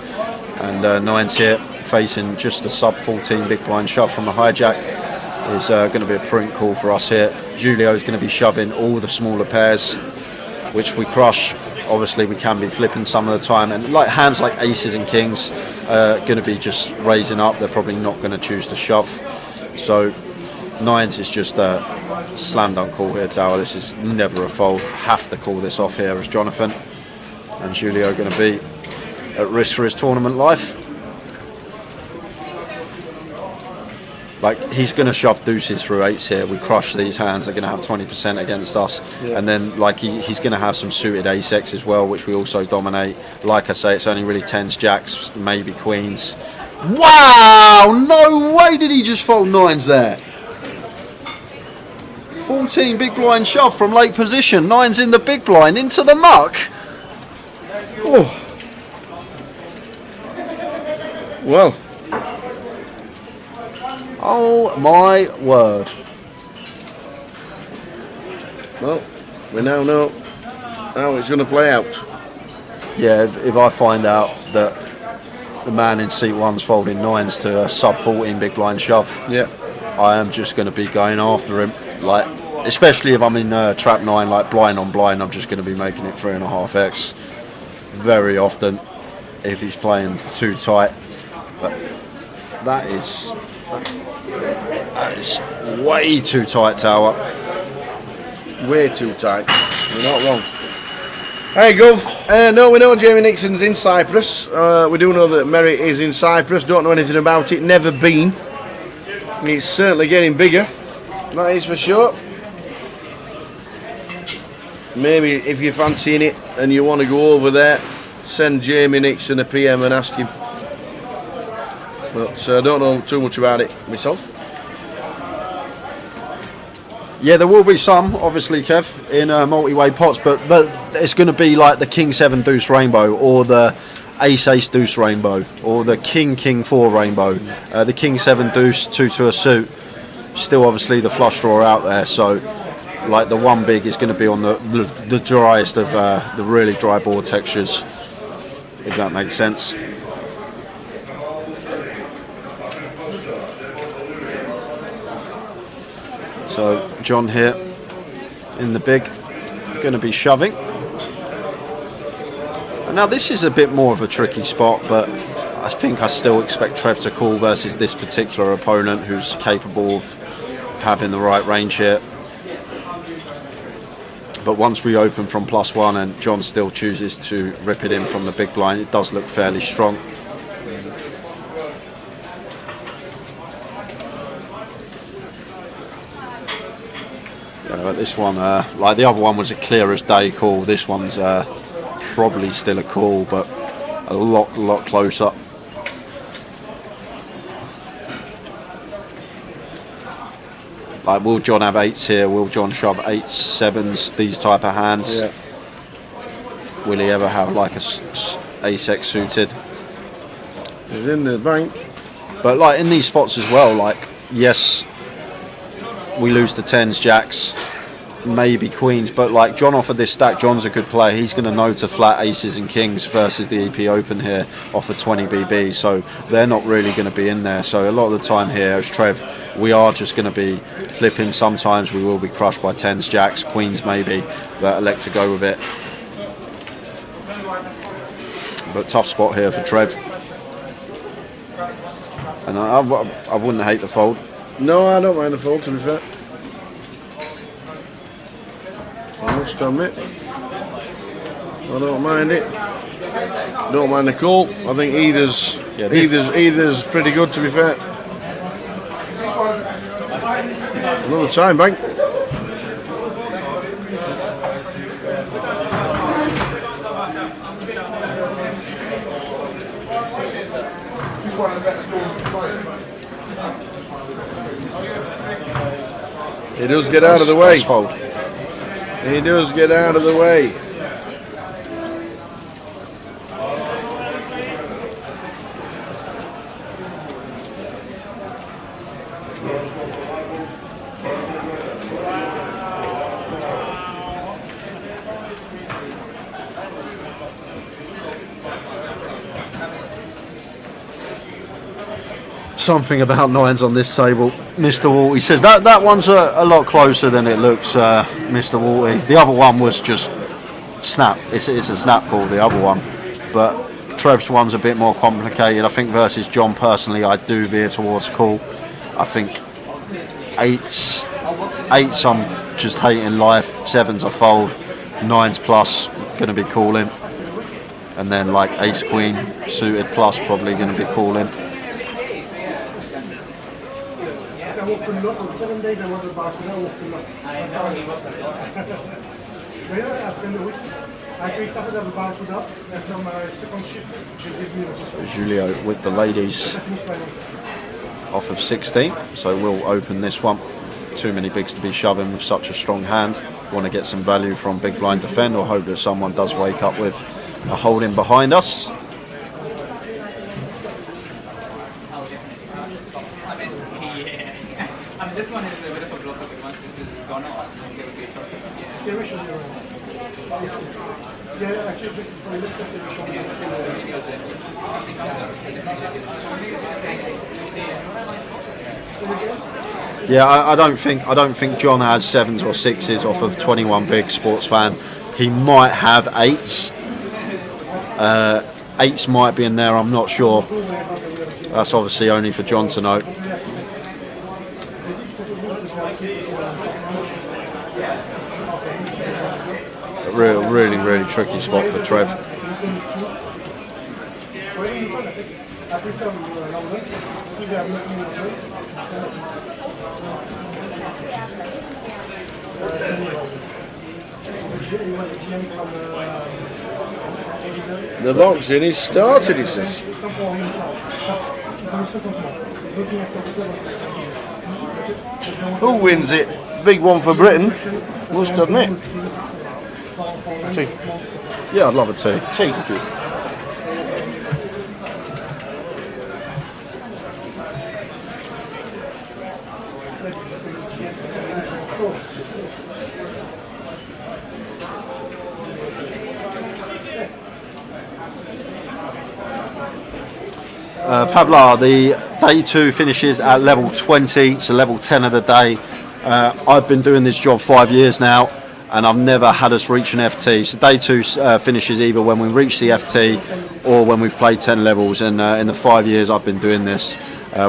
And 9s here, facing just a sub 14 big blind shove from the hijack. Is going to be a prudent call for us here. Julio's going to be shoving all the smaller pairs, which we crush. Obviously, we can be flipping some of the time. And like hands like aces and kings going to be just raising up. They're probably not going to choose to shove. So 9s is just a slam dunk call here, tower. This is never a fold. Have to call this off here as Jonathan. And Julio going to be at risk for his tournament life. Like he's going to shove deuces through 8s here. We crush these hands. They're going to have 20% against us. Yeah. And then like he's going to have some suited Ace X as well, which we also dominate. Like I say, it's only really 10s, jacks, maybe queens. Wow! No way did he just fold 9s there. 14 big blind shove from late position. 9s in the big blind into the muck. Oh. Well. Oh my word. Well, we now know how it's going to play out. Yeah, if I find out that the man in seat 1's folding 9s to a sub 14 big blind shove, yeah, I am just going to be going after him. Like, especially if I'm in trap 9, like blind on blind, I'm just going to be making it 3.5x. Very often, if he's playing too tight. But that is way too tight, Tower. Way too tight. You're not wrong. Hey, Gov. No, we know Jamie Nixon's in Cyprus. We do know that Merritt is in Cyprus. Don't know anything about it. Never been. He's certainly getting bigger. That is for sure. Maybe if you're fancying it and you want to go over there, send Jamie Nixon a PM and ask him. But I don't know too much about it myself. Yeah, there will be some, obviously, Kev, in multi-way pots, but it's going to be like the King 7 Deuce Rainbow, or the Ace Ace Deuce Rainbow, or the King King 4 Rainbow, the King 7 Deuce 2 to a suit. Still, obviously, the flush draw out there, so like the one big is going to be on the driest of the really dry board textures, if that makes sense. So John here in the big, going to be shoving. And now this is a bit more of a tricky spot, but I think I still expect Trev to call versus this particular opponent who's capable of having the right range here. But once we open from +1 and John still chooses to rip it in from the big blind, it does look fairly strong. But this one, like the other one was a clear as day call. This one's probably still a call, but a lot closer. Like, will John have 8s here? Will John shove 8s, 7s, these type of hands? Yeah. Will he ever have like a ace-x suited? He's in the bank. But like in these spots as well, like, yes, we lose to 10s, jacks, maybe queens, but like John offered this stack. John's a good player. He's going to know to flat aces and kings versus the EP Open here off of 20 BB, so they're not really going to be in there. So a lot of the time here as Trev, we are just going to be flipping. Sometimes we will be crushed by 10s, jacks, queens maybe, but elect to go with it. But tough spot here for Trev. And I wouldn't hate the fold. No, I don't mind the fold, to be fair. I must admit, I don't mind it. Don't mind the call. I think either's pretty good, to be fair. Another time bank. He does get out of the way. He does get out of the way. Something about 9s on this table. Mr. Walty says that one's a lot closer than it looks, Mr. Walty. The other one was just snap. It's a snap call, the other one. But Trev's one's a bit more complicated. I think versus John, personally, I do veer towards call. I think 8s I'm just hating life. 7s I fold. 9s plus, going to be calling. And then like ace queen suited plus, probably going to be calling. I work for nothing. 7 days I work at Barcelona. I work for nothing. I actually started at the Barcelona after my second shift. Julio with the ladies off of 16, so we'll open this one. Too many bigs to be shoving with such a strong hand. Want to get some value from big blind defend, or hope that someone does wake up with a holding behind us. This one is a bit of a blocker, but once this is gone off, Yeah, I don't think John has 7s or 6s off of 21 big sports fan. He might have 8s. 8s might be in there. I'm not sure. That's obviously only for John to know. A really tricky spot for Trev. The boxing is started, he says. Who wins it? Big one for Britain, must admit. Tea. Yeah, I'd love a tea. Tea. Thank you. Pavlar, the day 2 finishes at level 20, so level 10 of the day. I've been doing this job 5 years now, and I've never had us reach an FT. So day 2 finishes either when we reach the FT or when we've played 10 levels. And in the 5 years I've been doing this,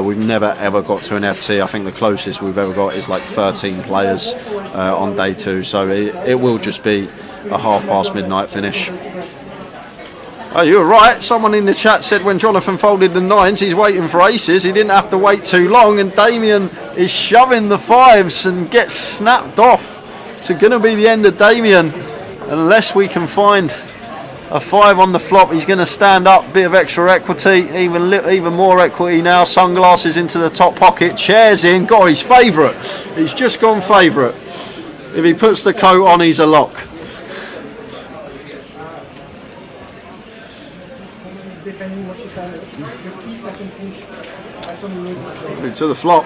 we've never ever got to an FT. I think the closest we've ever got is like 13 players on day 2. So it will just be a midnight finish. Oh, you were right. Someone in the chat said when Jonathan folded the 9s, he's waiting for aces. He didn't have to wait too long, and Damien is shoving the 5s and gets snapped off. So going to be the end of Damien, unless we can find a 5 on the flop. He's going to stand up, bit of extra equity, even more equity now. Sunglasses into the top pocket, chairs in. Got his favourite. He's just gone favourite. If he puts the coat on, he's a lock. To the flop.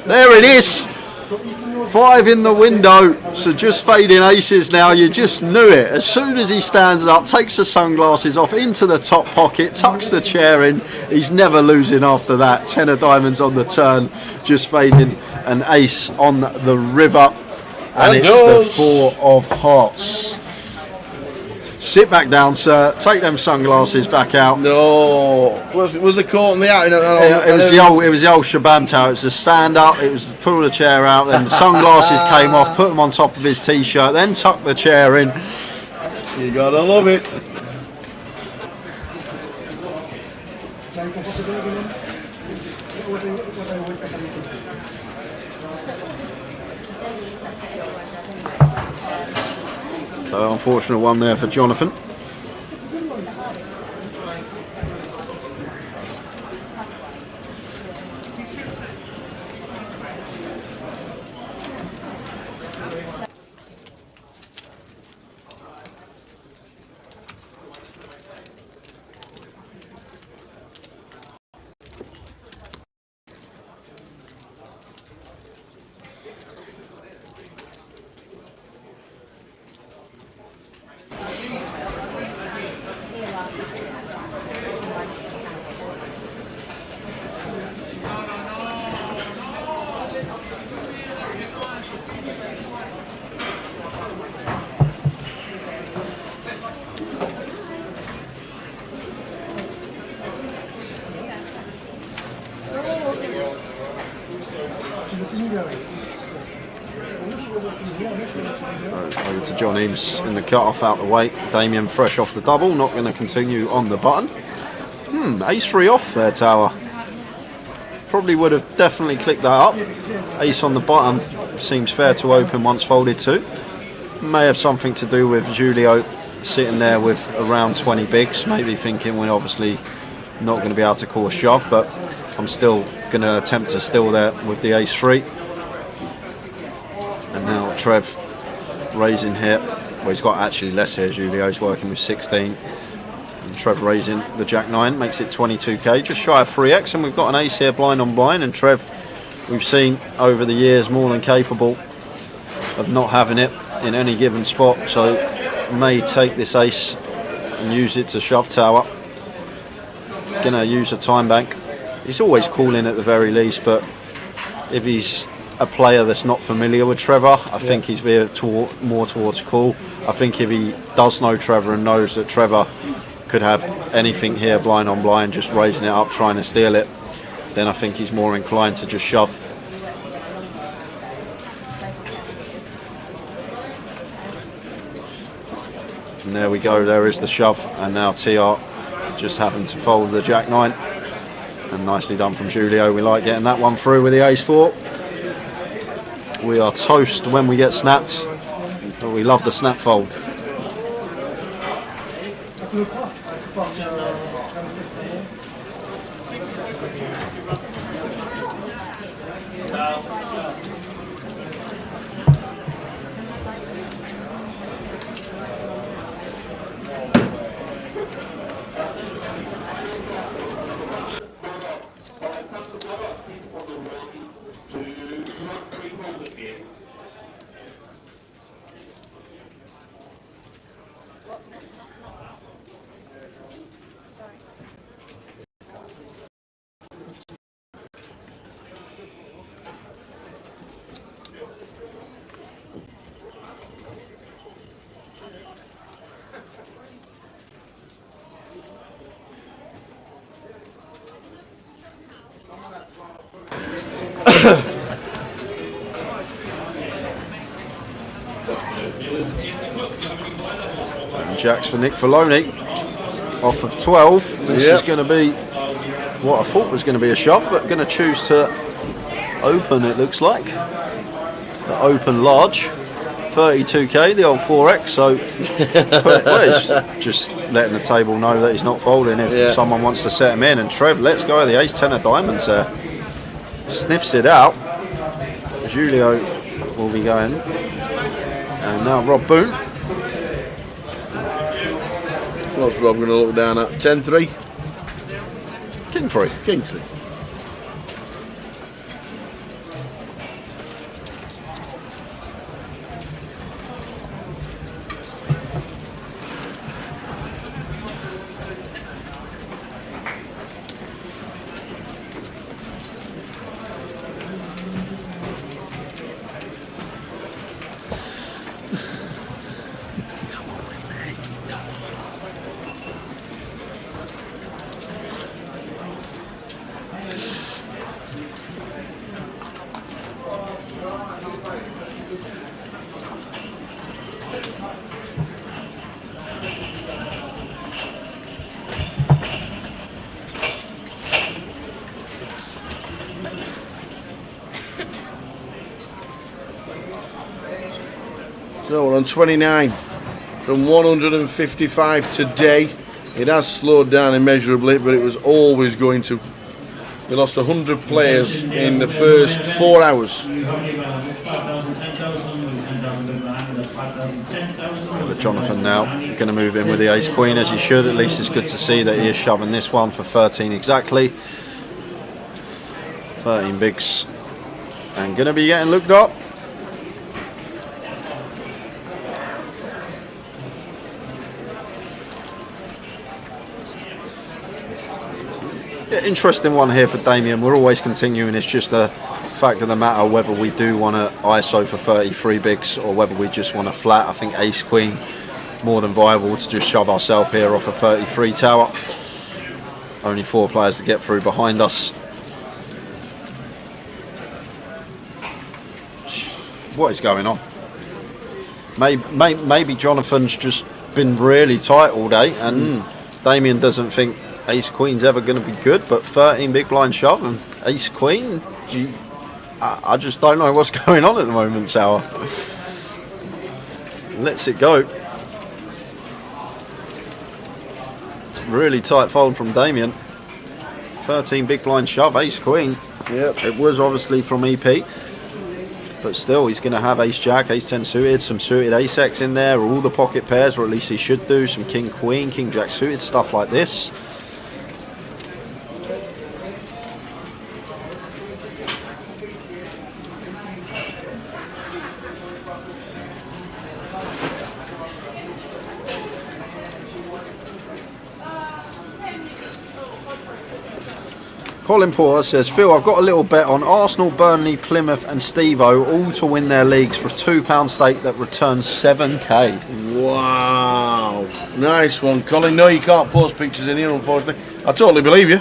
There it is. 5 in the window. So just fading aces now. You just knew it. As soon as he stands up, takes the sunglasses off into the top pocket, tucks the chair in. He's never losing after that. 10 of diamonds on the turn. Just fading an ace on the river. And it's the 4 of hearts. Sit back down, sir. Take them sunglasses back out. No, was the coat on the out? It was the old shabam tower. It was the stand up. It was pull the chair out. Then the sunglasses came off. Put them on top of his t-shirt. Then tuck the chair in. You gotta love it. So unfortunate one there for Jonathan. Over to John Eames in the cut-off out the way. Damien fresh off the double, not going to continue on the button. Ace 3 off there, Tower. Probably would have definitely clicked that up. Ace on the button seems fair to open once folded to. May have something to do with Julio sitting there with around 20 bigs, maybe thinking we're obviously not going to be able to call a shove, but I'm still going to attempt to steal there with the Ace 3. And now Trev raising here. Well, he's got actually less here. Julio's working with 16. And Trev raising the Jack 9 makes it 22k, just shy of 3x. And we've got an ace here, blind on blind. And Trev, we've seen over the years, more than capable of not having it in any given spot. So may take this ace and use it to shove tower. Gonna use a time bank. He's always calling at the very least, but if he's a player that's not familiar with Trevor, I think he's veered more towards call. I think if he does know Trevor and knows that Trevor could have anything here, blind on blind, just raising it up, trying to steal it, then I think he's more inclined to just shove. And there we go, there is the shove, and now TR just having to fold the Jack 9. And nicely done from Julio. We like getting that one through with the ace 4. We are toast when we get snapped, but we love the snap fold. Jacks for Nick Filoni off of 12. This is going to be what I thought was going to be a shove, but going to choose to open, it looks like. The open large, 32k, the old 4x. So well, just letting the table know that he's not folding if someone wants to set him in. And Trev, let's go, the ace 10 of diamonds there. Sniffs it out. Julio will be going. And now Rob Boone. What's Rob going to look down at? 10-3? King 3. King 3. So we're on 29 from 155 today. It has slowed down immeasurably, but it was always going to. We lost 100 players in the first 4 hours. But Jonathan now going to move in with the ace queen as he should. At least it's good to see that he is shoving this one for 13 exactly. 13 bigs and going to be getting looked up. Interesting one here for Damien. We're always continuing. It's just a fact of the matter whether we do want to ISO for 33 bigs or whether we just want to flat. I think ace queen more than viable to just shove ourselves here off a 33 tower. Only 4 players to get through behind us. What is going on? Maybe Jonathan's just been really tight all day and Damien doesn't think ace queen's ever going to be good, but 13 big blind shove and ace queen, I just don't know what's going on at the moment, Sauer. Lets it go. It's a really tight fold from Damien. 13 big blind shove, ace queen. Yep. It was obviously from EP, but still he's going to have ace jack, ace 10 suited, some suited ace x in there, all the pocket pairs, or at least he should do, some king queen, king jack suited, stuff like this. Colin Porter says, Phil, I've got a little bet on Arsenal, Burnley, Plymouth and Steve-O all to win their leagues for a £2 stake that returns 7k. Wow. Nice one, Colin. No, you can't post pictures in here, unfortunately. I totally believe you.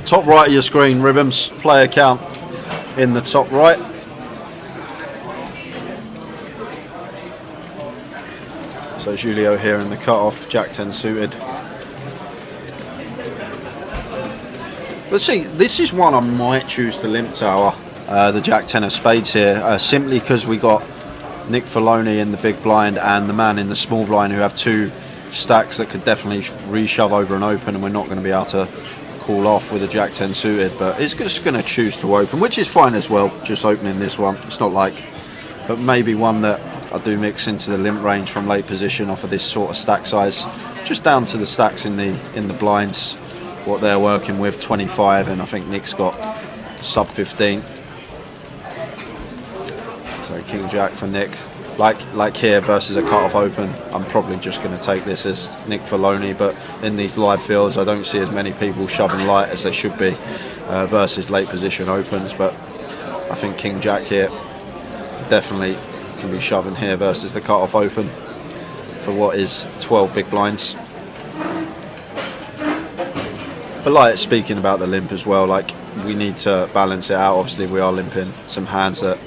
Top right of your screen, Rhythms, player count in the top right. So Julio here in the cut-off, Jack 10 suited. Let's see, this is one I might choose the limp tower, the Jack 10 of spades here, simply because we got Nick Filoni in the big blind and the man in the small blind who have 2 stacks that could definitely reshove over and open, and we're not going to be able to call off with a Jack 10 suited, but it's just going to choose to open, which is fine as well, just opening this one. It's not like, but maybe one that I do mix into the limp range from late position off of this sort of stack size, just down to the stacks in the blinds, what they're working with, 25, and I think Nick's got sub 15. So King Jack for Nick, like here versus a cut-off open. I'm probably just going to take this as Nick Filoni, but in these live fields I don't see as many people shoving light as they should be versus late position opens, but I think King Jack here definitely can be shoving here versus the cut-off open for what is 12 big blinds. But like speaking about the limp as well, like we need to balance it out. Obviously we are limping some hands that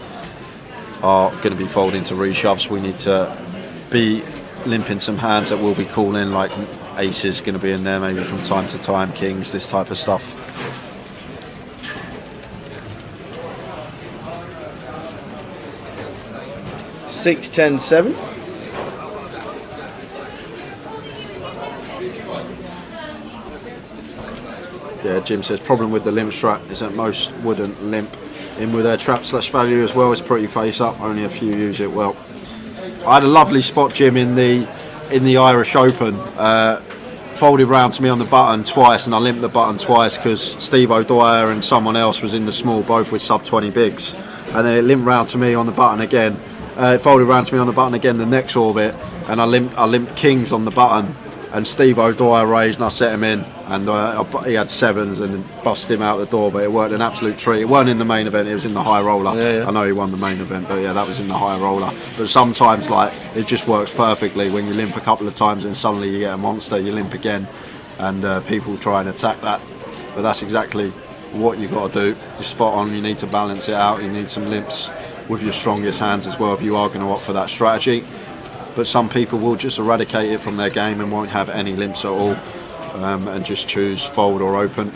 are going to be folding to reshoves. We need to be limping some hands that will be calling, like aces going to be in there maybe from time to time, kings, this type of stuff. Six, 10, 7. Yeah, Jim says problem with the limp strat is that most wouldn't limp in with their trap / value as well. It's pretty face up, only a few use it well. I had a lovely spot, Jim, in the Irish Open. Folded round to me on the button twice, and I limped the button twice because Steve O'Dwyer and someone else was in the small, both with sub 20 bigs, and then it limped round to me on the button again. It folded round to me on the button again the next orbit, and I limped kings on the button, and Steve O'Dwyer raised and I set him in, and he had sevens and bust him out the door, but it worked an absolute treat. It weren't in the main event, it was in the high roller. Yeah. I know he won the main event, but yeah, that was in the high roller. But sometimes like it just works perfectly when you limp a couple of times and suddenly you get a monster, you limp again, and people try and attack that. But that's exactly what you've got to do. You're spot on, you need to balance it out, you need some limps with your strongest hands as well if you are going to opt for that strategy. But some people will just eradicate it from their game and won't have any limps at all, and just choose fold or open.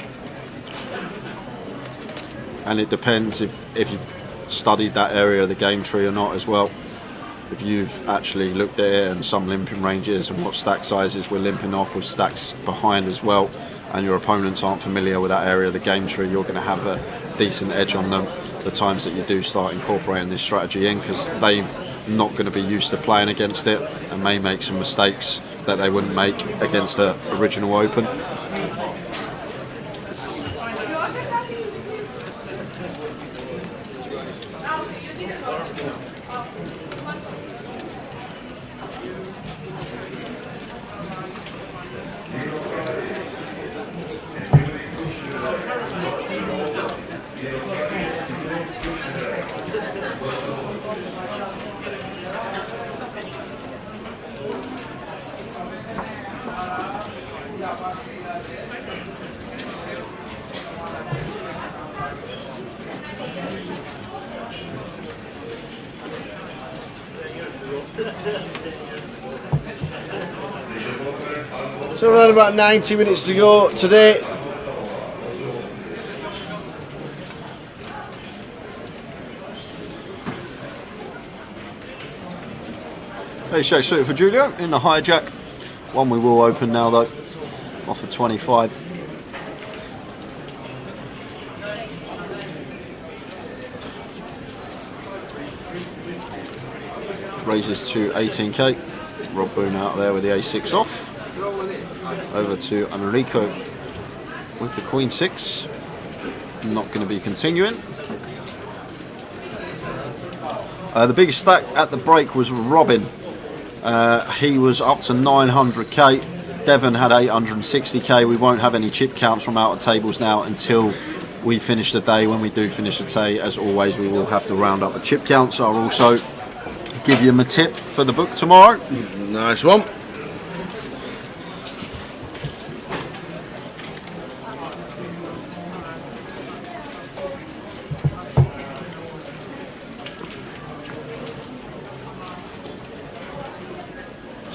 And it depends if you've studied that area of the game tree or not as well. If you've actually looked at it and some limping ranges and what stack sizes we're limping off with stacks behind as well, and your opponents aren't familiar with that area of the game tree, you're going to have a decent edge on them the times that you do start incorporating this strategy in, because they're not going to be used to playing against it and may make some mistakes that they wouldn't make against the original open. So around about 90 minutes to go today. Hey, shake suited for Julio in the hijack. One we will open now though, off of 25. Raises to 18k. Rob Boone out there with the A6 off. Over to Enrico with the Queen 6. Not going to be continuing. The biggest stack at the break was Robin. He was up to 900k. Devon had 860k. We won't have any chip counts from out of tables now until we finish the day. When we do finish the day, as always, we will have to round up the chip counts. I'll also give you my tip for the book tomorrow. Nice one.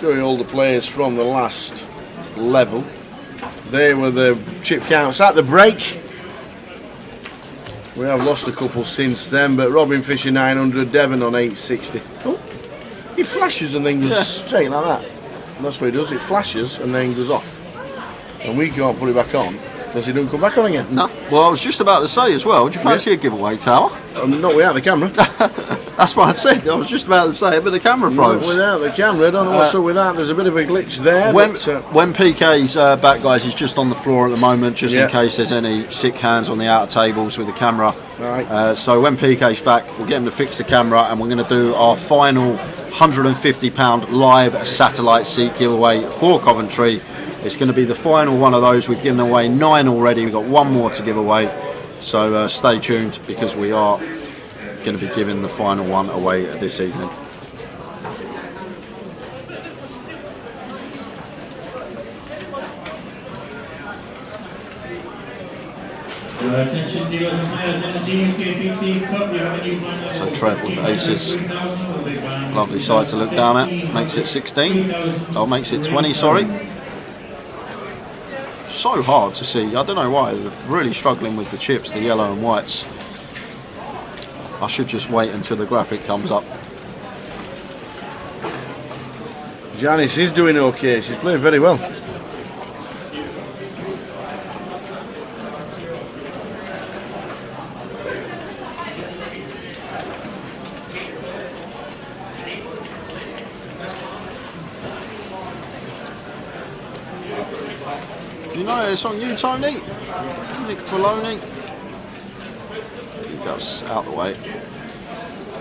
Showing all the players from the last level. They were the chip counts at the break. We have lost a couple since then, but Robin Fisher 900, Devon on 860. Oh, he flashes and then goes straight like that. And that's what he does, it flashes and then goes off. And we can't put it back on because he doesn't come back on again. No. Well, I was just about to say as well, do you fancy a giveaway, Tower? Not without the camera. That's what I said. I was just about to say it, but the camera froze. Not without the camera. I don't know what's up with that. There's a bit of a glitch there. When PK's back, guys, he's just on the floor at the moment, just in case there's any sick hands on the outer tables with the camera. Right. So when PK's back, we'll get him to fix the camera, and we're going to do our final £150 live satellite seat giveaway for Coventry. It's going to be the final one of those. We've given away 9 already. We've got 1 more to give away. So stay tuned, because we are going to be giving the final one away this evening. Attention dealers and players in the GUKPT Cup. You have a new blind level. So Trev with aces. Lovely side to look down at. Makes it 16. Oh, makes it 20, sorry. So hard to see. I don't know why. They're really struggling with the chips, the yellow and whites. I should just wait until the graphic comes up. Janice is doing okay. She's playing very well. You know it's on you, Tony? Nick Filoni. He goes out the way.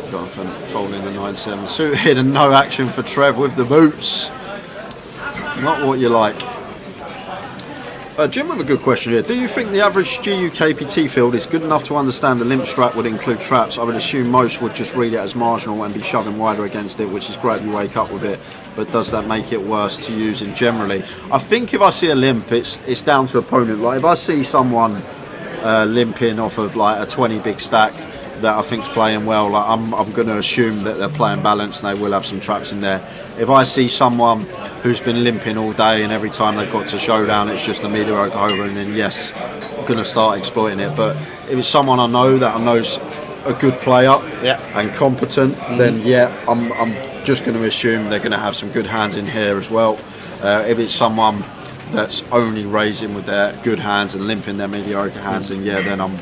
Jonathan folding the 9-7 suited, and no action for Trev with the boots. Not what you like. Jim with a good question here. Do you think the average GUKPT field is good enough to understand the limp strap would include traps? I would assume most would just read it as marginal and be shoving wider against it, which is great if you wake up with it, but does that make it worse to use in generally? I think if I see a limp, it's down to opponent. Like if I see someone limping off of like a 20 big stack that I think's playing well, like I'm going to assume that they're playing balanced and they will have some traps in there. If I see someone who's been limping all day and every time they've got to showdown it's just a mediocre over, and then yes, I'm going to start exploiting it. But if it's someone I know that I know's a good player and competent, then I'm just going to assume they're going to have some good hands in here as well. If it's someone that's only raising with their good hands and limping their mediocre hands, then I'm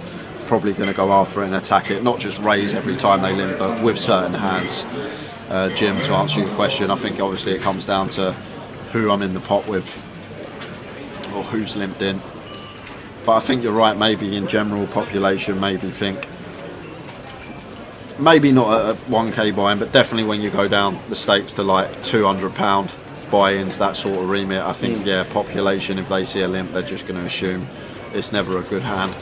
probably going to go after it and attack it, not just raise every time they limp, but with certain hands. Jim, to answer your question, I think obviously it comes down to who I'm in the pot with or who's limped in. But I think you're right, maybe in general population, maybe not a 1k buy-in, but definitely when you go down the stakes to like £200 buy-ins, that sort of remit, I think population, if they see a limp, they're just going to assume it's never a good hand.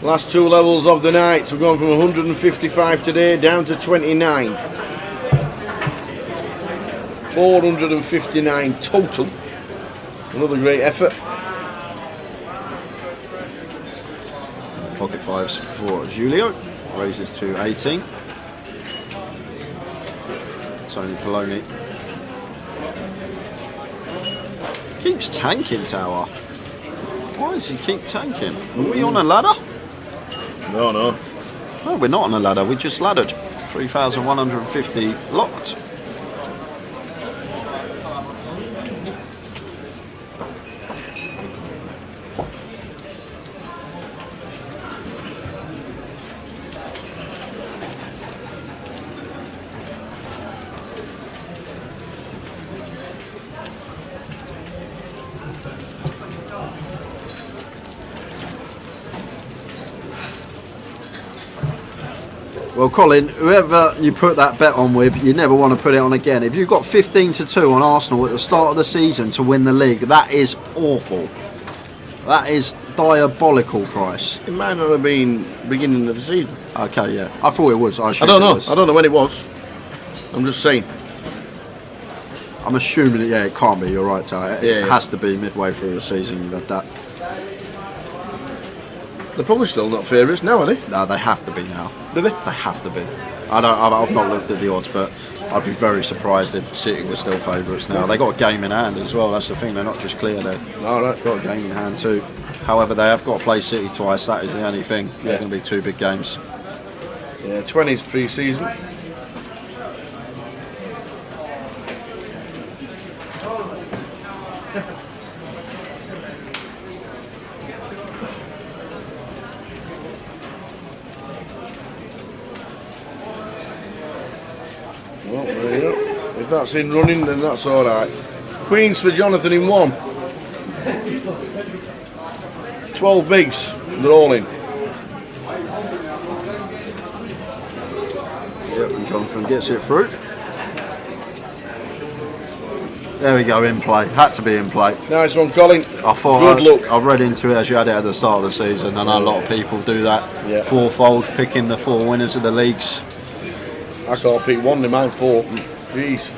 Last 2 levels of the night. We're going from 155 today down to 29. 459 total. Another great effort. Pocket fives for Giulio. Raises to 18. Tony Filoni. Keeps tanking, Tower. Why does he keep tanking? Are we on a ladder? No. No, we're not on a ladder. We just laddered. 3,150 locked. Well, Colin, whoever you put that bet on with, you never want to put it on again. If you've got 15-2 on Arsenal at the start of the season to win the league, that is awful. That is diabolical price. It might not have been beginning of the season. Okay, yeah. I thought it was. I don't know. I don't know when it was. I'm just saying. I'm assuming, yeah, it can't be. You're right, Ty. It Yeah. has to be midway through the season you've had that. They're probably still not favourites now, are they? No, they have to be now. Do they? They have to be. I've not looked at the odds, but I'd be very surprised if City were still favourites now. They got a game in hand as well. That's the thing. They're not just clear. They've got a game in hand too. However, they have got to play City twice. That is the only thing. They're going to be two big games. Yeah, 20s pre-season. Well, there you go. If that's in running, then that's all right. Queens for Jonathan in 1. 12 bigs. They're all in. Yep, and Jonathan gets it through. There we go, in play. Had to be in play. Nice one, Colin. I thought Good luck. I've read into it as you had it at the start of the season. I know a lot of people do that. Yeah. Fourfold, picking the 4 winners of the leagues. I can't pick one, in mine 4. Jeez.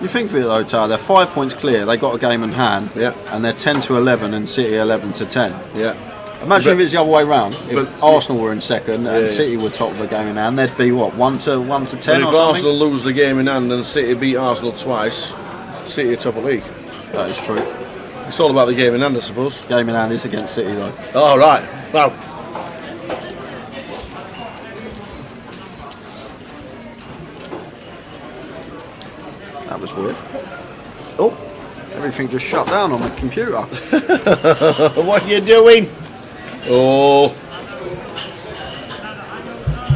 You think of it though, Tyler, they're 5 points clear. They got a game in hand. Yeah. And they're 10-11 and City 11-10. Yeah. Imagine if it's the other way round. If but- Arsenal were in second and Yeah. City were top of the game in hand, they'd be what, 1-10 But or if something? Arsenal lose the game in hand and City beat Arsenal twice, City are top of the league. That is true. It's all about the game in hand, I suppose. Game in hand is against City though. Oh, right. Well, That was weird. Oh, everything just shut down on the computer. what are you doing? Oh.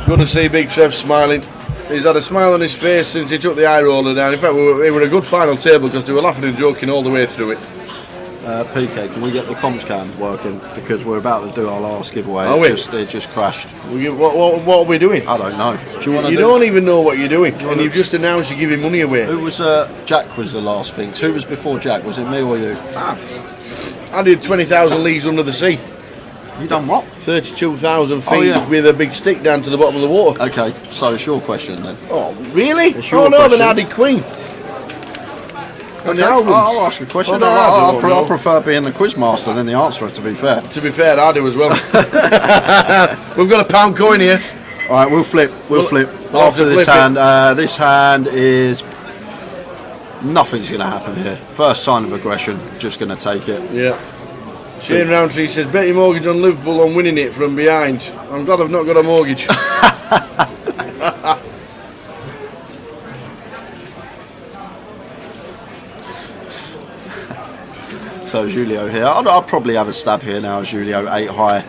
Good to see Big Trev smiling. He's had a smile on his face since he took the eye roller down. In fact, it was a good final table because they were laughing and joking all the way through it. PK, can we get the comms cam working? Because we're about to do our last giveaway. Are we? It just crashed. What are we doing? I don't know. Do you want to You don't even know what you're doing, and you've just announced you're giving money away. Who was Jack was the last thing. Who was before Jack? Was it me or you? I did 20,000 leagues under the sea. You done what? 32,000 feet Oh, yeah. with a big stick down to the bottom of the water. Okay, so it's your question then. Oh, really? It's your Oh no, then question. I did Queen. And Okay, the albums. I'll ask a question. Oh, no, I prefer being the quiz master than the answerer, to be fair. To be fair, I do as well. We've got a pound coin here. All right, we'll flip. We'll flip we'll have after to this flip it. hand. This hand is nothing's going to happen here. First sign of aggression, just going to take it. Yeah. Shane Roundtree says, bet your mortgage on Liverpool on winning it from behind. I'm glad I've not got a mortgage. So Julio here. I'll probably have a stab here now. Julio 8 high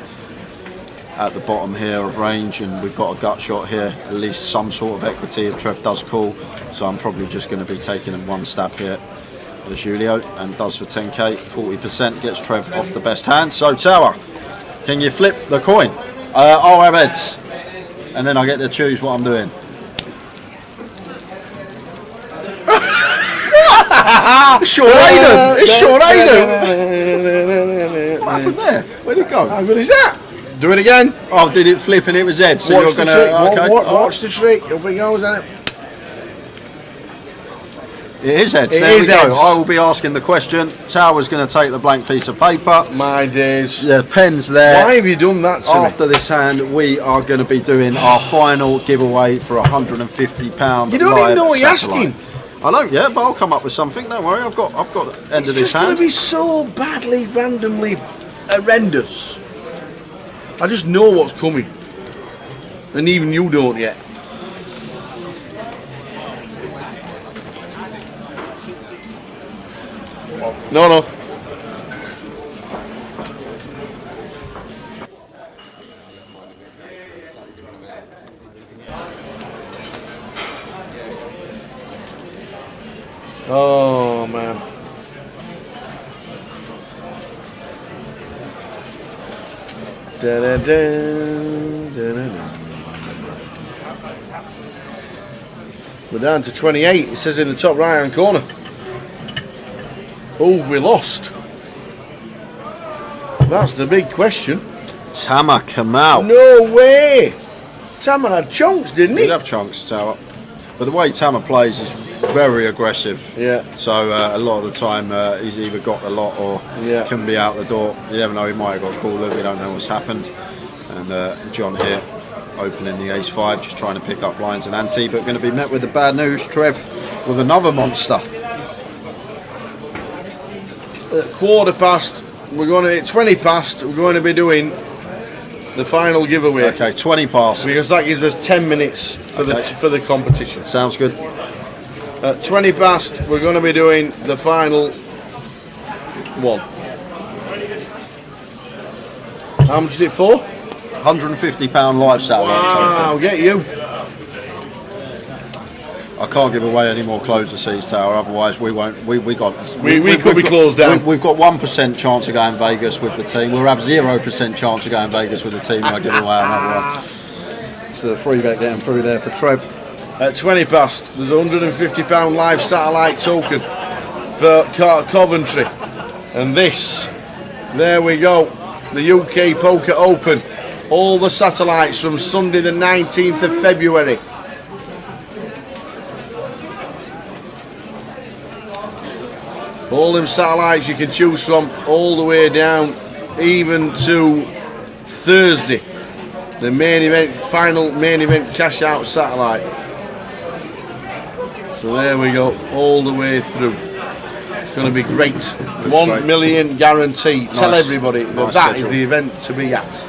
at the bottom here of range, and we've got a gut shot here. At least some sort of equity if Trev does call. So I'm probably just going to be taking one stab here. Julio, and does for 10k, 40% gets Trev off the best hand. So Tower, can you flip the coin? I'll have heads, and then I get to choose what I'm doing. Sean Aiden! It's Sean Aiden! What happened there? Where'd it go? How good is that? Do it again. Oh, did it flip and it was heads? So Watch you're the going trick. to... Watch the trick. Up it goes, isn't it? It is heads. It There is we go. heads. I will be asking the question. Tower's going to take the blank piece of paper. My days. The pen's there. Why have you done that to me? After this hand, we are going to be doing our final giveaway for £150. You don't even know what you're satellite. asking. I don't yet, but I'll come up with something. Don't worry. I've got the end It's of this just going hand. to be so badly, randomly horrendous. I just know what's coming. And even you don't yet. No. Oh man. We're down to 28. It says in the top right hand corner. Oh, we lost. That's the big question. Tama Kamal. No way. Tama had chunks, didn't he? He'd have chunks, Tama. But the way Tama plays is very aggressive. Yeah. So a lot of the time he's either got a lot or can be out the door. You never know, he might have got cooler. We don't know what's happened. And John here opening the ace-5, just trying to pick up blinds and ante, but going to be met with the bad news, Trev, with another monster. At quarter past, we're going to hit 20 past, we're going to be doing the final giveaway. Okay, 20 past. Because that gives us 10 minutes for the competition. Sounds good. At 20 past, we're going to be doing the final one. How much is it for? £150 live satellite. Wow, get you. I can't give away any more close to Seas Tower, otherwise we won't. We could be closed down. We've got 1% chance of going Vegas with the team. We'll have 0% chance of going Vegas with the team. I give away another one. So the free bet getting through there for Trev. At 20 past, there's a £150 live satellite token for Coventry, and this, there we go, the UK Poker Open. All the satellites from Sunday the 19th of February. All them satellites you can choose from all the way down even to Thursday. The main event, final main event cash out satellite. So there we go, all the way through. It's going to be great. 1 million guarantee. Nice. Tell everybody that that is the event to be at.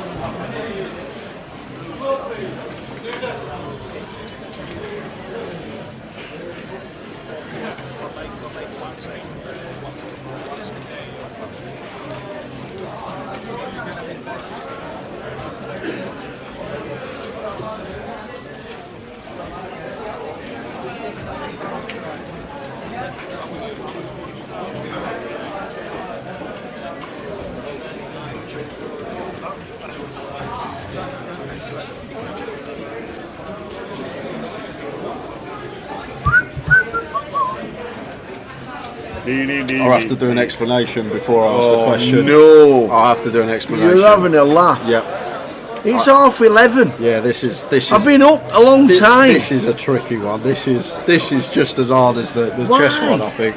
I'll have to do an explanation before I ask the question. No, I'll have to do an explanation. You're having a laugh. Yep. It's 11:30. Yeah, this is. I've been up a long time. This is a tricky one. This is just as hard as the chess one, I think.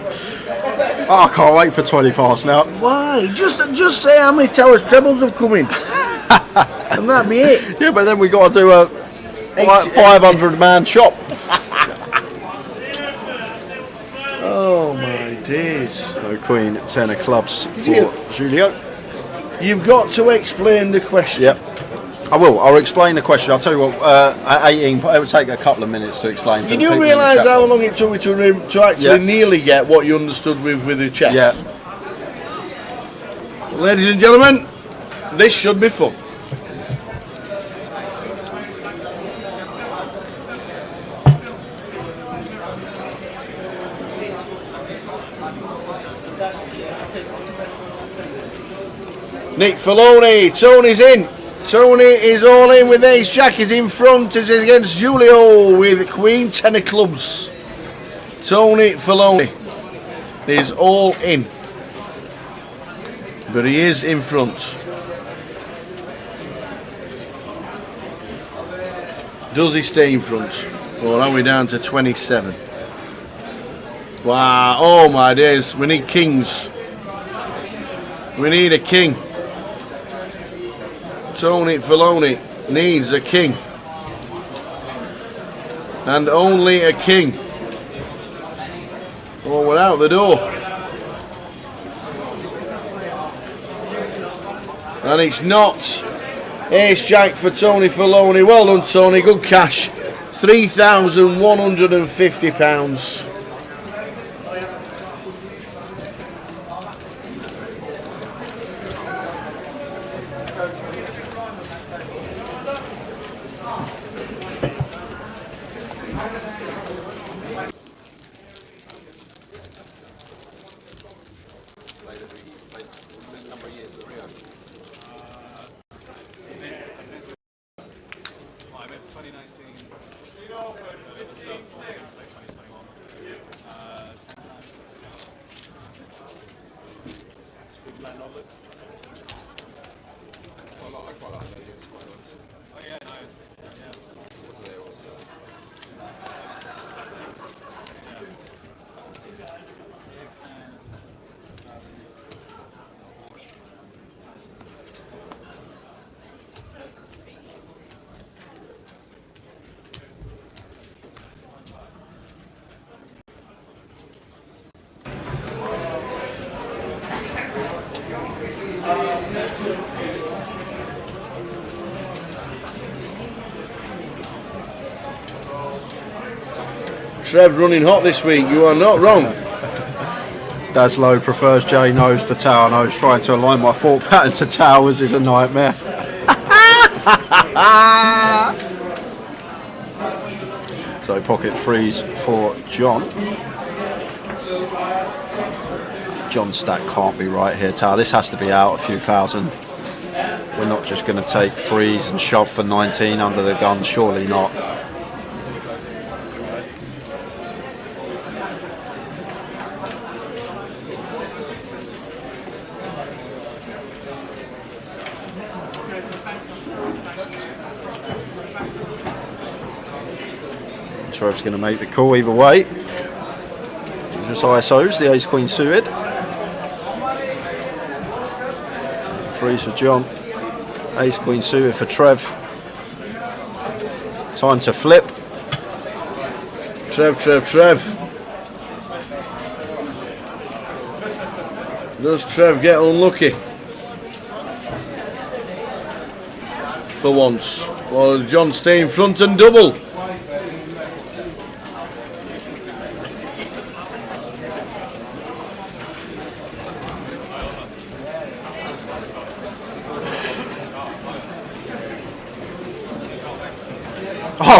Oh, I can't wait for 20 past now. Why? Just say how many towers trebles have come in, and that'd be it. Yeah, but then we got to do a 500-man shop. Oh my days. So Queen 10 of clubs for Julio. You've got to explain the question. Yep. I will. I'll explain the question. I'll tell you what, at 18, it would take a couple of minutes to explain. Did you realise how long it took me to actually nearly get what you understood with the chess? Yeah. Ladies and gentlemen, this should be fun. Nick Filoni, Tony's in. Tony is all in with ace jack. Is in front as against Julio with Queen 10 of clubs. Tony Filoni is all in, but he is in front. Does he stay in front, or are we down to 27? Wow! Oh my days! We need kings. We need a king. Tony Filoni needs a king, and only a king, or we're out the door. And it's not. Ace Jack for Tony Filoni. Well done, Tony. Good cash. £3,150. Trev running hot this week, you are not wrong. Daslow prefers J nose to tower nose. Trying to align my thought pattern to towers is a nightmare. So pocket threes for John. John's stack can't be right here, tower. This has to be out a few thousand. We're not just going to take threes and shove for 19 under the gun, surely not. Trev's going to make the call either way. Just ISOs, the ace queen suited. Threes for John. Ace queen suited for Trev. Time to flip. Trev. Does Trev get unlucky? For once. Or does John stay in front and double?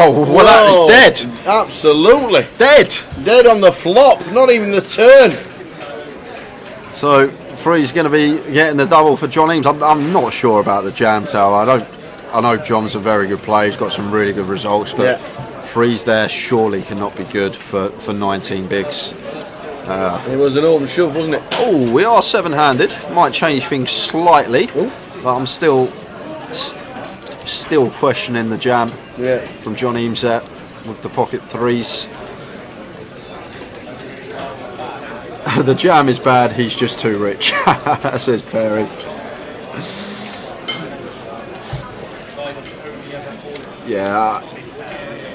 Oh, well, that is dead. Absolutely. Dead. Dead on the flop, not even the turn. So, Free's going to be getting the double for John Eames. I'm not sure about the jam tower. I know John's a very good player. He's got some really good results, but Free's there surely cannot be good for 19 bigs. It was an open shove, wasn't it? Oh, we are seven-handed. Might change things slightly, but I'm still questioning the jam from John Eames there with the pocket threes. The jam is bad, he's just too rich, says Perry. Yeah,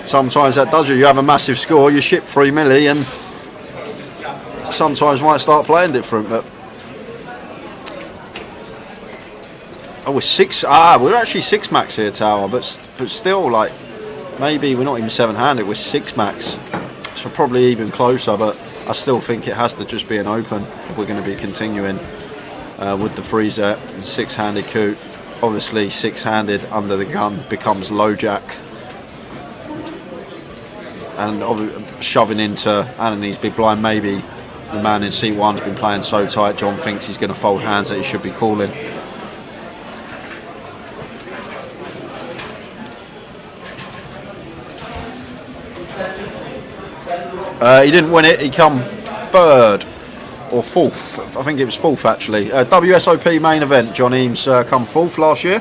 sometimes that does you have a massive score, you ship 3 milli and sometimes might start playing different, but we're six. We're actually 6 max here, tower, but still, like, maybe we're not even 7-handed. We're 6 max, so probably even closer. But I still think it has to just be an open if we're going to be continuing with the freezer. 6-handed coup. Obviously, 6-handed under the gun becomes low jack, and shoving into Anani's big blind. Maybe the man in seat 1's been playing so tight. John thinks he's going to fold hands that he should be calling. He didn't win it, he come 3rd or 4th, I think it was 4th actually. WSOP main event, John Eames come 4th last year.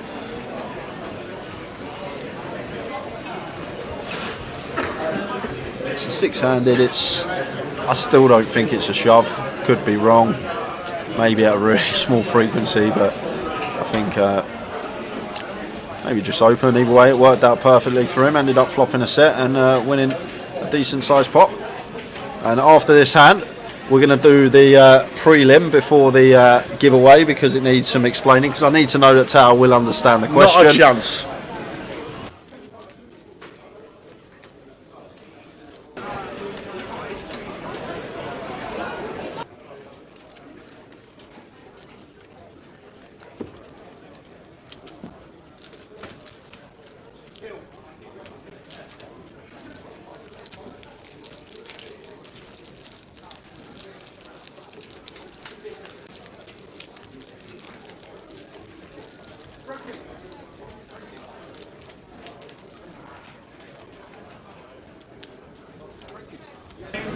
It's a 6-handed, I still don't think it's a shove, could be wrong, maybe at a really small frequency, but I think maybe just open. Either way, it worked out perfectly for him, ended up flopping a set and winning a decent sized pot. And after this hand, we're going to do the prelim before the giveaway because it needs some explaining. Because I need to know that Tower will understand the question. Not a chance.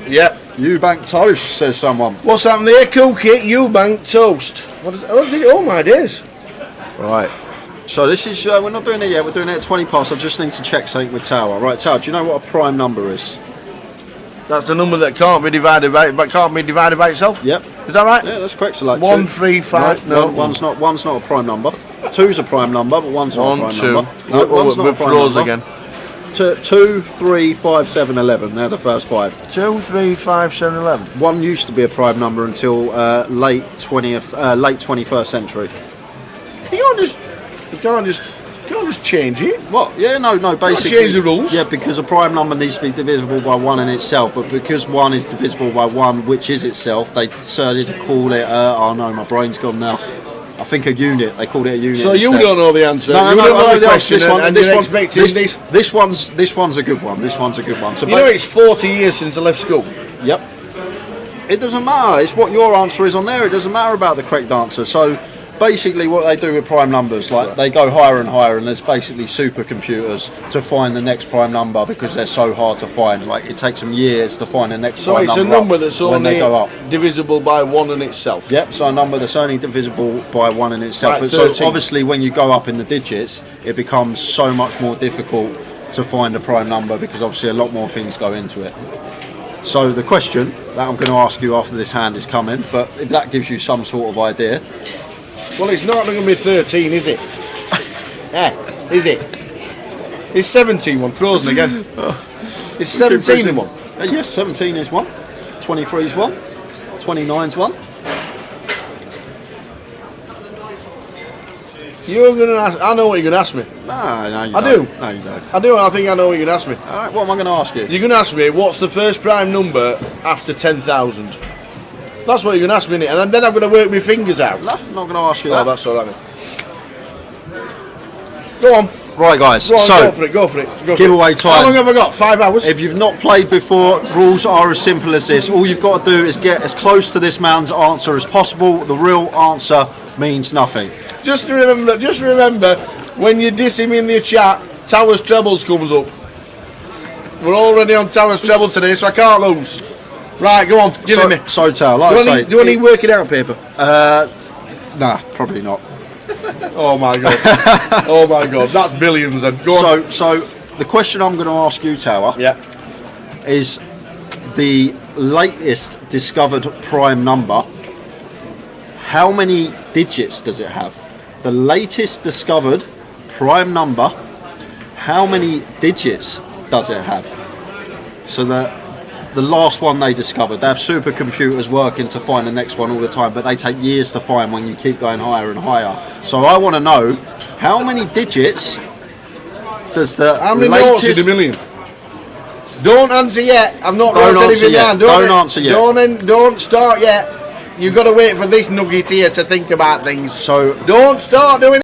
Yep. Eubank toast, says someone. What's happened there? Cool kit, Eubank toast. What is it? Oh my days. Right. So this is, we're not doing it yet, we're doing it at 20 past. I just need to check something with Tower. Right, Tower, do you know what a prime number is? That's the number that can't be divided by itself? Yep. Is that right? Yeah, that's correct. So like 1, 3, 5. No, one's not a prime number. 2's a prime number, but one's not a prime number. No, one's not a prime number. Again. 2, 3, 5, 7, 11. They're the first 5. 2, 3, 5, 7, 11. One used to be a prime number until late 21st century. You can't just change it. What? Yeah, no. Basically, change the rules. Yeah, because a prime number needs to be divisible by 1 in itself. But because 1 is divisible by 1, which is itself, they decided to call it. Oh no, my brain's gone now. I think a unit. They called it a unit. So you don't know the answer. No, you don't know the question. This one's a good one. This one's a good one. So you know, it's 40 years since I left school. Yep. It doesn't matter. It's what your answer is on there. It doesn't matter about the correct answer. So basically, what they do with prime numbers, like they go higher and higher, and there's basically supercomputers to find the next prime number because they're so hard to find. Like it takes them years to find the next prime number. So it's a number that's only go up. divisible by 1 in itself. Yep. So a number that's only divisible by 1 in itself. Right, so obviously, when you go up in the digits, it becomes so much more difficult to find a prime number because obviously a lot more things go into it. So the question that I'm going to ask you after this hand is coming, but if that gives you some sort of idea. Well, it's not going to be 13, is it? Yeah, is it? It's 17 one, frozen again. It's 17 in one. Yes, 17 is one. 23 is one. 29 is one. You're going to ask, I know what you're going to ask me. No, you don't. No, you don't. I do, I think I know what you're going to ask me. Alright, what am I going to ask you? You're going to ask me, what's the first prime number after 10,000? That's what you're going to ask me, innit? And then I'm going to work my fingers out. No, I'm not going to ask you that. Oh, that's all right. Go on. Right, guys. Go on, so, go for it. Giveaway time. How long have I got? 5 hours? If you've not played before, rules are as simple as this. All you've got to do is get as close to this man's answer as possible. The real answer means nothing. Just remember, when you diss him in the chat, Towers Trebles comes up. We're already on Towers Treble today, so I can't lose. Right, go on, give it me. So, Tower, like I say... Do I need working out paper? Nah, probably not. Oh my god. Oh my god, that's billions then. Go on. So, the question I'm going to ask you, Tower, is the latest discovered prime number. How many digits does it have? The latest discovered prime number, how many digits does it have? So the last one they discovered, they have supercomputers working to find the next one all the time, but they take years to find when you keep going higher and higher. So I want to know, how many digits does the How many latest... noughts in a million? Don't answer yet. I'm not going to anything down. Don't answer yet. Don't start yet. You've got to wait for this nugget here to think about things. So don't start doing